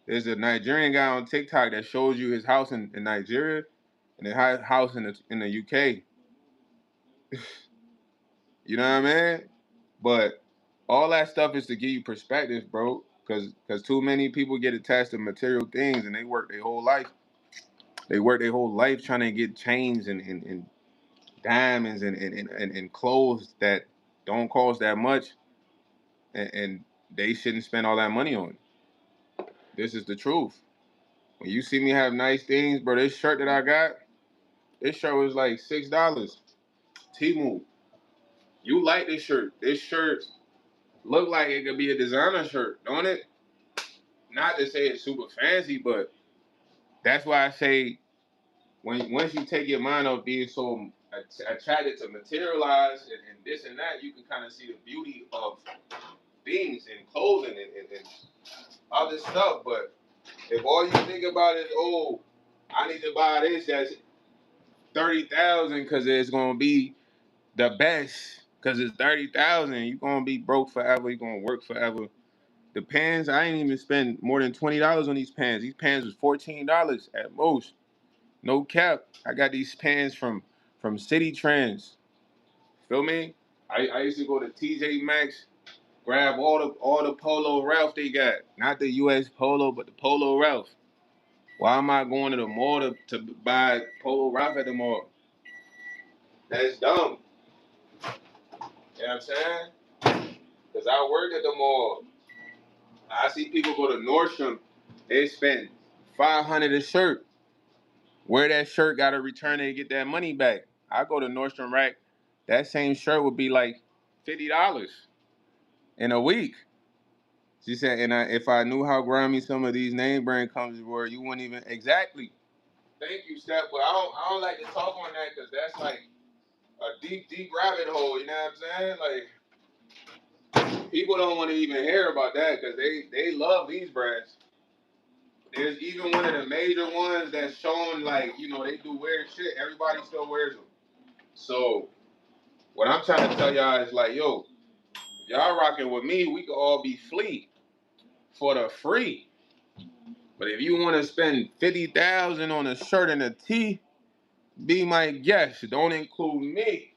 There's a Nigerian guy on TikTok that shows you his house in Nigeria and his house in the UK. You know what I mean? But all that stuff is to give you perspective, bro. Because too many people get attached to material things and they work their whole life. They work their whole life trying to get chains and diamonds and clothes that don't cost that much, and they shouldn't spend all that money on. This is the truth. When you see me have nice things, bro, this shirt that I got, this shirt was like $6. Temu. You like this shirt. This shirt look like it could be a designer shirt, don't it? Not to say it's super fancy, but that's why I say once you take your mind off being so attracted to materialize and this and that, you can kind of see the beauty of things and clothing and other stuff. But if all you think about is, oh, I need to buy this that's 30,000 because it's gonna be the best because it's 30,000, you're gonna be broke forever. You're gonna work forever. The pants, I ain't even spend more than $20 on these pants. These pants was $14 at most. No cap. I got these pants from City Trends. Feel me? I used to go to TJ Maxx, grab all the Polo Ralph they got. Not the US Polo, but the Polo Ralph. Why am I going to the mall to buy Polo Ralph at the mall? That's dumb. You know what I'm saying? Because I work at the mall. I see people go to Nordstrom, they spend 500 a shirt. Wear that shirt, gotta return it and get that money back. I go to Nordstrom Rack, that same shirt would be like $50 in a week. She said, and if I knew how grimy some of these name brand companies were, you wouldn't even exactly. Thank you, Steph. But I don't like to talk on that because that's like a deep rabbit hole. You know what I'm saying? Like people don't want to even hear about that because they love these brands. There's even one of the major ones that's showing like, they do weird shit. Everybody still wears them. So what I'm trying to tell y'all is like, yo, if y'all rocking with me, we could all be flea for the free. But if you want to spend 50,000 on a shirt and a tee, be my guest. Don't include me.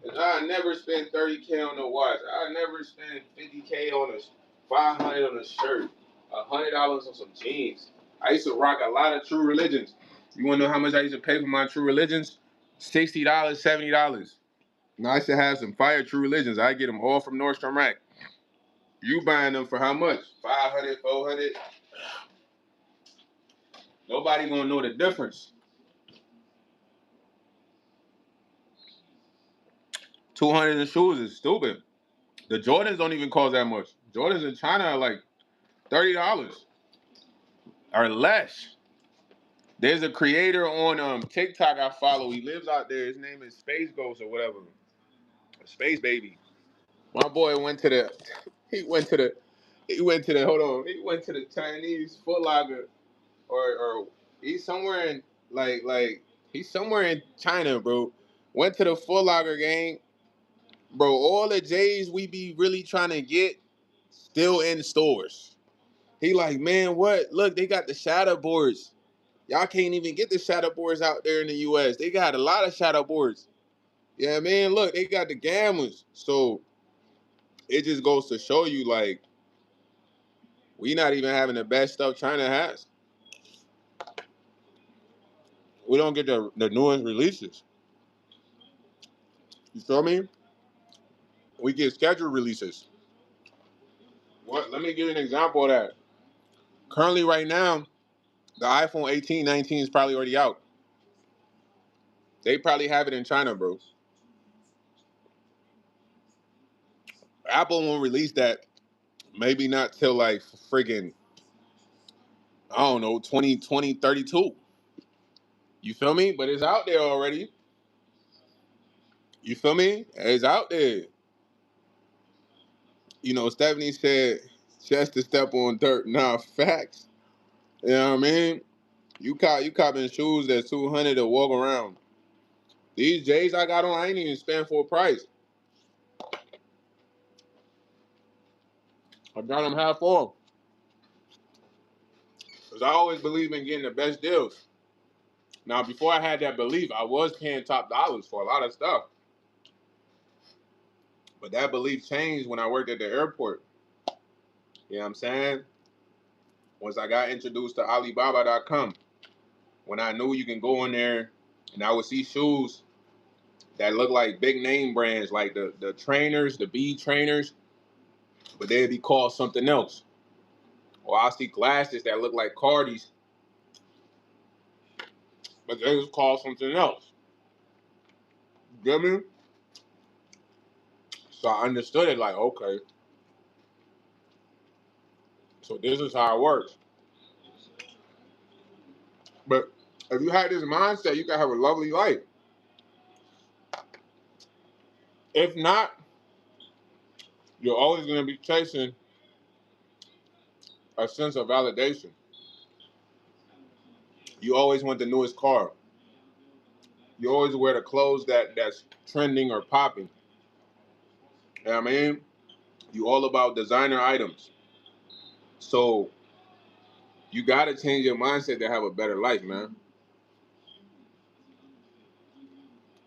Cause I never spend 30K on a watch. I never spend 50K on a 500 on a shirt, $100 on some jeans. I used to rock a lot of True Religions. You wanna know how much I used to pay for my True Religions? $60, $70. Now I used to have some fire True Religions. I get them all from Nordstrom Rack. You buying them for how much? 500, 400. Nobody gonna know the difference. 200 in shoes is stupid. The Jordans don't even cost that much. Jordans in China are like $30 or less. There's a creator on TikTok I follow. He lives out there. His name is Space Ghost or whatever. Space Baby. My boy went to the he went to the he went to the hold on. He went to the Chinese Foot Locker or he's somewhere in like he's somewhere in China, bro. Went to the Foot Locker game. Bro, all the J's we be really trying to get still in stores. He like, man, what? Look, they got the shadow boards. Y'all can't even get the shadow boards out there in the US. They got a lot of shadow boards. Yeah, man, look, they got the gammas. So it just goes to show you, like, we not even having the best stuff China has. We don't get the newest releases. You feel me? We get scheduled releases. What? Let me give you an example of that. Currently, right now, the iPhone 18, 19 is probably already out. They probably have it in China, bro. Apple won't release that. Maybe not till like friggin', I don't know, 2032. You feel me? But it's out there already. You feel me? It's out there. You know, Stephanie said, just to step on dirt. Nah, facts. You know what I mean? You copping shoes that's 200 to walk around. These J's I got on, I ain't even spend full price. I got them half off. Because I always believe in getting the best deals. Now, before I had that belief, I was paying top dollars for a lot of stuff. But that belief changed when I worked at the airport. You know what I'm saying? Once I got introduced to Alibaba.com, when I knew you can go in there and I would see shoes that look like big name brands, like the trainers, the B trainers, but they'd be called something else. Or I see glasses that look like Cardi's, but they was called something else. You get me? So I understood it like, okay, so this is how it works. But if you had this mindset, you can have a lovely life. If not, you're always going to be chasing a sense of validation. You always want the newest car. You always wear the clothes that's trending or popping. You know what I mean? You all about designer items. So you got to change your mindset to have a better life, man.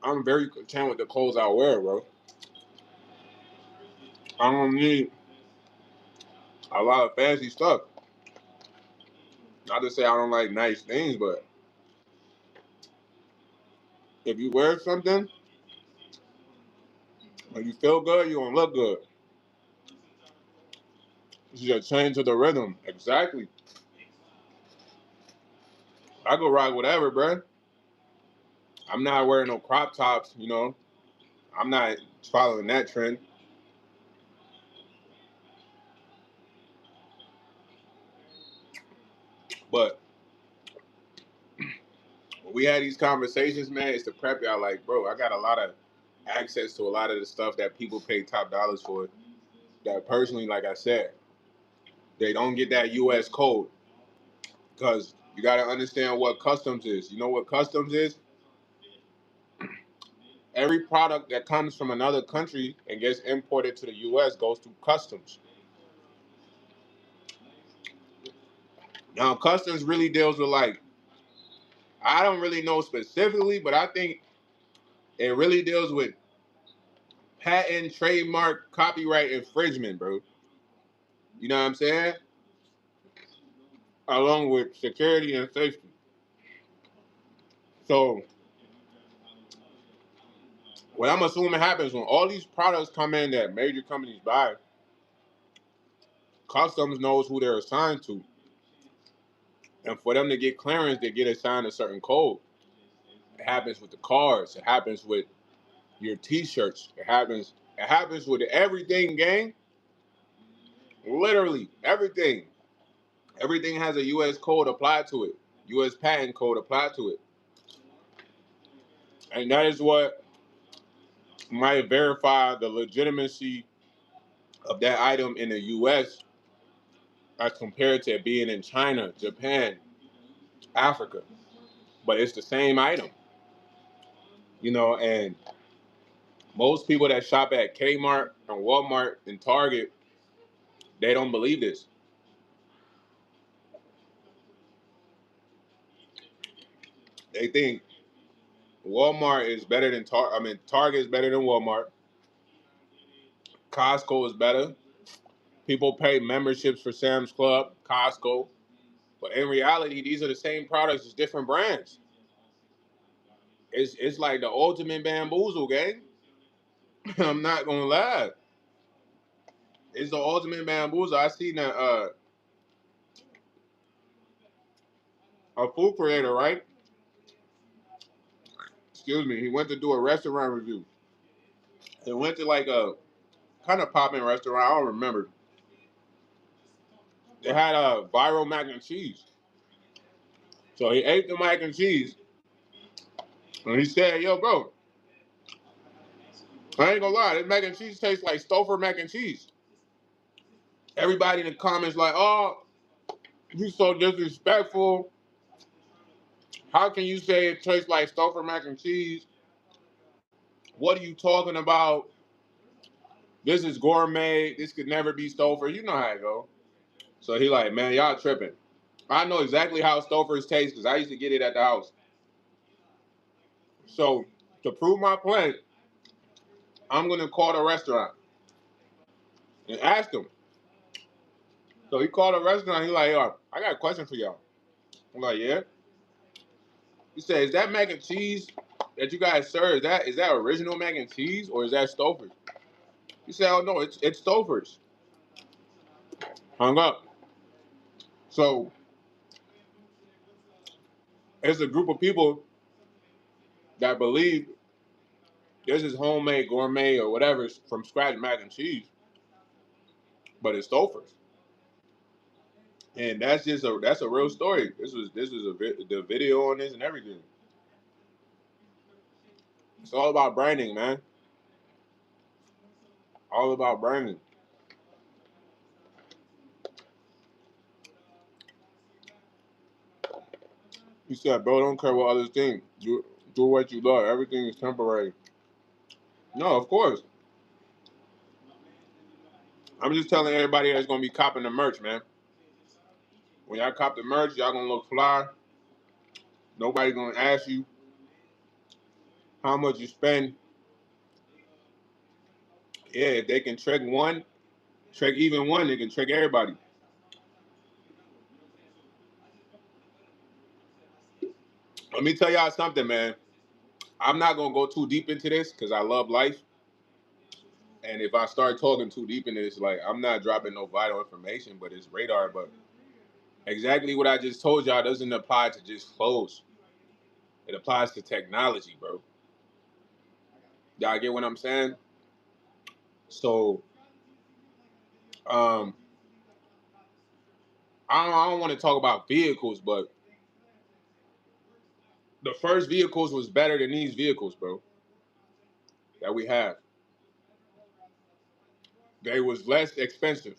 I'm very content with the clothes I wear, bro. I don't need a lot of fancy stuff. Not to say I don't like nice things, but if you wear something and you feel good, you're going to look good. This is a change to the rhythm. Exactly. I go rock whatever, bro. I'm not wearing no crop tops, you know. I'm not following that trend. But when we had these conversations, man, it's to prep y'all like, bro, I got a lot of access to a lot of the stuff that people pay top dollars for. That personally, like I said, they don't get that US code. Because you got to understand what customs is. You know what customs is? Every product that comes from another country and gets imported to the US goes through customs. Now, customs really deals with like, I don't really know specifically, but I think it really deals with patent, trademark, copyright infringement, bro. You know what I'm saying? Along with security and safety. So, what I'm assuming happens when all these products come in that major companies buy, customs knows who they're assigned to. And for them to get clearance, they get assigned a certain code. It happens with the cars. It happens with your T-shirts. It happens with everything, gang. Literally everything. Everything has a U.S. code applied to it. U.S. patent code applied to it. And that is what might verify the legitimacy of that item in the U.S. as compared to it being in China, Japan, Africa. But it's the same item, you know. And most people that shop at Kmart and Walmart and Target, they don't believe this. They think Walmart is better than Target is better than Walmart. Costco is better. People pay memberships for Sam's Club, Costco. But in reality, these are the same products, just different brands. It's like the ultimate bamboozle, gang. I'm not gonna lie. It's the ultimate bamboozle. I seen a food creator, right? Excuse me. He went to do a restaurant review. He went to like a kind of popping restaurant. I don't remember. They had a viral mac and cheese. So he ate the mac and cheese, and he said, "Yo, bro, I ain't gonna lie. This mac and cheese tastes like Stouffer mac and cheese." Everybody in the comments like, "Oh, you so disrespectful. How can you say it tastes like Stouffer mac and cheese? What are you talking about? This is gourmet. This could never be Stouffer." You know how it go. So he like, "Man, y'all tripping. I know exactly how Stouffer's taste because I used to get it at the house." So to prove my point, I'm gonna call the restaurant and ask them. So he called a restaurant. He like, "Yo, I got a question for y'all." I'm like, "Yeah." He said, "Is that mac and cheese that you guys serve, is that original mac and cheese or is that Stouffer's?" He said, "Oh no, it's Stouffer's." Hung up. So it's a group of people that believe this is homemade gourmet or whatever from scratch mac and cheese, but it's Stouffer's. And that's a real story. This was the video on this and everything. It's all about branding, man. All about branding. He said, "Bro, don't care what others think. Do what you love. Everything is temporary." No, of course. I'm just telling everybody that's gonna be copping the merch, man. When y'all cop the merch, y'all gonna look fly. Nobody gonna ask you how much you spend. Yeah, if they can trick one, trick even one, they can trick everybody. Let me tell y'all something, man. I'm not gonna go too deep into this because I love life. And if I start talking too deep into this, like I'm not dropping no vital information, but it's radar. But exactly what I just told y'all doesn't apply to just clothes. It applies to technology, bro. Y'all get what I'm saying? So, um, I don't want to talk about vehicles, but the first vehicles was better than these vehicles, bro, that we have. They was less expensive.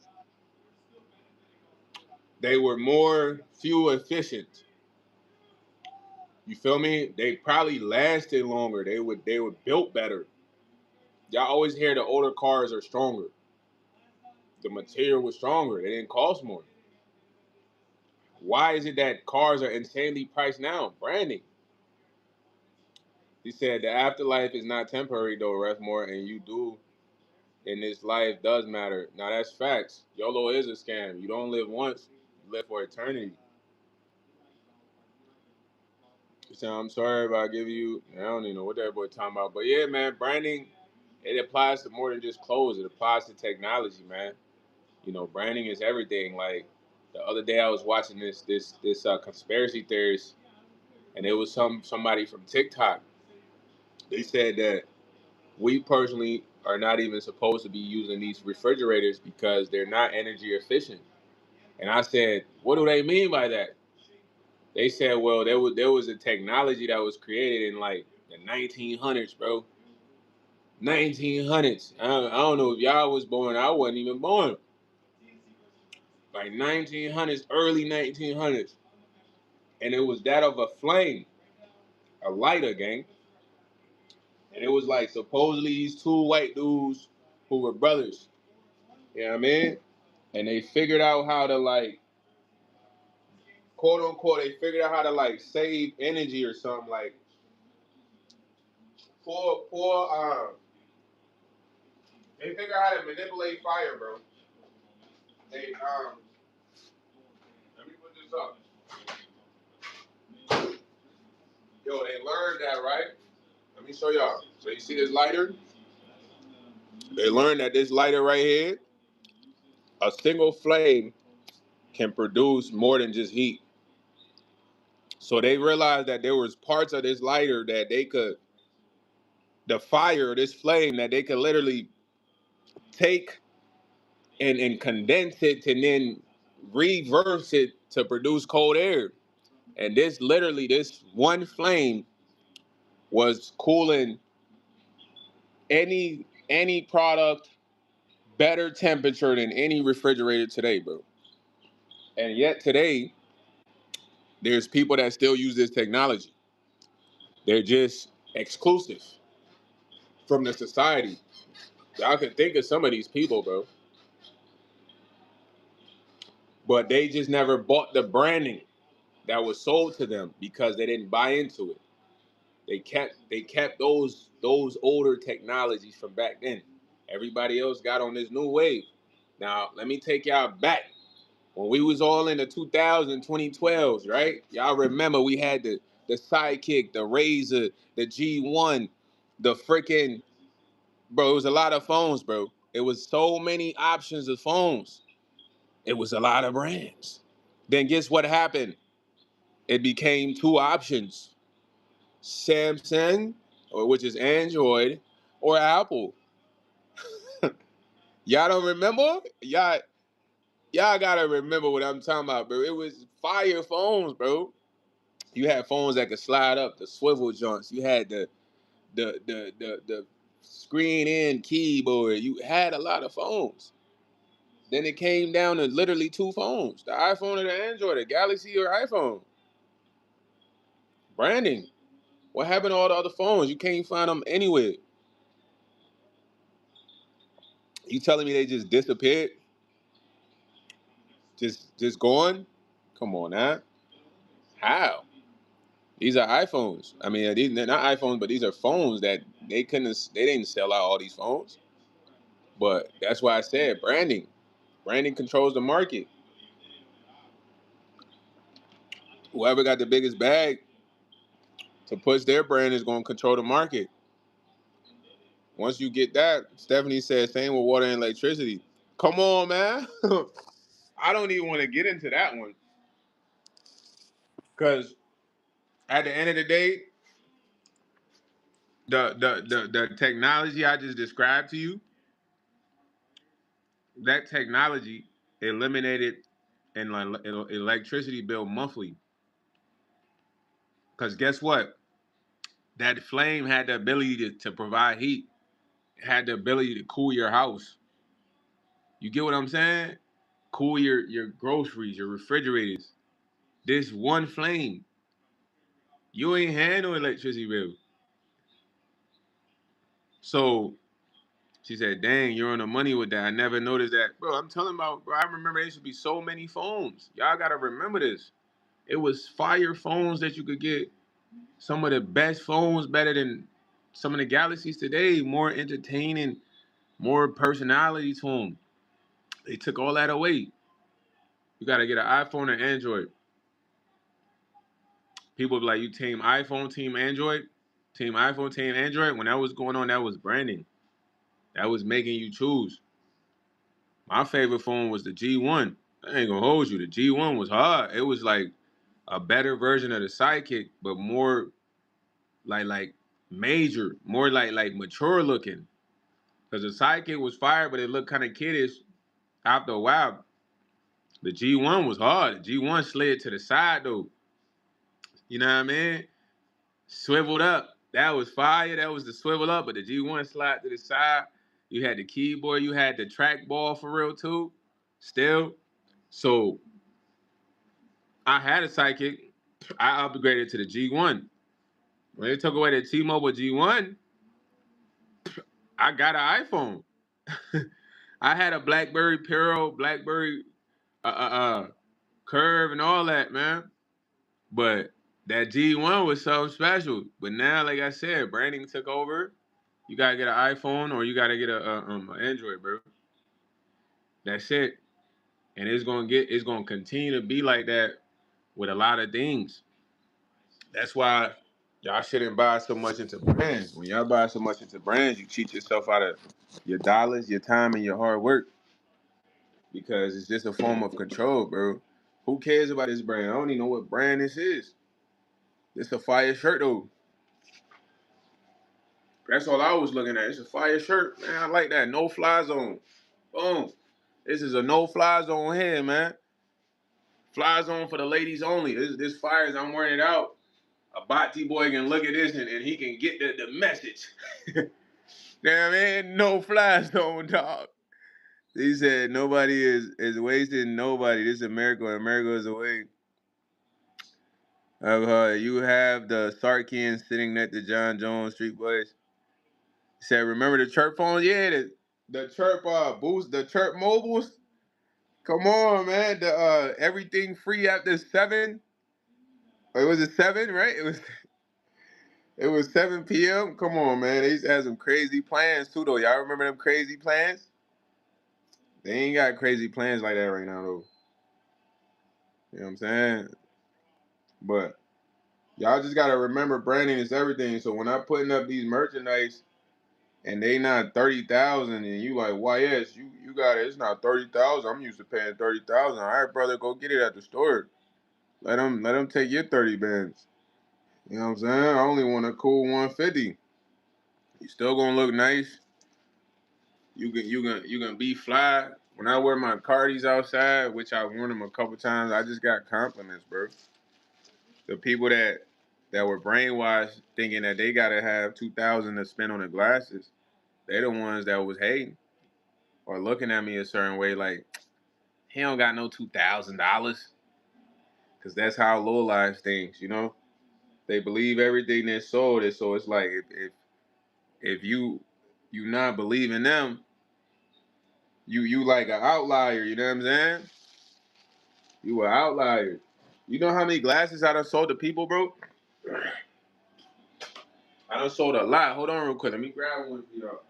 They were more fuel efficient. You feel me? They probably lasted longer. They were built better. Y'all always hear the older cars are stronger. The material was stronger. They didn't cost more. Why is it that cars are insanely priced now? Branding. He said the afterlife is not temporary though, Rushmore, and you do in this life does matter. Now that's facts. YOLO is a scam. You don't live once, you live for eternity. He said, "I'm sorry if I give you," I don't even know what that boy talking about. But yeah, man, branding, it applies to more than just clothes. It applies to technology, man. You know, branding is everything. Like the other day I was watching this conspiracy theorist, and it was somebody from TikTok. They said that we personally are not even supposed to be using these refrigerators because they're not energy efficient. And I said, "What do they mean by that?" They said, "Well, there was a technology that was created in like the 1900s, bro. 1900s. I don't know if y'all was born. I wasn't even born. Like 1900s, early 1900s, and it was that of a flame, a lighter, gang. And it was like supposedly these two white dudes who were brothers. You know what I mean? And they figured out how to like, quote unquote, they figured out how to like save energy or something like for they figured out how to manipulate fire, bro. They let me put this up. Yo, they learned that, right? Let me show y'all. So you see this lighter? They learned that this lighter right here a single flame can produce more than just heat. So they realized that there was parts of this lighter that they could, the fire, this flame, that they could literally take and condense it and then reverse it to produce cold air. And this literally, this one flame was cooling any product better temperature than any refrigerator today, bro. And yet today, there's people that still use this technology. They're just exclusive from the society. Y'all can think of some of these people, bro. But they just never bought the branding that was sold to them because they didn't buy into it. They kept those older technologies from back then. Everybody else got on this new wave. Now, let me take y'all back. When we was all in the 2000s, 2012s, right? Y'all remember we had the Sidekick, the Razor, the G1, the freaking, bro, it was a lot of phones, bro. It was so many options of phones. It was a lot of brands. Then guess what happened? It became two options. Samsung, or which is Android, or Apple. Y'all don't remember? Y'all gotta remember what I'm talking about, bro. It was fire phones, bro. You had phones that could slide up, the swivel joints. You had the screen in keyboard. You had a lot of phones. Then it came down to literally two phones: the iPhone or the Android, the Galaxy or iPhone. Branding. What happened to all the other phones? You can't find them anywhere. You telling me they just disappeared? Just gone? Come on, now. How? These are iPhones. I mean, they're not iPhones, but these are phones that they didn't sell out all these phones. But that's why I said branding. Branding controls the market. Whoever got the biggest bag to push their brand is going to control the market. Once you get that, Stephanie said, same with water and electricity. Come on, man. I don't even want to get into that one. Because at the end of the day, the technology I just described to you, that technology eliminated an electricity bill monthly. Because guess what? That flame had the ability to provide heat, had the ability to cool your house. You get what I'm saying? Cool your groceries, your refrigerators. This one flame, you ain't had no electricity bill. So she said, dang, you're on the money with that. I never noticed that. Bro, I'm telling about, bro, I remember there should be so many phones. Y'all gotta remember this. It was fire phones that you could get. Some of the best phones, better than some of the Galaxies today, more entertaining, more personality to them. They took all that away. You gotta get an iPhone or Android. People be like, you team iPhone, team Android, team iPhone, team Android. When that was going on, that was branding. That was making you choose. My favorite phone was the G1. I ain't gonna hold you. The G1 was hard. It was like a better version of the Sidekick, but more like major, more like mature looking. Because the Sidekick was fire, but it looked kind of kiddish. After a while, the G1 was hard. The G1 slid to the side though. You know what I mean? Swiveled up. That was fire. That was the swivel up, but the G1 slide to the side. You had the keyboard. You had the trackball for real too. Still. So I had a Sidekick. I upgraded to the G1. When they took away the T-Mobile G1, I got an iPhone. I had a BlackBerry Pearl, BlackBerry Curve, and all that, man. But that G1 was something special. But now, like I said, branding took over. You gotta get an iPhone or you gotta get a Android, bro. That's it. And it's gonna continue to be like that with a lot of things. That's why y'all shouldn't buy so much into brands. When y'all buy so much into brands, you cheat yourself out of your dollars, your time, and your hard work. because it's just a form of control, bro. Who cares about this brand? I don't even know what brand this is. It's a fire shirt though. That's all I was looking at. It's a fire shirt, man. I like that. No fly zone. Boom. This is a no fly zone here, man. Fly zone for the ladies only. This fires. I'm wearing it out. A Bati boy can look at this and he can get the message. Damn, man, no fly zone, dog. He said nobody is wasting nobody. This is America. America is away. You have the Sarkians sitting next to John Jones Street Boys. He said, remember the chirp phones? Yeah, the chirp boost, the chirp mobiles. Come on, man. The everything free after 7. It was at 7, right? It was 7 p.m. Come on, man. They used to have some crazy plans too, though. Y'all remember them crazy plans? They ain't got crazy plans like that right now, though. You know what I'm saying? But y'all just gotta remember branding is everything. So when I'm putting up these merchandise and they not 30,000, and you like, why yes, you got it. It's not 30,000. I'm used to paying 30,000. All right, brother, go get it at the store. Let them take your 30 bands. You know what I'm saying? I only want a cool 150. You still gonna look nice. You can be fly. When I wear my Cardis outside, which I worn them a couple times, I just got compliments, bro. The people that were brainwashed thinking that they gotta have 2,000 to spend on the glasses, they the ones that was hating or looking at me a certain way, like he don't got no $2,000, because that's how low life thinks, you know. They believe everything they're sold is, so it's like if you not believing them, you like an outlier. You know what I'm saying? You an outlier. You know how many glasses I done sold to people, bro? I done sold a lot. Hold on real quick. Let me grab one for y'all.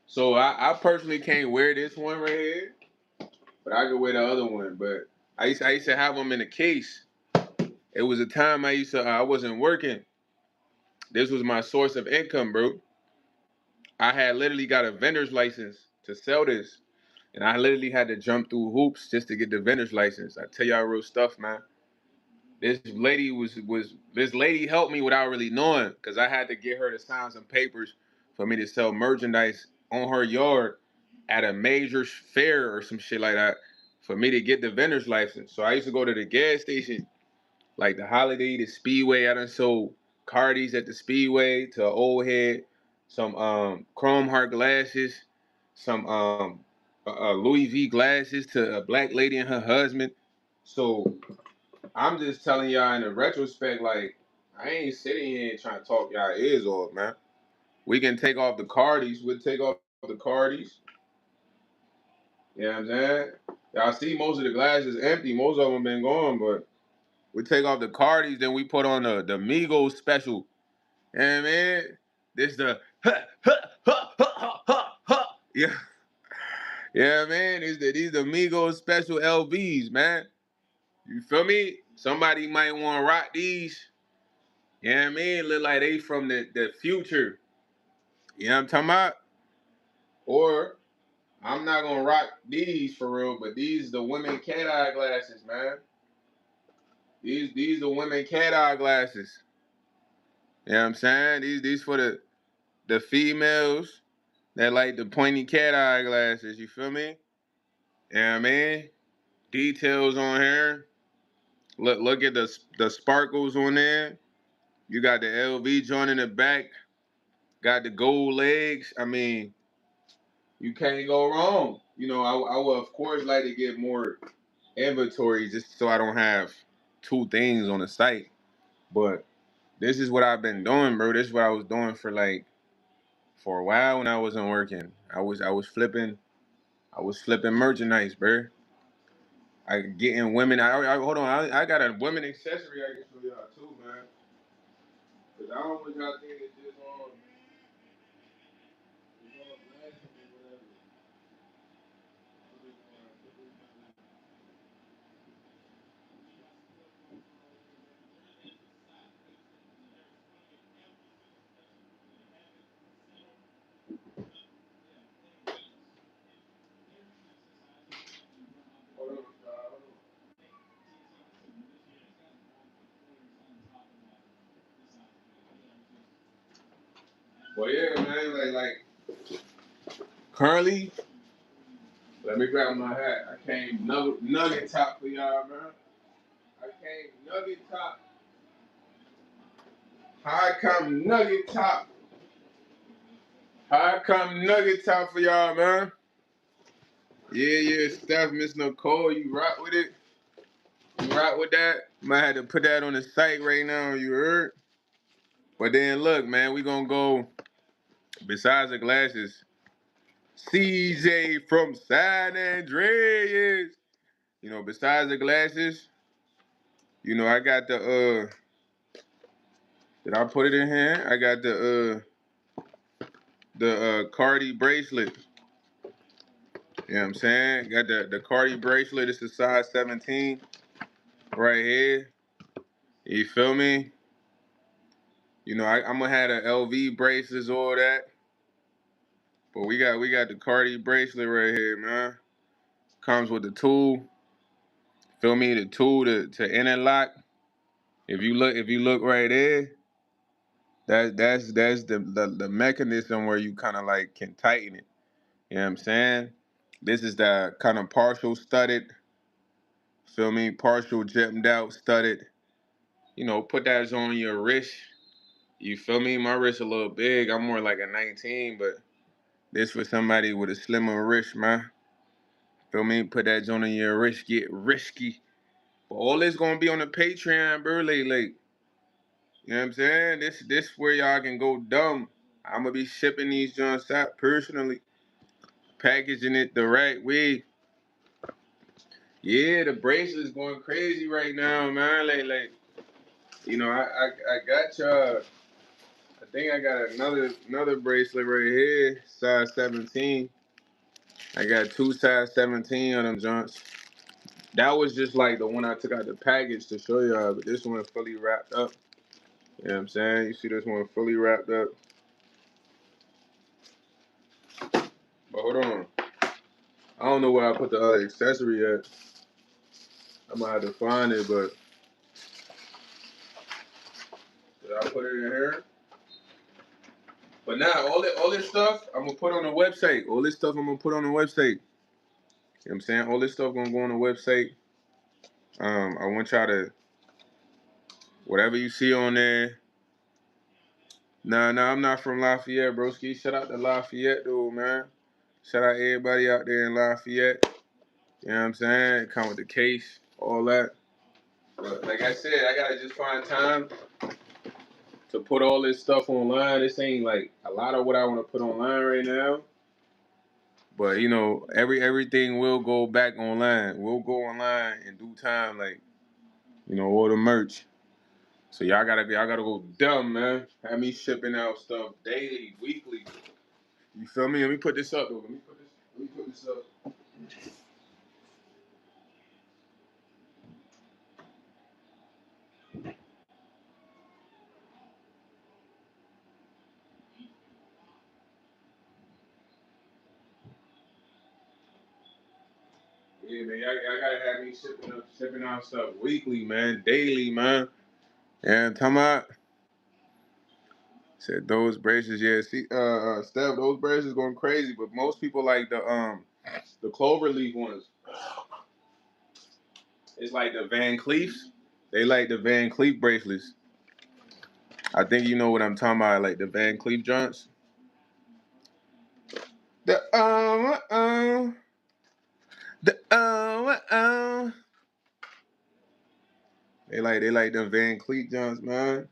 So I personally can't wear this one right here, but I could wear the other one. But I used to have them in a case. It was a time I wasn't working. This was my source of income, bro. I had literally got a vendor's license to sell this. And I literally had to jump through hoops just to get the vendor's license. I tell y'all real stuff, man. This lady helped me without really knowing, because I had to get her to sign some papers for me to sell merchandise on her yard at a major fair or some shit like that for me to get the vendor's license. So I used to go to the gas station, like the Holiday, the Speedway. I done sold Cardis at the Speedway to an old head, some Chrome Heart glasses, some Louis V glasses to a black lady and her husband. So I'm just telling y'all in a retrospect, like, I ain't sitting here trying to talk y'all ears off, man. We can take off the Cardis. We'll take off the Cardis. You know what I'm saying? Y'all see most of the glasses empty. Most of them been gone, but we take off the Cardis, then we put on the Migos special. And man, this the yeah, yeah, man. These the Migos special LVs, man. You feel me? Somebody might want to rock these. You know what I mean? Look like they from the future. You know what I'm talking about? Or I'm not gonna rock these for real, but these the women cat eye glasses, man. These the women cat eye glasses. You know what I'm saying? These for the females that like the pointy cat eye glasses. You feel me? You know what I mean? Details on here. Look at the sparkles on there. You got the LV joint in the back. Got the gold legs. I mean, you can't go wrong. You know, I would of course like to get more inventory just so I don't have two things on the site. But this is what I've been doing, bro. This is what I was doing for a while when I wasn't working. I was flipping merchandise, bro. I getting women. I hold on. I got a women accessory I can show y'all too, man. Cause I don't want y'all think it's just on. It's all glasses or whatever. Well, yeah, man. Like currently, let me grab my hat. I came nugget top for y'all, man. I came nugget top. How I come nugget top. How I come nugget top for y'all, man. Yeah, Steph, Miss Nicole, you rock with it? You rock with that? Might have to put that on the site right now, you heard? But then look, man, we gonna go besides the glasses. CJ from San Andreas. You know, besides the glasses, you know, I got the did I put it in here? I got the Cardi bracelet. You know what I'm saying? Got the Cardi bracelet. It's a size 17 right here. You feel me? You know, I'm gonna have the LV bracelets, all that. But we got the Cardi bracelet right here, man. Comes with the tool. Feel me? The tool to interlock. If you look right there, that's the mechanism where you kind of like can tighten it. You know what I'm saying? This is the kind of partial studded. Feel me? Partial gemmed out studded. You know, put that on your wrist. You feel me? My wrist a little big. I'm more like a 19, but this for somebody with a slimmer wrist, man. Feel me? Put that on your wrist. Get risky. But all this gonna be on the Patreon, bro. Like, you know what I'm saying? This where y'all can go dumb. I'm gonna be shipping these joints out personally, packaging it the right way. Yeah, the bracelet's going crazy right now, man. Like, you know, I got y'all. I think I got another bracelet right here, size 17. I got two size 17 on them joints. That was just like the one I took out the package to show y'all, but this one fully wrapped up. You know what I'm saying? You see this one fully wrapped up. But hold on. I don't know where I put the other accessory at. I'm gonna have to find it, but did I put it in here? But now all this stuff I'm gonna put on the website. All this stuff I'm gonna put on the website. You know what I'm saying? All this stuff gonna go on the website. I want y'all to whatever you see on there. Nah, I'm not from Lafayette, broski. Shout out to Lafayette though, man. Shout out everybody out there in Lafayette. You know what I'm saying? Come with the case, all that. But like I said, I gotta just find time to put all this stuff online. This ain't like a lot of what I want to put online right now. But you know, everything will go back online. We'll go online in due time, like, you know, all the merch. So y'all gotta go dumb, man. Have me shipping out stuff daily, weekly. You feel me? Let me put this up though. Let me put this up. Yeah, man, y'all gotta have me shipping out stuff weekly, man, daily, man. And talking about said those braces, yeah. See, Steph, those braces going crazy, but most people like the clover leaf ones. It's like the Van Cleefs. They like the Van Cleef bracelets. I think you know what I'm talking about, like the Van Cleef joints. The the they like the Van Cleef joints, man.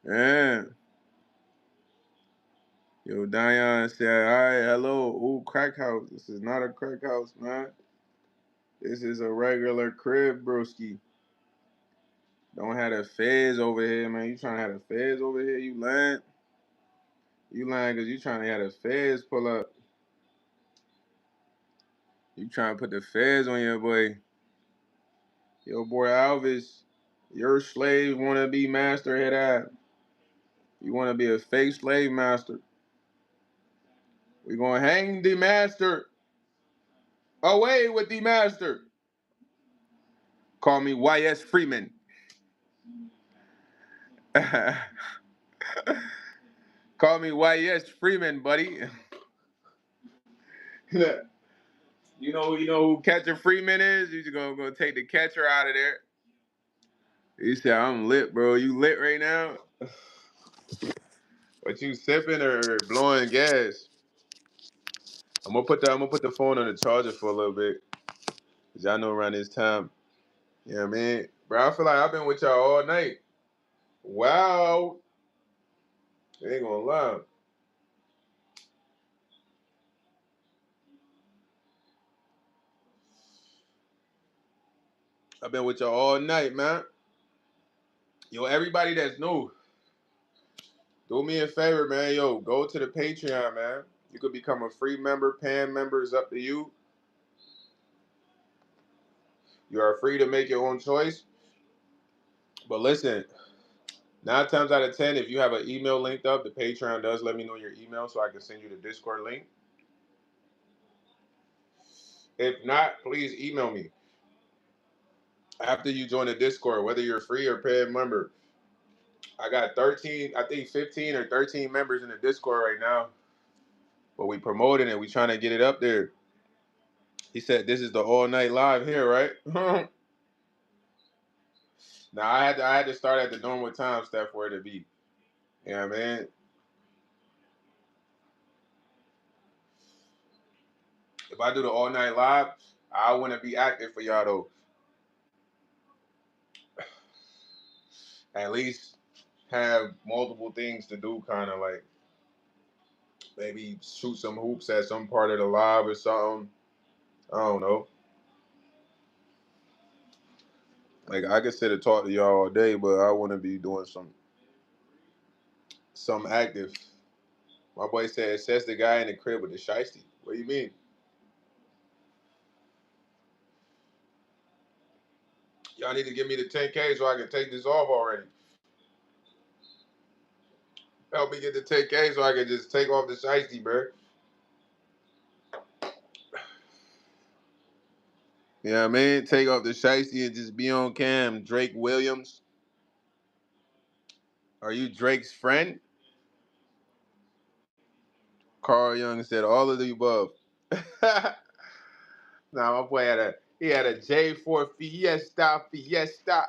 Yeah. Yo, Dion said, all right, hello. Ooh, crack house. This is not a crack house, man. This is a regular crib, broski. Don't have the feds over here, man. You trying to have the feds over here? You lying? You lying because you trying to have the feds pull up. You trying to put the feds on your boy. Yo, boy Alvis, your slave want to be master head out. You want to be a fake slave master. We going to hang the master. Away with the master. Call me YS Freeman. Call me YS Freeman, buddy. You know who Catcher Freeman is? He's gonna take the catcher out of there. He said, "I'm lit, bro. You lit right now? What you sipping or blowing gas?" I'm gonna put the phone on the charger for a little bit, cause y'all know around this time. You know what I mean? Bro, I feel like I've been with y'all all night. Wow. I ain't gonna lie. I've been with y'all all night, man. Yo, everybody that's new, do me a favor, man. Yo, go to the Patreon, man. You could become a free member, paying member is up to you. You are free to make your own choice. But listen, 9 times out of 10, if you have an email linked up, the Patreon does let me know your email so I can send you the Discord link. If not, please email me after you join the Discord, whether you're free or paid member. I got 13, I think 15 or 13 members in the Discord right now. But we promoting it. We trying to get it up there. He said this is the all night live here, right? Now I had to start at the normal time, Steph, for it to be. You know what I mean? If I do the all night live, I want to be active for y'all though. At least have multiple things to do, kind of like maybe shoot some hoops at some part of the live or something. I don't know. Like I could sit and talk to y'all all day, but I want to be doing some active. My boy said it says the guy in the crib with the shiesty. What do you mean? Y'all need to give me the 10K so I can take this off already. Help me get the 10K so I can just take off the shiesty, bro. You know what I mean? Take off the shiesty and just be on cam. Drake Williams. Are you Drake's friend? Carl Young said all of the above. Nah, my boy had a J4 Fiesta, Fiesta,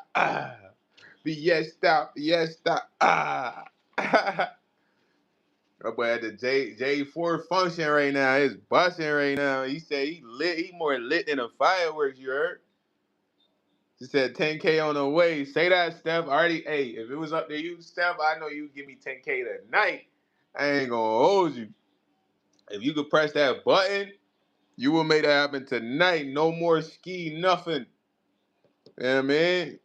Fiesta, Fiesta, My boy had the J4 function right now. It's busting right now. He said he lit. He more lit than a fireworks. You heard? He said 10K on the way. Say that, Steph. Already, hey, if it was up to you, Steph, I know you'd give me 10K tonight. I ain't gonna hold you. If you could press that button, you will make that happen tonight. No more ski, nothing. You know what I mean?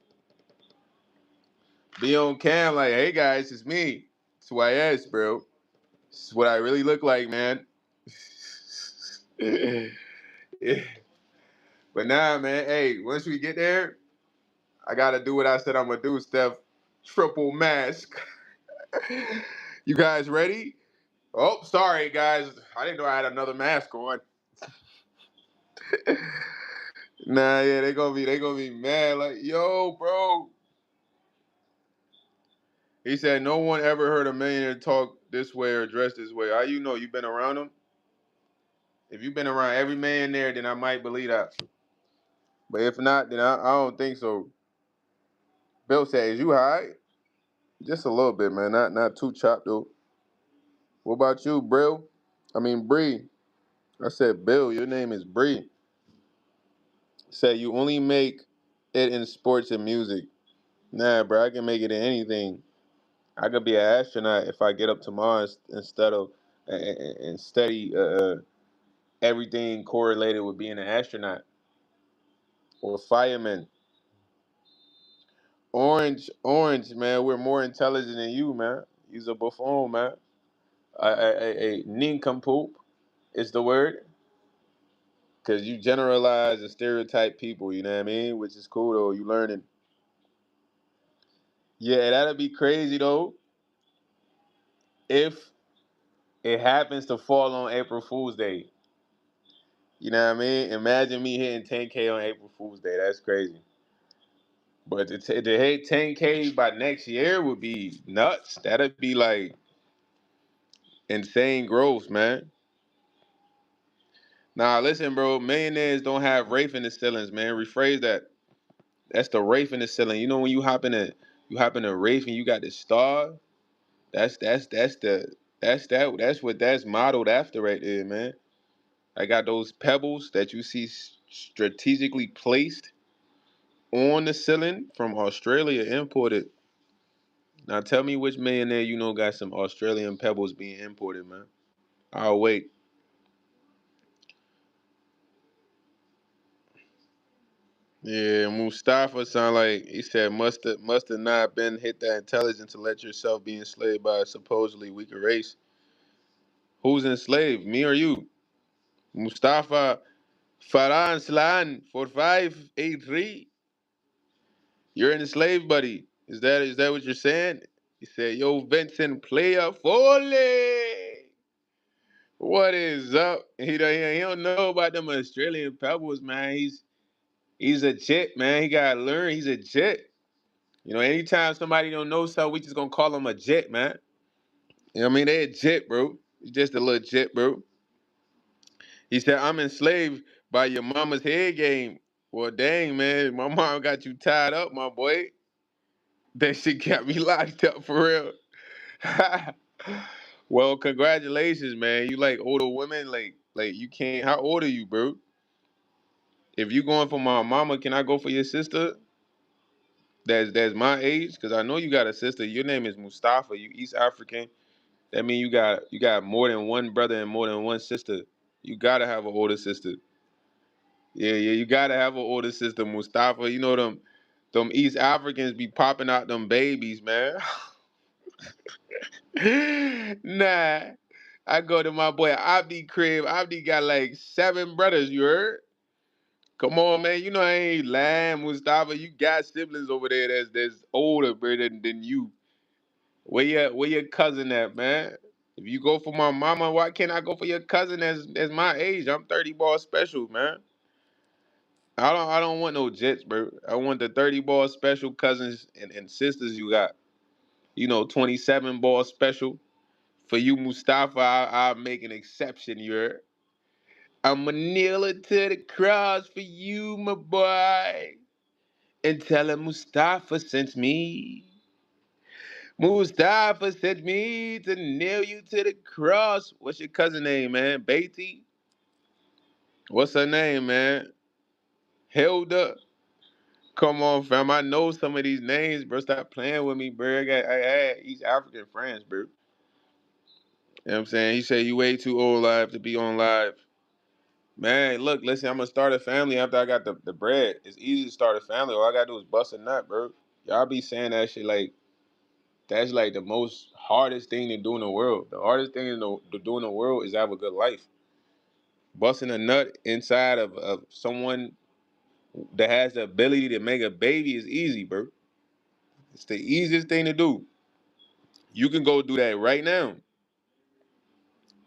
Be on cam like, hey guys, it's me. It's YS, bro. This is what I really look like, man. Yeah. But nah, man, hey, once we get there, I gotta do what I said I'm gonna do, Steph. Triple mask. You guys ready? Oh, sorry, guys. I didn't know I had another mask on. Nah, yeah, they gonna be mad. Like, yo, bro. He said no one ever heard a millionaire talk this way or dress this way. How you know? You been around them? If you've been around every millionaire, then I might believe that. But if not, then I don't think so. Bill said, "Is you high?" Just a little bit, man. Not too chopped though. What about you, Brill? I mean Bree. I said Bill. Your name is Bree. Said you only make it in sports and music. Nah, bro. I can make it in anything. I could be an astronaut if I get up tomorrow instead of and study everything correlated with being an astronaut or fireman. Orange, man. We're more intelligent than you, man. You's a buffoon, man. A nincompoop is the word. Because you generalize and stereotype people, you know what I mean? Which is cool, though. You learning. Yeah, that'd be crazy, though, if it happens to fall on April Fool's Day. You know what I mean? Imagine me hitting 10K on April Fool's Day. That's crazy. But to hit 10K by next year would be nuts. That'd be like Insane growth, man. Nah, listen, bro. Millionaires don't have Rafe in the ceilings, man. Rephrase that. That's the Rafe in the ceiling. You know when you hop in a Rafe and you got the star. That's what that's modeled after right there, man. I got those pebbles that you see strategically placed on the ceiling from Australia imported. Now tell me which millionaire you know got some Australian pebbles being imported, man. I'll wait. Yeah, Mustafa sound like he said must have not been hit that intelligent to let yourself be enslaved by a supposedly weaker race. Who's enslaved? Me or you? Mustafa Farhan Slan 4583. You're enslaved, buddy. Is that what you're saying? He said, yo, Vincent player Foley. What is up? He don't know about them Australian pebbles, man. He's a jet, man. He gotta learn. He's a jet. Anytime somebody don't know something, we just gonna call him a jet, man. You know what I mean? They a jet, bro. He's just a little jet, bro. He said, I'm enslaved by your mama's head game. Well, dang, man. My mom got you tied up, my boy. That shit got me locked up for real. Well, congratulations, man. You like older women? Like you can't. How old are you, bro? If you going for my mama, can I go for your sister? That's my age, cause I know you got a sister. Your name is Mustafa. You East African. That mean you got more than one brother and more than one sister. You gotta have an older sister. Yeah, yeah. You gotta have an older sister, Mustafa. You know them East Africans be popping out them babies, man. Nah. I go to my boy Abdi crib. Abdi got like 7 brothers, you heard? Come on, man. You know I ain't lying, Mustafa. You got siblings over there that's older, bro, than you. Where your cousin at, man? If you go for my mama, why can't I go for your cousin that's my age? I'm 30 ball special, man. I don't want no jets, bro. I want the 30 ball special cousins and sisters you got. 27 ball special. For you, Mustafa, I'll make an exception, you heard? I'ma kneel it to the cross for you, my boy. And tell him Mustafa sent me. Mustafa sent me to nail you to the cross. What's your cousin name, man? Beatty? What's her name, man? Hilda? Come on, fam. I know some of these names, bro. Stop playing with me, bro. I had East African friends, bro. You know what I'm saying? He said you way too old live to be on live. Man, look, listen, I'm gonna start a family after I got the bread. It's easy to start a family. All I gotta do is bust a nut, bro. Y'all be saying that shit like that's like the most hardest thing to do in the world. The hardest thing to do in the world is have a good life. Busting a nut inside of someone that has the ability to make a baby is easy, bro. It's the easiest thing to do. You can go do that right now.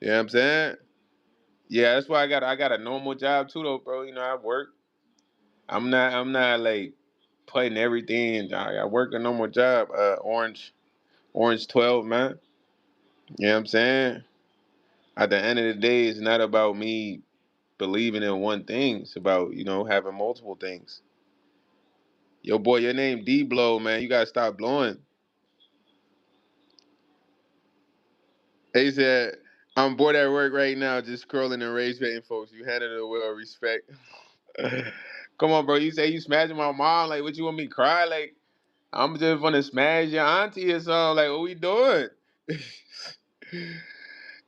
You know what I'm saying? Yeah, that's why I got a normal job too though, bro. I work. I'm not like putting everything. I work a normal job. Orange 12, man. You know what I'm saying? At the end of the day, it's not about me believing in one thing. It's about, having multiple things. Yo, boy, your name D Blow, man. You gotta stop blowing. He said, I'm bored at work right now, just scrolling and rage baiting folks. You handled it with respect. Come on, bro. You say you smashing my mom. Like, what you want me to cry? Like, I'm just gonna smash your auntie or something. Like, what we doing?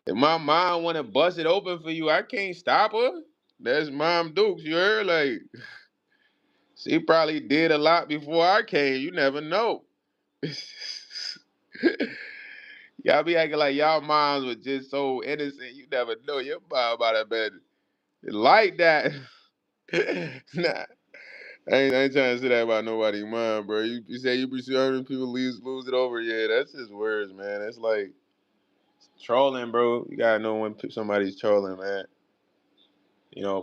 If my mom wanna bust it open for you, I can't stop her. That's Mom Dukes, you heard? Like, she probably did a lot before I came. You never know. Y'all be acting like y'all moms were just so innocent. You never know. Your mom about to been like that. Nah. I ain't trying to say that about nobody mom, bro. You say you be sure people lose it over. Yeah, that's just words, man. It's like trolling, bro. You gotta know when somebody's trolling, man.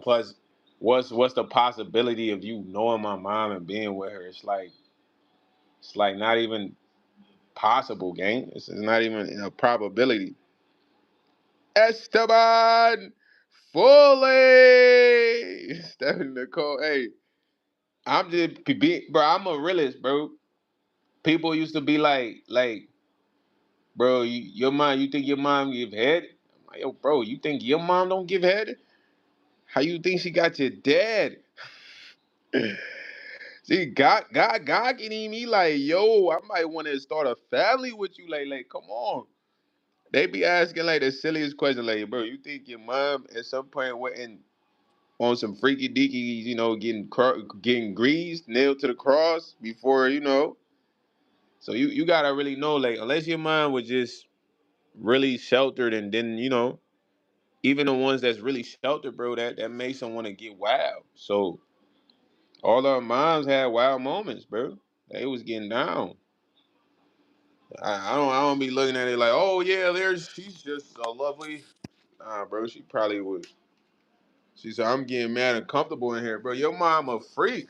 Plus, what's the possibility of you knowing my mom and being with her? It's like not even possible, gang. It's not even a probability. Esteban Foley. Stephanie Nicole. Hey, I'm just bro. I'm a realist, bro. People used to be like, bro, your mom. You think your mom give head? I'm like, yo, bro, you think your mom don't give head? How you think she got your dad? See, God getting me like, yo, I might want to start a family with you. Like, come on. They be asking like the silliest question, like, bro, you think your mom at some point went on some freaky deaky, getting greased, nailed to the cross before. So you gotta really know, like, unless your mom was just really sheltered, and then even the ones that's really sheltered, bro, that makes them want to get wild. So all our moms had wild moments, bro. They was getting down. I don't be looking at it like, oh yeah, she's just a lovely. Nah, bro, she probably would. She said, I'm getting mad and comfortable in here, bro. Your mom a freak.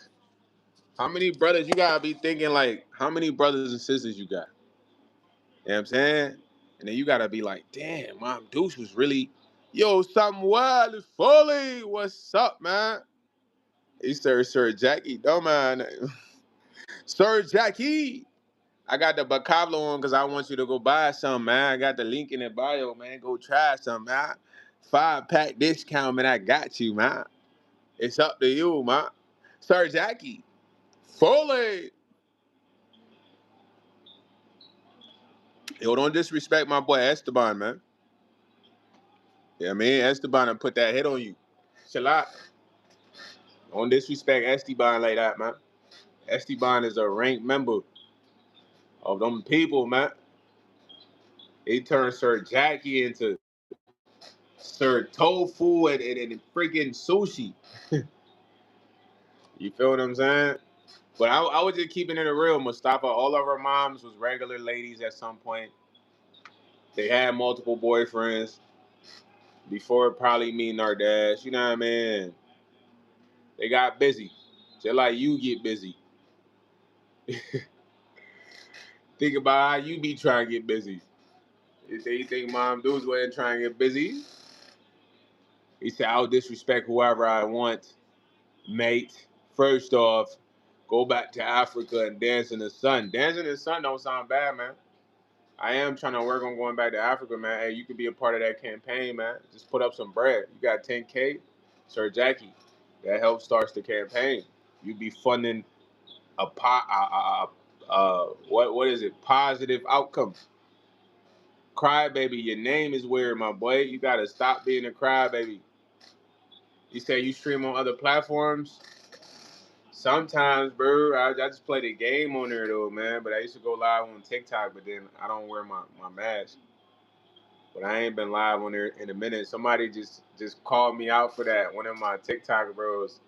How many brothers you gotta be thinking like? How many brothers and sisters you got? You know what I'm saying? And then you gotta be like, damn, Mom Deuce was really, yo, Samuel Foley, what's up, man? He said, Sir Jackie, don't mind. Sir Jackie, I got the vocabulary on because I want you to go buy some, man. I got the link in the bio, man. Go try some, man. 5-pack discount, man. I got you, man. It's up to you, man. Sir Jackie, Foley. Yo, don't disrespect my boy Esteban, man. Yeah, man, Esteban will put that hit on you. Chill out. Don't disrespect Esteban like that, man. Esteban is a ranked member of them people, man. He turned Sir Jackie into Sir Tofu and freaking sushi. You feel what I'm saying? But I was just keeping it real, Mustafa. All of our moms was regular ladies at some point. They had multiple boyfriends before probably meeting our dads. You know what I mean? They got busy. Just like you get busy. Think about how you be trying to get busy. You think Mom Deuce wasn't trying to get busy? He said, I'll disrespect whoever I want, mate. First off, go back to Africa and dance in the sun. Dance in the sun don't sound bad, man. I am trying to work on going back to Africa, man. Hey, you could be a part of that campaign, man. Just put up some bread. You got 10K, Sir Jackie. That helps starts the campaign. You be funding what is it? Positive outcome. Crybaby, your name is weird, my boy. You gotta stop being a crybaby. You say you stream on other platforms. Sometimes, bro, I just play the game on there though, man. But I used to go live on TikTok, but then I don't wear my mask. But I ain't been live on there in a minute. Somebody just called me out for that. One of my TikTok bros.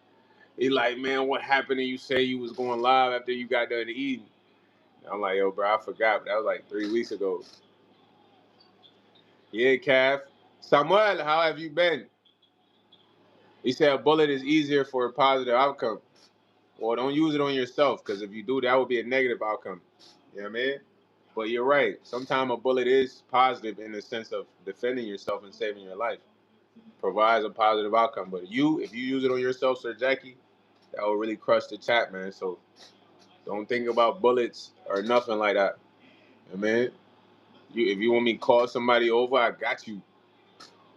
He like, man, what happened to you say you was going live after you got done eating? I'm like, yo, bro, I forgot. But that was like 3 weeks ago. Yeah, Calf. Samuel, how have you been? He said a bullet is easier for a positive outcome. Well, don't use it on yourself, because if you do, that would be a negative outcome. You know what I mean? But you're right. Sometimes a bullet is positive in the sense of defending yourself and saving your life. Provides a positive outcome. But if you use it on yourself, Sir Jackie, that will really crush the chat, man. So don't think about bullets or nothing like that. You know what I mean? If you want me to call somebody over, I got you.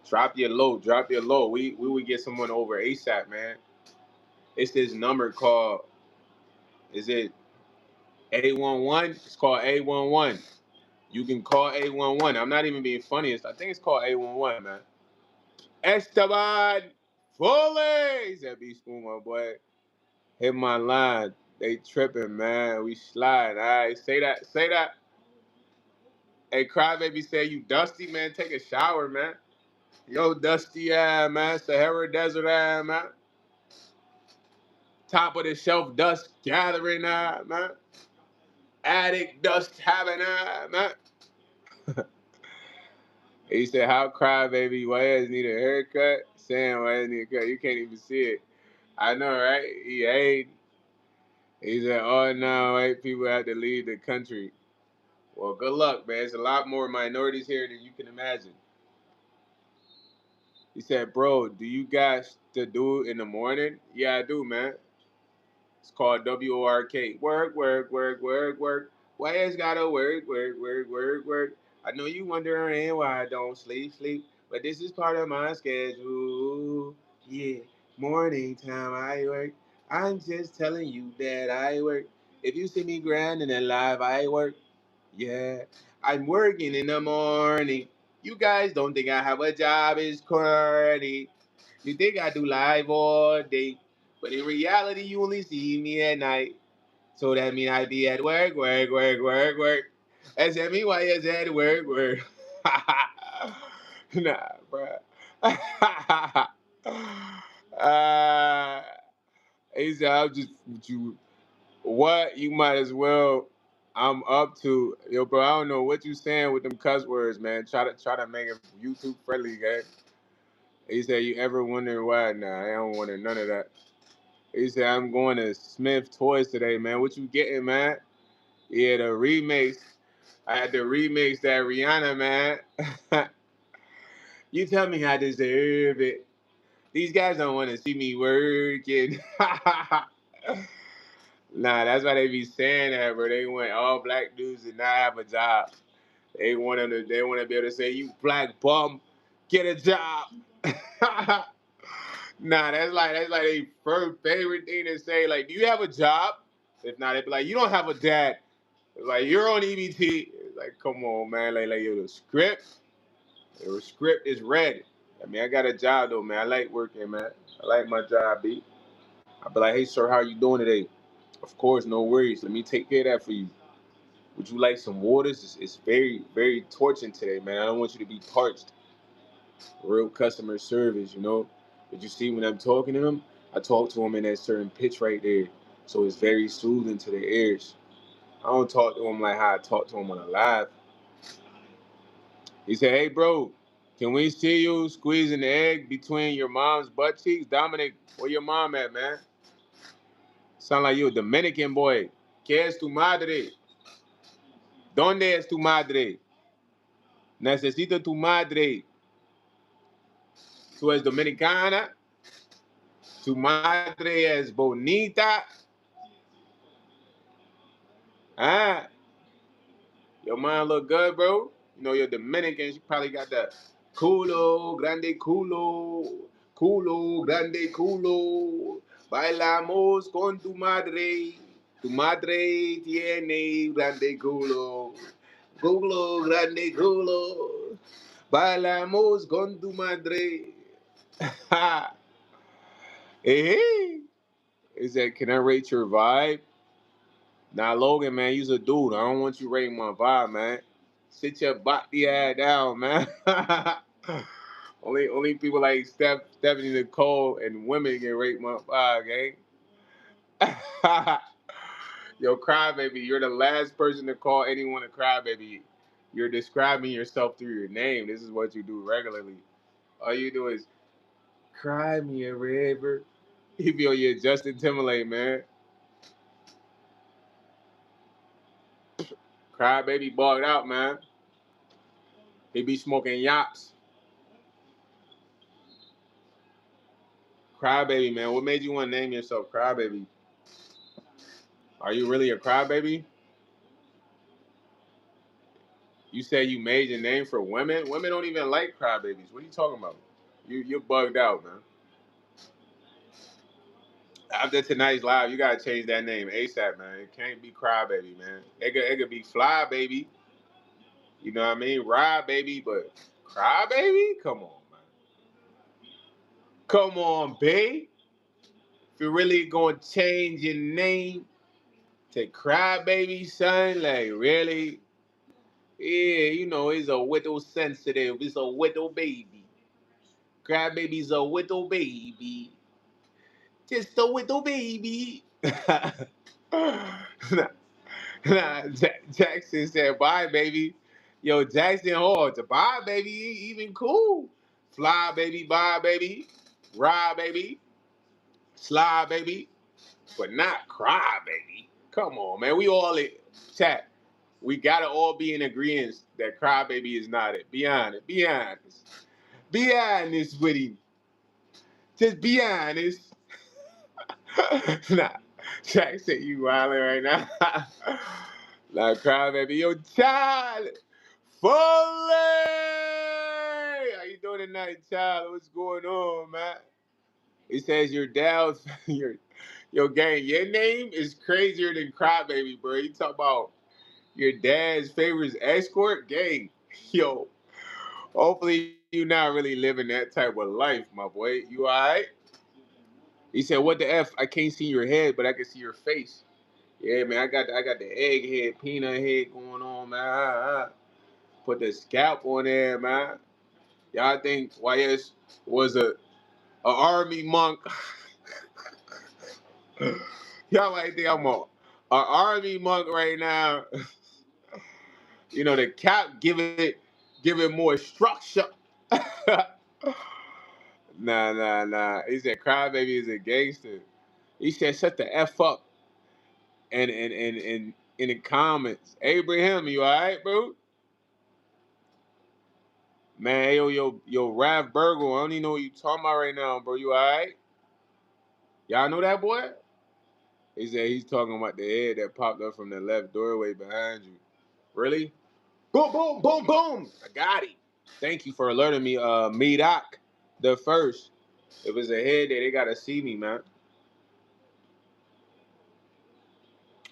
Drop your low. Drop your low. We would get someone over ASAP, man. It's this number called, is it 811? It's called 811. You can call 811. I'm not even being funny. I think it's called 811, man. Esteban Foley, said B Spoon, my boy. Hit my line. They tripping, man. We slide. All right, say that. Say that. Hey, Crybaby say you dusty, man. Take a shower, man. Yo, dusty ass, man. Sahara Desert ass, man. Top of the shelf dust gathering, man. Attic dust having, man. He said, how Crybaby, why ass need a haircut? Sam, why ass need a cut? You can't even see it. I know, right? He ain't. He said, oh, no, white people have to leave the country. Well, good luck, man. There's a lot more minorities here than you can imagine. He said, bro, do you guys to do in the morning? Yeah, I do, man. It's called WORK. Work, work, work, work, work. Why it's gotta work, work, work, work, work. I know you wondering why I don't sleep, sleep, but this is part of my schedule. Yeah, morning time I work. I'm just telling you that I work. If you see me grinding and live, I work. Yeah, I'm working in the morning. You guys don't think I have a job, it's corny. You think I do live all day, but in reality, you only see me at night. So that mean I be at work, work, work, work, work. SMEYS at work, work. Nah, bruh. He said, I'm just you. What you might as well. I'm up to yo, bro. I don't know what you saying with them cuss words, man. Try to make it YouTube friendly, guys. He said, you ever wonder why? Nah, I don't wonder none of that. He said, I'm going to Smith Toys today, man. What you getting, man? Yeah, the remix. I had to remix that Rihanna, man. You tell me I deserve it. These guys don't want to see me working. Nah, that's why they be saying that, bro. They want all black dudes to not have a job. They want them to. They want to be able to say, "You black bum, get a job." Nah, that's like their first favorite thing to say. Like, do you have a job? If not, they'd be like, you don't have a dad. Like, you're on EBT. Like, come on, man. Like yo, the script is read. I mean, I got a job though, man. I like working, man. I like my job, B. I'd be like, hey, sir, how you doing today? Of course, no worries. Let me take care of that for you. Would you like some waters? It's very, very torching today, man. I don't want you to be parched. Real customer service, you know. But you see, when I'm talking to them, I talk to them in that certain pitch right there. So it's very soothing to their ears. I don't talk to them like how I talk to them when I'm live. He said, hey, bro, can we see you squeezing the egg between your mom's butt cheeks? Dominic, where your mom at, man? Sound like you a Dominican boy. ¿Qué es tu madre? ¿Dónde es tu madre? Necesito tu madre. Tú es dominicana. Tu madre es bonita. Ah, your mom look good, bro. You know you're Dominican. She probably got that culo, grande culo, culo, grande culo. Bailamos con tu madre. Tu madre tiene grande culo. Culo, grande culo. Bailamos con tu madre. Hey, is that, can I rate your vibe? Nah, Logan, man, you's a dude. I don't want you rating my vibe, man. Sit your body ass down, man. only people like Stephanie Nicole and women can rate my vibe, gang. Yo, crybaby, you're the last person to call anyone a crybaby. You're describing yourself through your name. This is what you do regularly. All you do is cry me a river. You feel your Justin Timberlake, man. Crybaby bugged out, man. He be smoking yaps. Crybaby, man. What made you want to name yourself Crybaby? Are you really a crybaby? You say you made your name for women? Women don't even like crybabies. What are you talking about? You're bugged out, man. After tonight's live, you gotta change that name ASAP, man. It can't be Crybaby, man. It could be Fly Baby. You know what I mean? Ride Baby, but Crybaby? Come on, man. Come on, babe. If you're really gonna change your name to Crybaby, son, like really? Yeah, you know, he's a little sensitive. He's a little baby. Crybaby's a little baby. Just a little baby. nah, Jackson said, bye, baby. Yo, Jackson Hall, to bye, baby, even cool. Fly, baby, bye, baby. Ride, baby. Slide, baby. But not cry, baby. Come on, man. We all chat. We gotta all be in agreement that crybaby is not it. Be honest. Be honest. Be honest with him. Just be honest. Nah, Jack said you wildin' right now. Nah, crybaby, yo, child. Foley! How you doing tonight, child? What's going on, man? He says your dad's your gang. Your name is crazier than crybaby, bro. You talk about your dad's favorite escort gang. Yo, hopefully you not really living that type of life, my boy. You alright? He said, "What the f? I can't see your head, but I can see your face." Yeah, man. I got the egg head, peanut head going on, man. Put the scalp on there, man. Y'all think YS was a army monk? Y'all might think I'm a army monk right now. You know, the cap give it more structure. Nah. He said crybaby is a gangster. He said shut the F up and in the comments. Abraham, you alright, bro? Man, yo, Rav Burgle, I don't even know what you talking about right now, bro. You alright? Y'all know that boy? He said he's talking about the head that popped up from the left doorway behind you. Really? Boom, boom, boom, boom. I got it. Thank you for alerting me, Medoc, the first. If it's a head there, they gotta see me, man.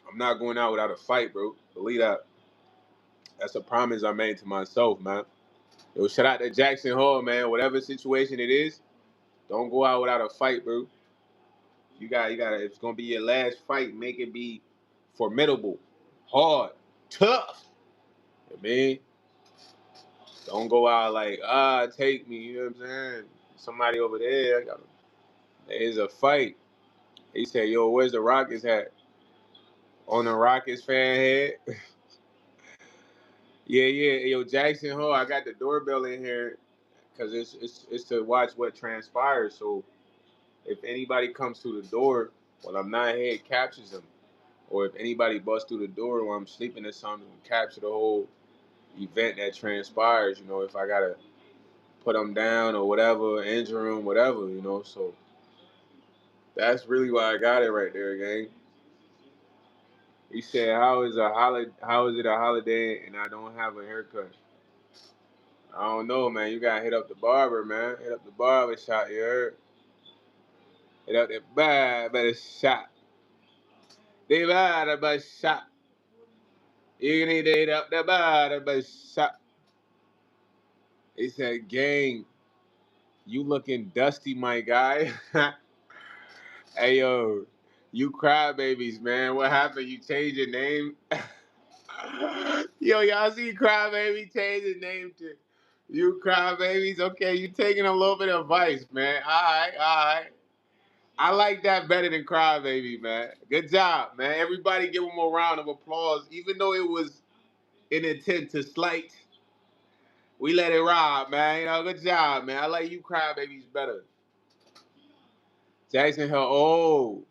I'm not going out without a fight, bro. Believe that. That's a promise I made to myself, man. Yo, shout out to Jackson Hall, man. Whatever situation it is, don't go out without a fight, bro. You got. If it's gonna be your last fight, make it be formidable, hard, tough. You know what I mean, don't go out like take me. You know what I'm saying? Somebody over there, there's a fight. He said, "Yo, where's the Rockets hat?" On the Rockets fan head. Yeah. Yo, Jackson Hole, I got the doorbell in here because it's to watch what transpires. So if anybody comes through the door while I'm not here, it captures them. Or if anybody busts through the door while I'm sleeping or something, capture the whole event that transpires. You know, if I gotta put them down or whatever, injure them, whatever. You know, so that's really why I got it right there, gang. He said, "How is a holiday? How is it a holiday and I don't have a haircut?" I don't know, man. You gotta hit up the barber, man. Hit up the barber shop, you heard? Hit up the barber shop. The barber shop. You need to hit up the barber shop. He said, gang, you looking dusty, my guy. Hey, yo, you crybabies, man. What happened? You changed your name? Yo, y'all see Crybaby change his name to You Crybabies? Okay, you taking a little bit of advice, man. All right. I like that better than Crybaby, man. Good job, man. Everybody give him a round of applause. Even though it was an intent to slight, we let it ride, man. You know, good job, man. I like You Crybabies better. Jackson Hill, oh,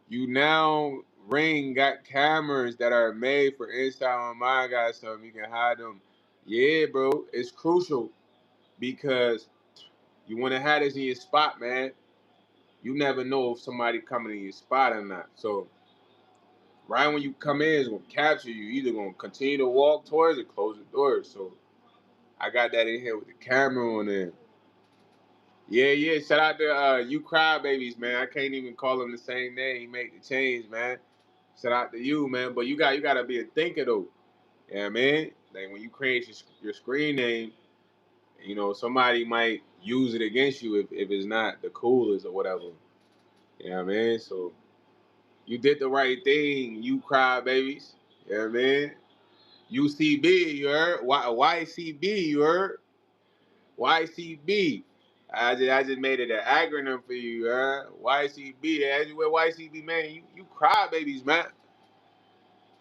you now Ring got cameras that are made for inside on my guys so you can hide them. Yeah, bro, it's crucial because you want to have this in your spot, man. You never know if somebody coming in your spot or not. So right when you come in, it's gonna capture you. Either gonna continue to walk towards it, close the door. So I got that in here with the camera on there. Yeah. Shout out to You Crybabies, man. I can't even call him the same name. He made the change, man. Shout out to you, man. But you gotta be a thinker though. Yeah, man. Like when you create your screen name, you know, somebody might use it against you if it's not the coolest or whatever. You know what I mean? So you did the right thing, You Crybabies. You know what I mean? UCB, you heard? YCB, you heard? YCB. I just made it an acronym for you, huh? YCB. As you with YCB, man, you cry babies, man.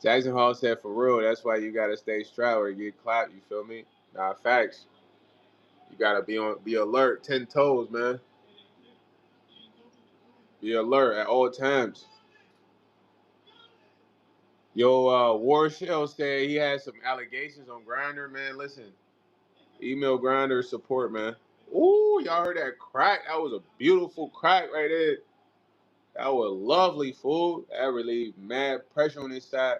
Jackson Hall said for real, that's why you gotta stay strapped or get clapped, you feel me? Nah, facts. You gotta be alert, 10 toes, man. Be alert at all times. Yo, Warshell said he had some allegations on Grinder, man. Listen, email Grinder support, man. Ooh, y'all heard that crack? That was a beautiful crack right there. That was lovely food. That relieved mad pressure on his side.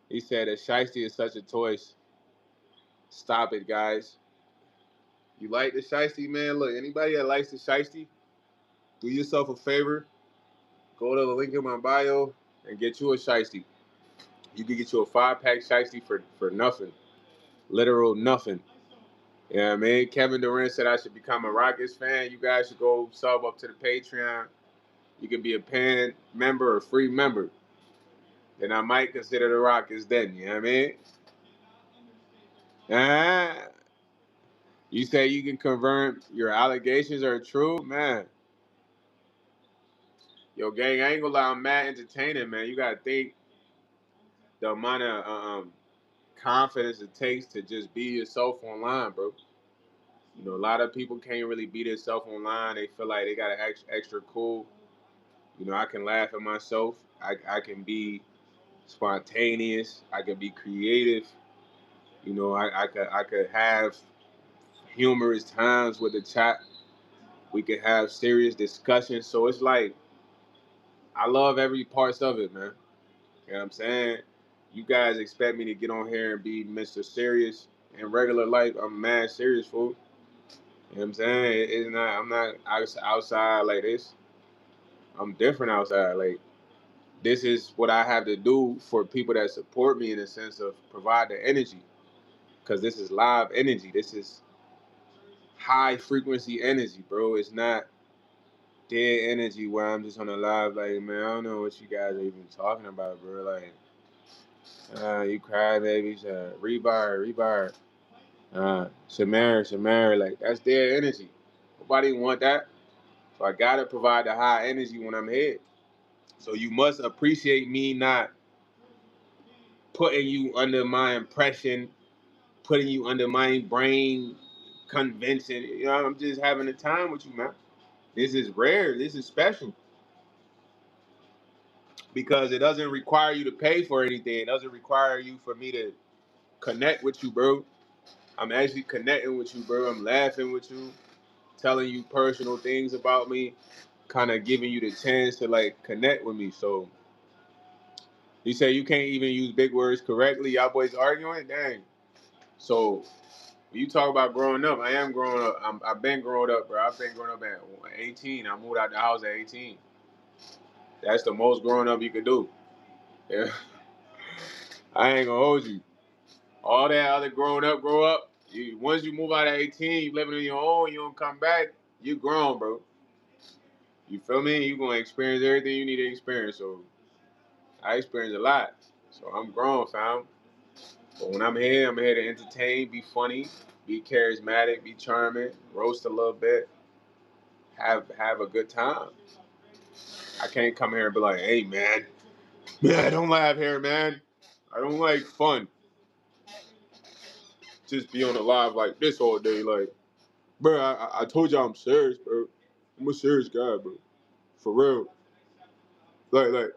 He said that shiesty is such a choice. Stop it, guys. You like the shiesty, man? Look, anybody that likes the shiesty, do yourself a favor. Go to the link in my bio and get you a shiesty. You can get you a 5-pack shiesty for nothing. Literal nothing. You know what I mean? Kevin Durant said I should become a Rockets fan. You guys should go sub up to the Patreon. You can be a paying member or free member. Then I might consider the Rockets then. You know what I mean? Ah, you say you can confirm your allegations are true? Man, yo, gang, I ain't gonna lie, I'm mad entertaining, man. You gotta think the amount of confidence it takes to just be yourself online, bro. You know, a lot of people can't really be themselves online. They feel like they gotta act extra cool. You know, I can laugh at myself. I can be spontaneous. I can be creative. You know, I could have humorous times with the chat. We could have serious discussions. So it's like I love every parts of it, man. You know what I'm saying? You guys expect me to get on here and be Mr. Serious in regular life. I'm mad serious, fool. You know what I'm saying? It's not. I'm not outside like this. I'm different outside. Like this is what I have to do for people that support me in the sense of provide the energy. Cause this is live energy. This is high frequency energy, bro. It's not dead energy where I'm just on a live like, man, I don't know what you guys are even talking about, bro. Like, you crybabies, rebar. Shamara, like that's their energy. Nobody want that. So I gotta provide the high energy when I'm here. So you must appreciate me not putting you under my impression, putting you under my brain convention. You know, I'm just having a time with you, man. This is rare. This is special because it doesn't require you to pay for anything. It doesn't require you for me to connect with you, bro. I'm actually connecting with you, bro. I'm laughing with you, telling you personal things about me, kind of giving you the chance to like connect with me. So you say you can't even use big words correctly. Y'all boys arguing? Dang. So when you talk about growing up, I am growing up. I've been growing up, bro. I've been growing up at 18. I moved out the house at 18. That's the most growing up you could do. Yeah. I ain't gonna hold you. All that other growing up, grow up. Once you move out at 18, you living on your own, you don't come back, you grown, bro. You feel me? You gonna experience everything you need to experience. So I experienced a lot. So I'm grown, fam. But when I'm here to entertain, be funny, be charismatic, be charming, roast a little bit, have a good time. I can't come here and be like, hey man, I don't laugh here, man. I don't like fun. Just be on the live like this all day, like, bro. I told y'all I'm serious, bro. I'm a serious guy, bro. For real. Like,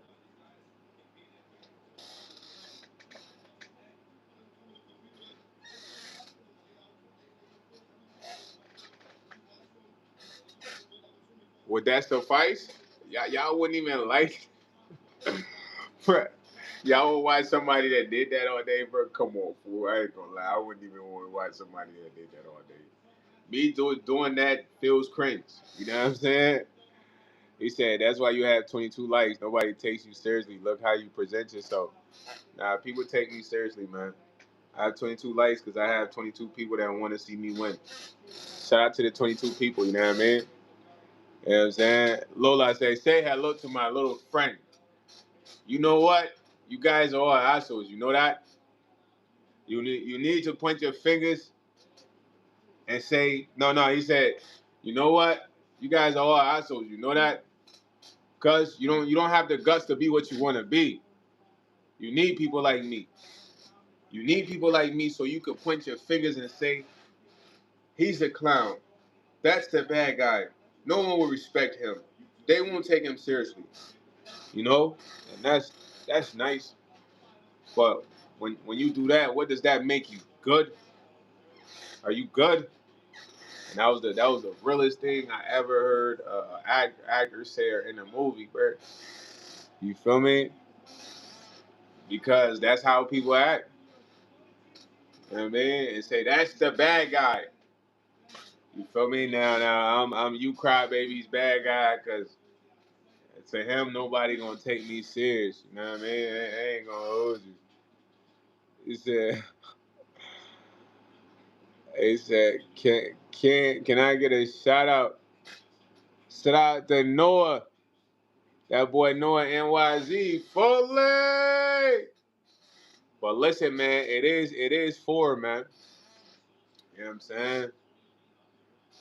would that suffice? Y'all wouldn't even like, bro. Y'all would watch somebody that did that all day, bro. Come on, fool. I ain't gonna lie. I wouldn't even want to watch somebody that did that all day. Me doing that feels cringe. You know what I'm saying? He said that's why you have 22 likes. Nobody takes you seriously. Look how you present yourself. Nah, people take me seriously, man. I have 22 likes because I have 22 people that want to see me win. Shout out to the 22 people. You know what I mean? You know what I'm saying? Lola say hello to my little friend. You know what? You guys are all assholes. You know that? You need to point your fingers and say, no. He said, you know what? You guys are all assholes. You know that? Cause you don't have the guts to be what you want to be. You need people like me. You need people like me so you can point your fingers and say, he's a clown. That's the bad guy. No one will respect him. They won't take him seriously. You know? And that's nice. But when you do that, what does that make you? Good? Are you good? And that was the realest thing I ever heard actor say in a movie, bro. You feel me? Because that's how people act. You know what I mean? And say that's the bad guy. You feel me? Now I'm you crybaby's bad guy because to him nobody gonna take me serious. You know what I mean? I ain't gonna hold you. He said, can I get a shout out? Shout out to Noah, that boy Noah NYZ fully. But listen, man, it is 4, man. You know what I'm saying?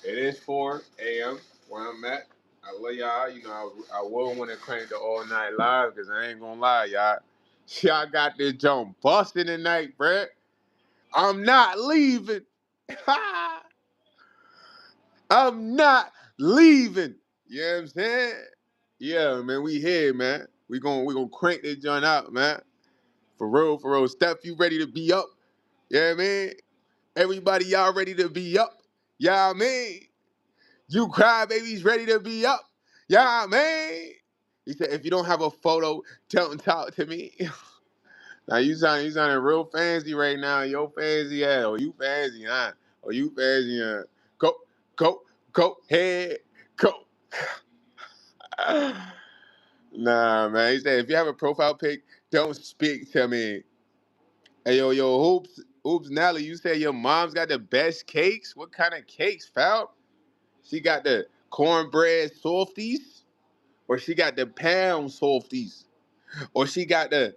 It is 4 a.m. where I'm at. I love y'all. You know, I will want to crank the all night live because I ain't gonna lie, y'all. Y'all got this jump busting tonight, bruh. I'm not leaving. I'm not leaving. You know what I'm saying? Yeah, man, we here, man. We gonna crank this joint out, man. For real, for real. Steph, you ready to be up? Yeah, man. Everybody, y'all ready to be up? Yeah, man. You crybabies ready to be up? Yeah, man. He said, if you don't have a photo, don't talk to me. Now you sounding real fancy right now. Yo fancy ass. Oh, you fancy, huh? Oh, you fancy, huh? Go, go, go, head, go. Nah, man. He said, if you have a profile pic, don't speak to me. Hey, yo, Hoops, Nally, you said your mom's got the best cakes? What kind of cakes, pal? She got the cornbread softies? Or she got the pound softies? Or she got the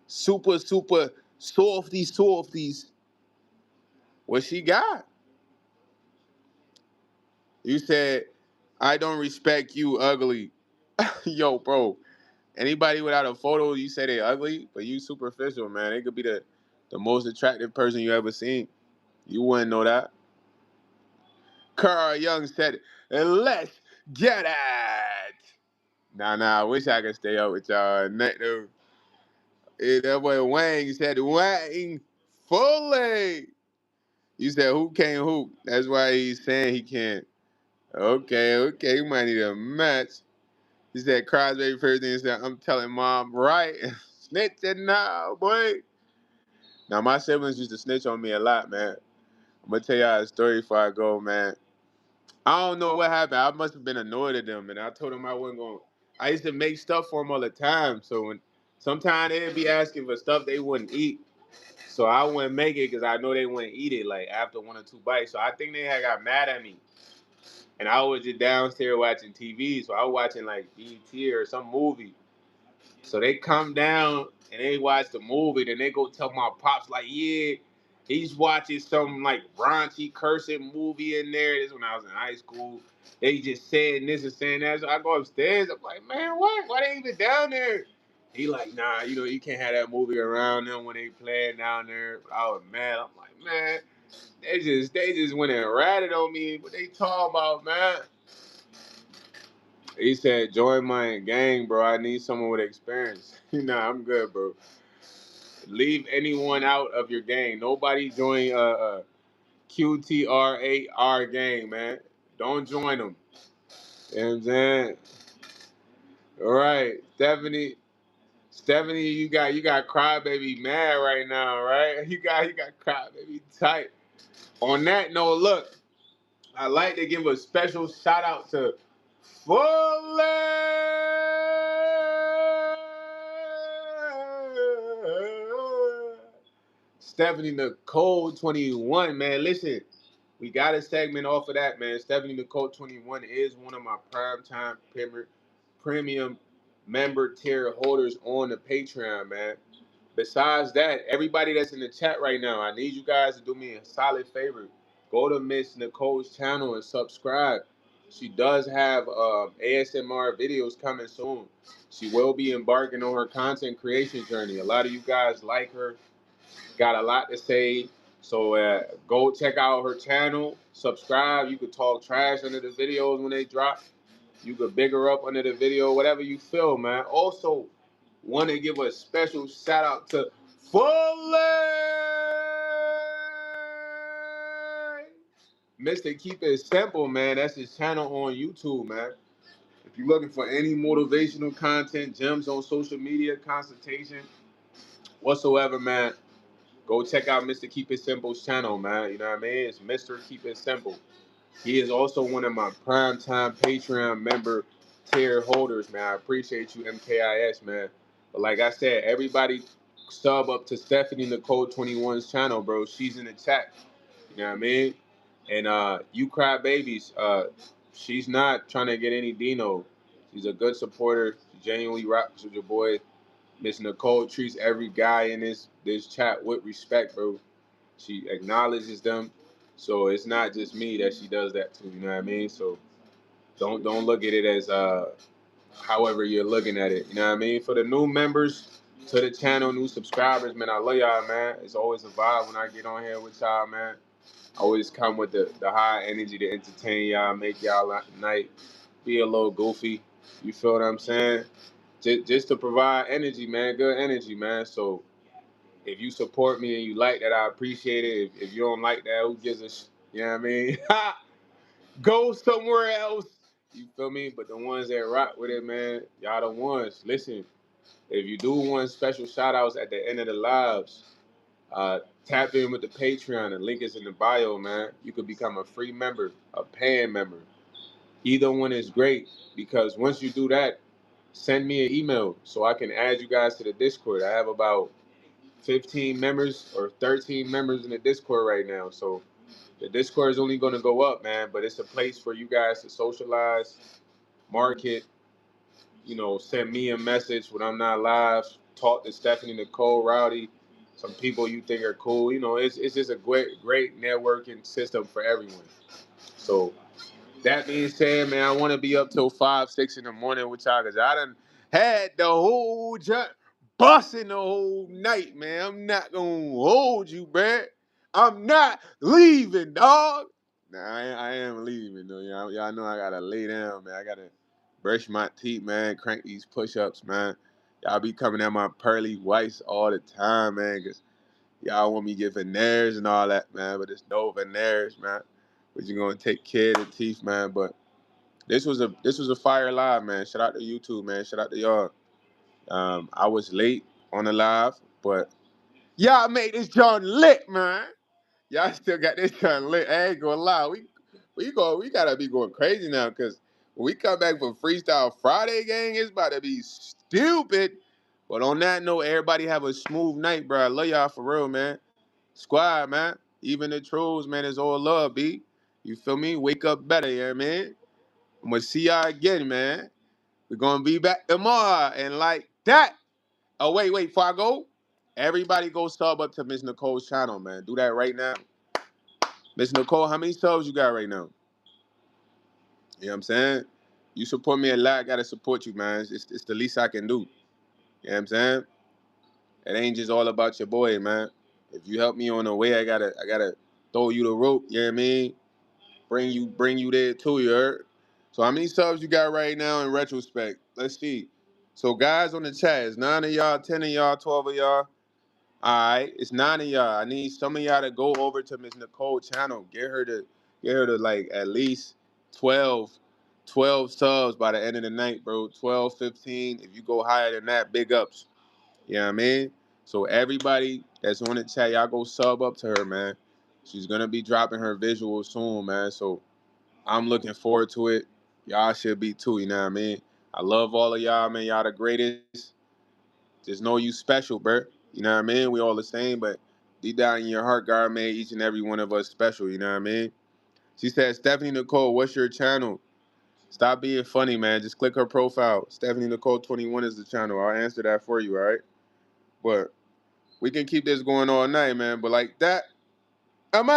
super, super softies? What she got? You said, I don't respect you ugly. Yo, bro, anybody without a photo, you say they ugly, but you superficial, man. They could be the most attractive person you ever seen. You wouldn't know that. Carl Young said, let's get it. Nah, I wish I could stay up with y'all. That boy Wang said, Wang fully. You said, who can't hoop? That's why he's saying he can't. Okay, you might need a match. He said, Crosby first thing he said, I'm telling mom, right? Snitching now, boy. Now, my siblings used to snitch on me a lot, man. I'm going to tell y'all a story before I go, man. I don't know what happened. I must have been annoyed at them, and I told them I wasn't going to. I used to make stuff for them all the time, so when sometimes they'd be asking for stuff they wouldn't eat. So I wouldn't make it because I know they wouldn't eat it, like, after 1 or 2 bites. So I think they had got mad at me. And I was just downstairs watching TV, so I was watching, like, BT or some movie. So they come down and they watch the movie, then they go tell my pops like, yeah, he's watching some like raunchy cursing movie in there. This is when I was in high school. They just saying this and saying that. So I go upstairs. I'm like, man, what? Why they even down there? He like, nah, you can't have that movie around them when they playing down there. I was mad. I'm like, man, they just went and ratted on me. What they talking about, man? He said, join my gang, bro. I need someone with experience. Nah, I'm good, bro. Leave anyone out of your gang. Nobody join QTRAR gang, man. Don't join them. You know what I'm saying? All right, Stephanie, you got crybaby mad right now, right? You got crybaby tight. On that note, look, I'd like to give a special shout out to Fuller. Stephanie Nicole 21, man. Listen, we got a segment off of that, man. Stephanie Nicole 21 is one of my primetime premium member tier holders on the Patreon, man. Besides that, everybody that's in the chat right now, I need you guys to do me a solid favor. Go to Miss Nicole's channel and subscribe. She does have ASMR videos coming soon. She will be embarking on her content creation journey. A lot of you guys like her, got a lot to say. So go check out her channel, subscribe. You could talk trash under the videos when they drop. You could big her up under the video, whatever you feel, man. Also, want to give a special shout out to Fuller. Mr. Keep It Simple, man. That's his channel on YouTube, man. If you're looking for any motivational content, gems on social media, consultation, whatsoever, man, go check out Mr. Keep It Simple's channel, man. You know what I mean? It's Mr. Keep It Simple. He is also one of my primetime Patreon member tier holders, man. I appreciate you, MKIS, man. But like I said, everybody sub up to Stephanie Nicole 21's channel, bro. She's in the chat. You know what I mean? And you cry babies. She's not trying to get any Dino. She's a good supporter. She genuinely rocks with your boy. Miss Nicole treats every guy in this chat with respect, bro. She acknowledges them. So it's not just me that she does that to, you know what I mean? So don't look at it as however you're looking at it. You know what I mean? For the new members to the channel, new subscribers, man, I love y'all, man. It's always a vibe when I get on here with y'all, man. I always come with the high energy to entertain y'all, make y'all night be a little goofy. You feel what I'm saying? Just to provide energy, man, good energy, man. So if you support me and you like that, I appreciate it. If you don't like that, who gives a you know what I mean? Go somewhere else. You feel me? But the ones that rock with it, man, y'all the ones. Listen, if you do want special shout outs at the end of the lives, tap in with the Patreon. The link is in the bio, man. You could become a free member, a paying member. Either one is great because once you do that, send me an email so I can add you guys to the Discord. I have about 15 members or 13 members in the Discord right now. So the Discord is only going to go up, man, but it's a place for you guys to socialize, market, send me a message when I'm not live, talk to Stephanie, Nicole, Rowdy, some people you think are cool. It's just a great networking system for everyone. So that being said, man, I want to be up till 5, 6 in the morning with y'all because I done had the whole busting the whole night, man. I'm not gonna hold you, man. I'm not leaving, dog. Nah, I am leaving though. Y'all know I gotta lay down, man. I gotta brush my teeth, man. Crank these push-ups, man. Y'all be coming at my pearly whites all the time, man. Cause y'all want me to get veneers and all that, man. But it's no veneers, man. But you're gonna take care of the teeth, man. But this was a fire live, man. Shout out to YouTube, man. Shout out to y'all. I was late on the live, but y'all made this joint lit, man. Y'all still got this joint lit. I ain't gonna lie. We gotta be going crazy now, cause when we come back for Freestyle Friday, gang, it's about to be stupid. But on that note, everybody have a smooth night, bro. I love y'all for real, man. Squad, man. Even the trolls, man, is all love, B. You feel me? Wake up better, yeah, man. I'm gonna see y'all again, man. We're gonna be back tomorrow and like that. Oh, wait, before I go, everybody go sub up to Miss Nicole's channel, man. Do that right now. Miss Nicole, how many subs you got right now? You know what I'm saying? You support me a lot, I gotta support you, man. It's the least I can do. You know what I'm saying? It ain't just all about your boy, man. If you help me on the way, I gotta throw you the rope, you know what I mean? Bring you there too, you heard? So how many subs you got right now in retrospect? Let's see. So guys on the chat, it's 9 of y'all, 10 of y'all, 12 of y'all. All right, it's 9 of y'all. I need some of y'all to go over to Miss Nicole's channel. Get her to like at least 12, 12 subs by the end of the night, bro. 12, 15. If you go higher than that, big ups. You know what I mean? So everybody that's on the chat, y'all go sub up to her, man. She's gonna be dropping her visuals soon, man. So I'm looking forward to it. Y'all should be too, you know what I mean? I love all of y'all, man. Y'all the greatest. Just know you special, bro. You know what I mean? We all the same, but deep down in your heart, God made each and every one of us special, you know what I mean? She said, Stephanie Nicole, what's your channel? Stop being funny, man. Just click her profile. Stephanie Nicole 21 is the channel. I'll answer that for you, all right? But we can keep this going all night, man. But like that, I'm out.